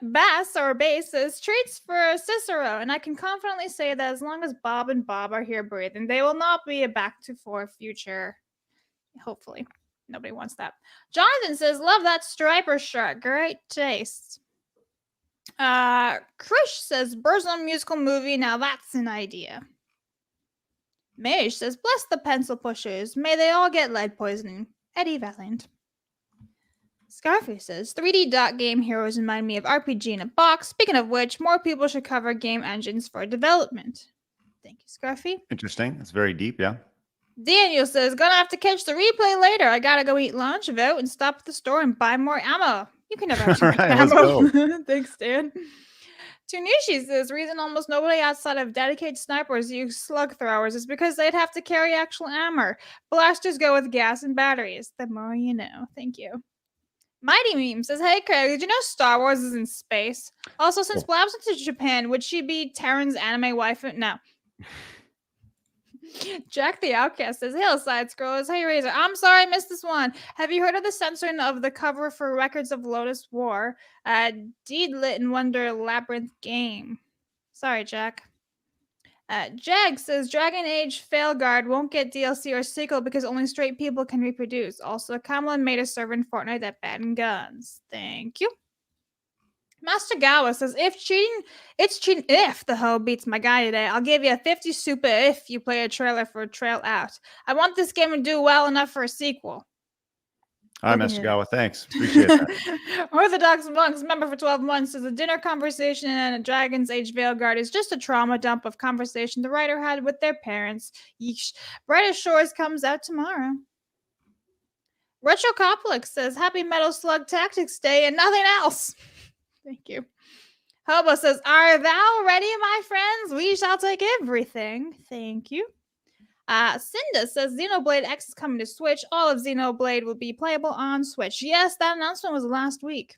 Bass says, treats for Cicero, and I can confidently say that as long as Bob and Bob are here breathing, they will not be a back to four future. Hopefully. Nobody wants that. Jonathan says, love that striper shirt. Great taste. Krish says, Burzum musical movie. Now that's an idea. Mage says, bless the pencil pushers. May they all get lead poisoning. Eddie Valiant. Scarface says, 3D dot game heroes remind me of RPG in a box. Speaking of which, more people should cover game engines for development. Thank you, Scarfy. Interesting. That's very deep, yeah. Daniel says, gonna have to catch the replay later. I gotta go eat lunch, vote, and stop at the store and buy more ammo. You can never have too much ammo. Thanks, Dan. Tunishi says, reason almost nobody outside of dedicated snipers use slug throwers is because they'd have to carry actual ammo. Blasters go with gas and batteries. The more you know. Thank you. Mighty Meme says, hey, Craig, did you know Star Wars is in space? Also, since Blabs went to Japan, would she be Terran's anime waifu? No. Jack the Outcast says, hail side scrollers. Hey, Razor. I'm sorry I missed this one. Have you heard of the censoring of the cover for Records of Lotus War? Deed Lit and Wonder Labyrinth game. Sorry, Jack. Jag says, Dragon Age Veilguard won't get DLC or sequel because only straight people can reproduce. Also, Kamala made a server in Fortnite that banned guns. Thank you. Master Gawa says, if cheating, it's cheating if the hoe beats my guy today. I'll give you a 50 super if you play a trailer for Trail Out. I want this game to do well enough for a sequel. All right, Master Gawa, thanks. Appreciate that. Orthodox Monks, member for 12 months, says a dinner conversation in a Dragon's Age Veilguard is just a trauma dump of conversation the writer had with their parents. Yeesh. Brighter Shores comes out tomorrow. Retro Coplix says, happy Metal Slug Tactics Day and nothing else. Thank you. Hobo says, are thou ready, my friends? We shall take everything. Thank you. Cinda says, Xenoblade X is coming to Switch. All of Xenoblade will be playable on Switch. Yes, that announcement was last week.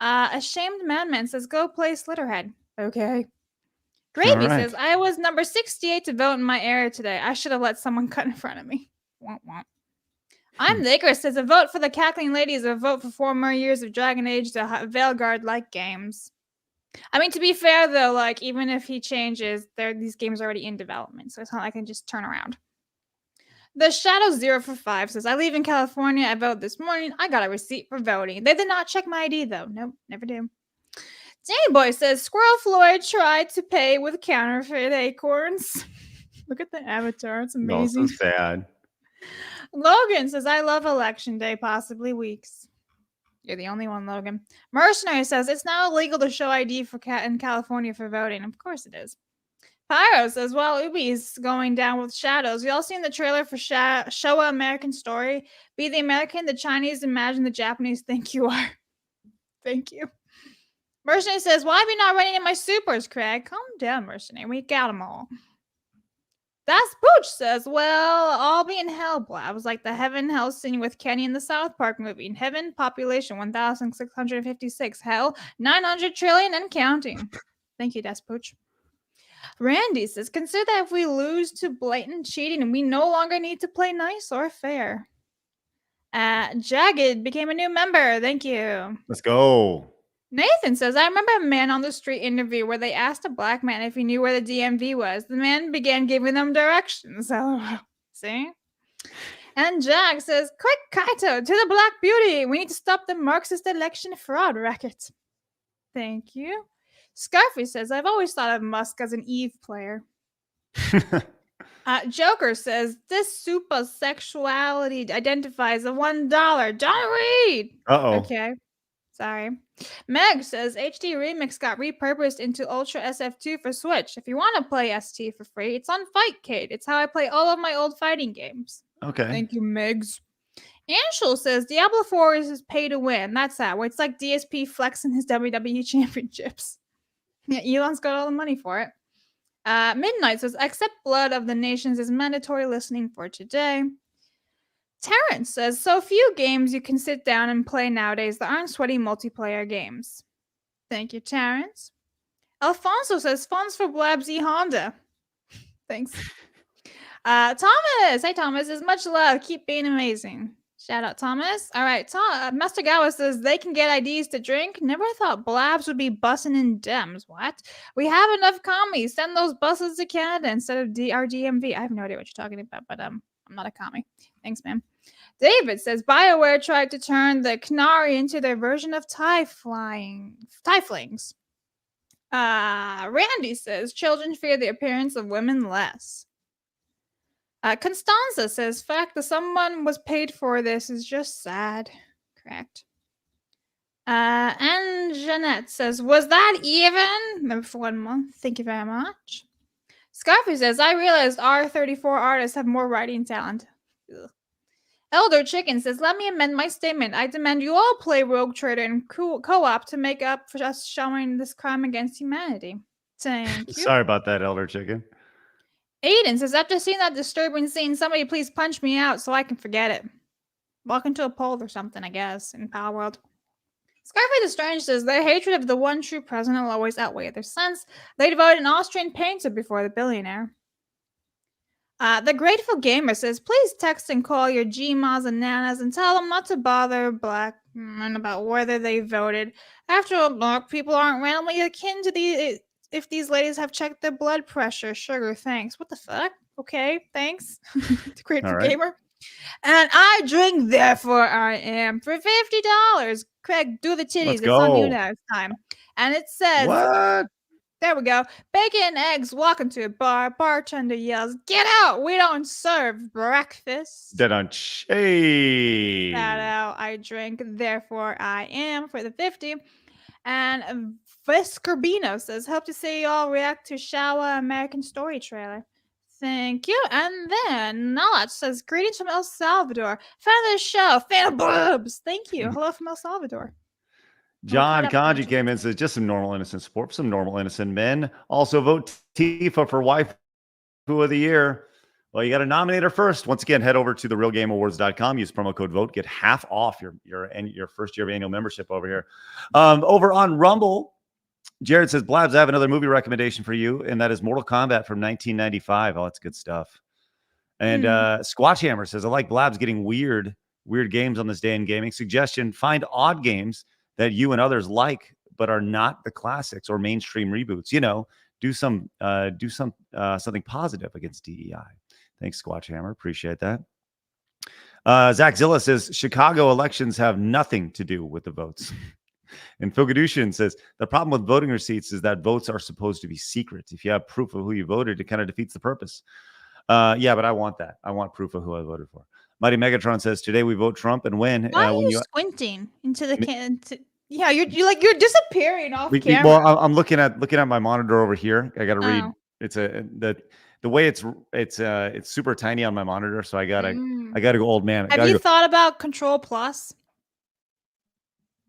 Ashamed Madman says, go play Slitterhead. Okay. Gravy says, I was number 68 to vote in my area today. I should have let someone cut in front of me. Womp womp. I'm the Icarus says, a vote for the Cackling Lady is a vote for 4 more years of Dragon Age to Veilguard-like games. I mean, to be fair, though, like, even if he changes, these games are already in development, so it's not like I can just turn around. The Shadow 0 for 5 says, I leave in California. I voted this morning. I got a receipt for voting. They did not check my ID, though. Nope, never do. Danny Boy says, Squirrel Floyd tried to pay with counterfeit acorns. Look at the avatar. It's amazing. So sad. Logan says, I love Election Day, possibly weeks. You're the only one, Logan. Mercenary says it's now illegal to show ID for in California for voting. Of course it is. Pyro says, well, Ubi's going down with shadows. You all seen the trailer for Showa American Story? Be the American, the Chinese, imagine the Japanese think you are. Thank you. Mercenary says, why are we not running in my supers, Craig? Calm down, Mercenary. We got them all. That's Pooch says, well, I'll be in hell, Blabs, like the heaven hell scene with Kenny in the South Park movie. In heaven, population 1,656. Hell, 900 trillion and counting. Thank you, Das Pooch. Randy says, consider that if we lose to blatant cheating, we no longer need to play nice or fair. Jagged became a new member. Thank you. Let's go. Nathan says, I remember a man on the street interview where they asked a black man if he knew where the DMV was. The man began giving them directions. So, see? And Jack says, quick, Kaito, to the Black Beauty. We need to stop the Marxist election fraud racket. Thank you. Scarfy says, I've always thought of Musk as an Eve player. Joker says, this super sexuality identifies a $1. Don't read. Uh-oh. Okay. Sorry. Meg says, HD Remix got repurposed into Ultra SF2 for Switch. If you want to play ST for free, it's on Fightcade. It's how I play all of my old fighting games. Okay. Thank you, Megs. Anshul says, Diablo 4 is pay to win. That's that. Where it's like DSP flexing his WWE championships. Yeah, Elon's got all the money for it. Midnight says, accept blood of the nations is mandatory listening for today. Terrence says, so few games you can sit down and play nowadays that aren't sweaty multiplayer games. Thank you, Terrence. Alfonso says, funds for Blabs E Honda. Thanks. Thomas. Hey, Thomas. Is much love. Keep being amazing. Shout out, Thomas. All right. Master Gawa says, they can get IDs to drink. Never thought Blabs would be bussing in Dems. What? We have enough commies. Send those buses to Canada instead of our DMV. I have no idea what you're talking about, but I'm not a commie. Thanks, man. David says, BioWare tried to turn the Canary into their version of Tieflings. Randy says, children fear the appearance of women less. Constanza says, fact that someone was paid for this is just sad. Correct. And Jeanette says, was that even? Member for 1 month. Thank you very much. Scarfy says, I realized our 34 artists have more writing talent. Ugh. Elder Chicken says, let me amend my statement. I demand you all play Rogue Trader and co-op to make up for us showing this crime against humanity. Thank you. Sorry about that, Elder Chicken. Aiden says, after seeing that disturbing scene, somebody please punch me out so I can forget it. Walk into a poll or something, I guess, in Power World. Scarfy the Strange says, their hatred of the one true president will always outweigh their sense. They'd vote an Austrian painter before the billionaire. The Grateful Gamer says, please text and call your Gmas and Nanas and tell them not to bother black men about whether they voted. After all, black people aren't randomly akin to if these ladies have checked their blood pressure. Sugar, thanks. What the fuck? Okay, thanks. Grateful Gamer. And I drink, therefore I am. For $50. Craig, do the titties. Let's it's go. on you now. It's time. And it says... What? There we go. Bacon and eggs walk into a bar. Bartender yells, get out. We don't serve breakfast. Dead on shade. Shout out. I drink, therefore I am for the 50. And Vescorbino says, hope to see you all react to Showa American Story trailer. Thank you. And then Nalach says, greetings from El Salvador. Fan of the show. Fan of boobs. Thank you. Hello from El Salvador. John Kanji came in and says, just some normal innocent sport, some normal innocent men. Also vote Tifa for Waifu of the Year. Well, you got to nominate her first. Once again, head over to therealgameawards.com. Use promo code VOTE. Get half off your first year of annual membership over here. Over on Rumble, Jared says, Blabs, I have another movie recommendation for you, and that is Mortal Kombat from 1995. Oh, that's good stuff. And Squatchhammer says, I like Blabs getting weird games on this day in gaming. Suggestion, find odd games that you and others like, but are not the classics or mainstream reboots. You know, do something positive against DEI. Thanks, Squatchhammer. Appreciate that. Zach Zilla says, Chicago elections have nothing to do with the votes. And Fogadushin says, the problem with voting receipts is that votes are supposed to be secret. If you have proof of who you voted, it kind of defeats the purpose. Yeah, but I want that. I want proof of who I voted for. Mighty Megatron says, today we vote Trump and win. Why are when you squinting into the can? Yeah, you're disappearing off camera. Well, I'm looking at my monitor over here. I got to read. Oh. It's the way it's super tiny on my monitor, so I gotta go old man. Have you thought about Control Plus?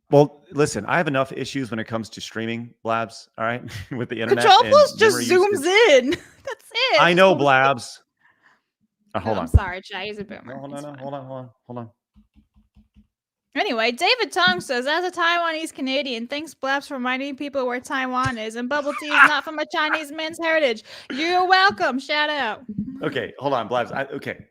Well, listen, I have enough issues when it comes to streaming, Blabs. All right, with the internet. Control Plus just zooms in. That's it. I know, Blabs. Hold on. I'm sorry, Chad. He's a boomer. No, hold on. Anyway, David Tong says, as a Taiwanese Canadian, thanks Blabs for reminding people where Taiwan is, and bubble tea is not from a Chinese man's heritage. You're welcome. Shout out. Okay, hold on, Blabs. Okay,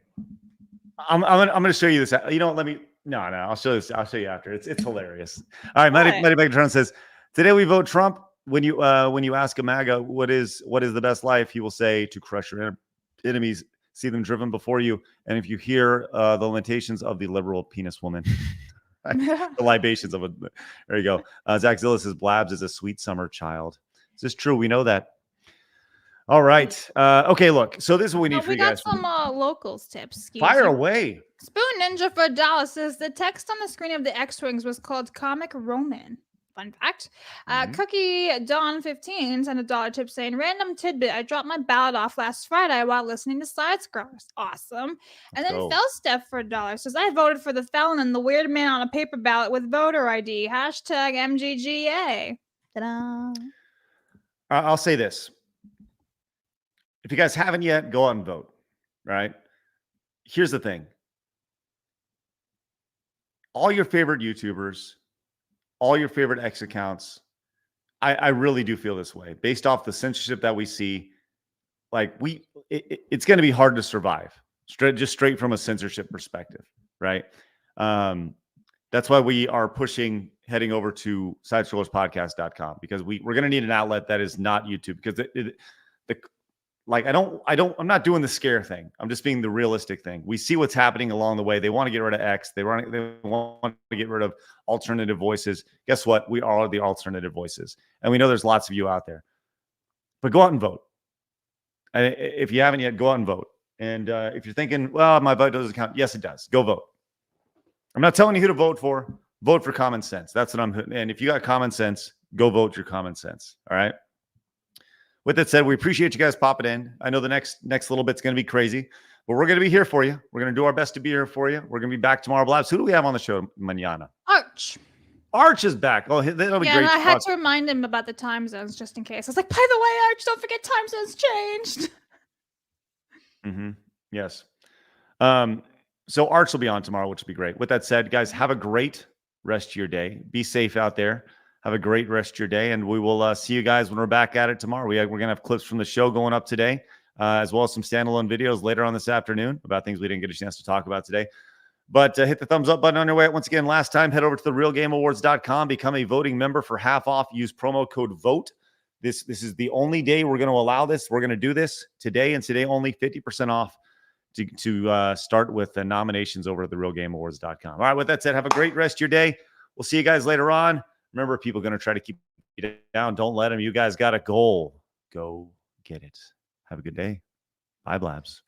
I'm gonna show you this. You know, let me. No, I'll show this. I'll show you after. It's hilarious. All right, Mighty Megatron says, today we vote Trump. When you ask a MAGA what is the best life, he will say to crush your enemies, see them driven before you, and if you hear the lamentations of the liberal penis woman. The libations of it. There you go. Zach Zilla says Blabs is a sweet summer child. Is this true? We know that. All right. Okay, look. So this is what we need for you guys. We got some locals tips. Fire away. Spoon Ninja for $1 says the text on the screen of the X-Wings was called Comic Roman. Fun fact. Cookie Dawn 15 sent a $1 tip saying, random tidbit. I dropped my ballot off last Friday while listening to Side Scrollers. Awesome. And then Felsteph for $1 says, I voted for the felon and the weird man on a paper ballot with voter ID. Hashtag MGGA. Ta-da. I'll say this. If you guys haven't yet, go out and vote. Right? Here's the thing. All your favorite YouTubers, all your favorite X accounts, I really do feel this way. Based off the censorship that we see, like it's going to be hard to survive. Straight from a censorship perspective, right? That's why we are heading over to sidescrollerspodcast.com, because we're going to need an outlet that is not YouTube, because I'm not doing the scare thing. I'm just being the realistic thing. We see what's happening along the way. They want to get rid of X. They want to get rid of alternative voices. Guess what? We are the alternative voices. And we know there's lots of you out there. But go out and vote. And if you haven't yet, go out and vote. And if you're thinking, well, my vote doesn't count. Yes, it does. Go vote. I'm not telling you who to vote for. Vote for common sense. That's what I'm. And if you got common sense, go vote your common sense. All right. With that said, we appreciate you guys popping in. I know the next little bit's going to be crazy, but we're going to be here for you. We're going to do our best to be here for you. We're going to be back tomorrow, Blabs. Who do we have on the show mañana? Arch. Arch is back. Oh, that'll be great. And I had to remind him about the time zones just in case. I was like, by the way, Arch, don't forget time zones changed. Yes. So Arch will be on tomorrow, which will be great. With that said, guys, have a great rest of your day. Be safe out there. Have a great rest of your day, and we will see you guys when we're back at it tomorrow. We're going to have clips from the show going up today, as well as some standalone videos later on this afternoon about things we didn't get a chance to talk about today. But hit the thumbs up button on your way out. Once again, last time, head over to therealgameawards.com, become a voting member for half off. Use promo code VOTE. This is the only day we're going to allow this. We're going to do this today, and today only 50% off to start with the nominations over at therealgameawards.com. All right, with that said, have a great rest of your day. We'll see you guys later on. Remember, people are going to try to keep you down. Don't let them. You guys got a goal. Go get it. Have a good day. Bye, Blabs.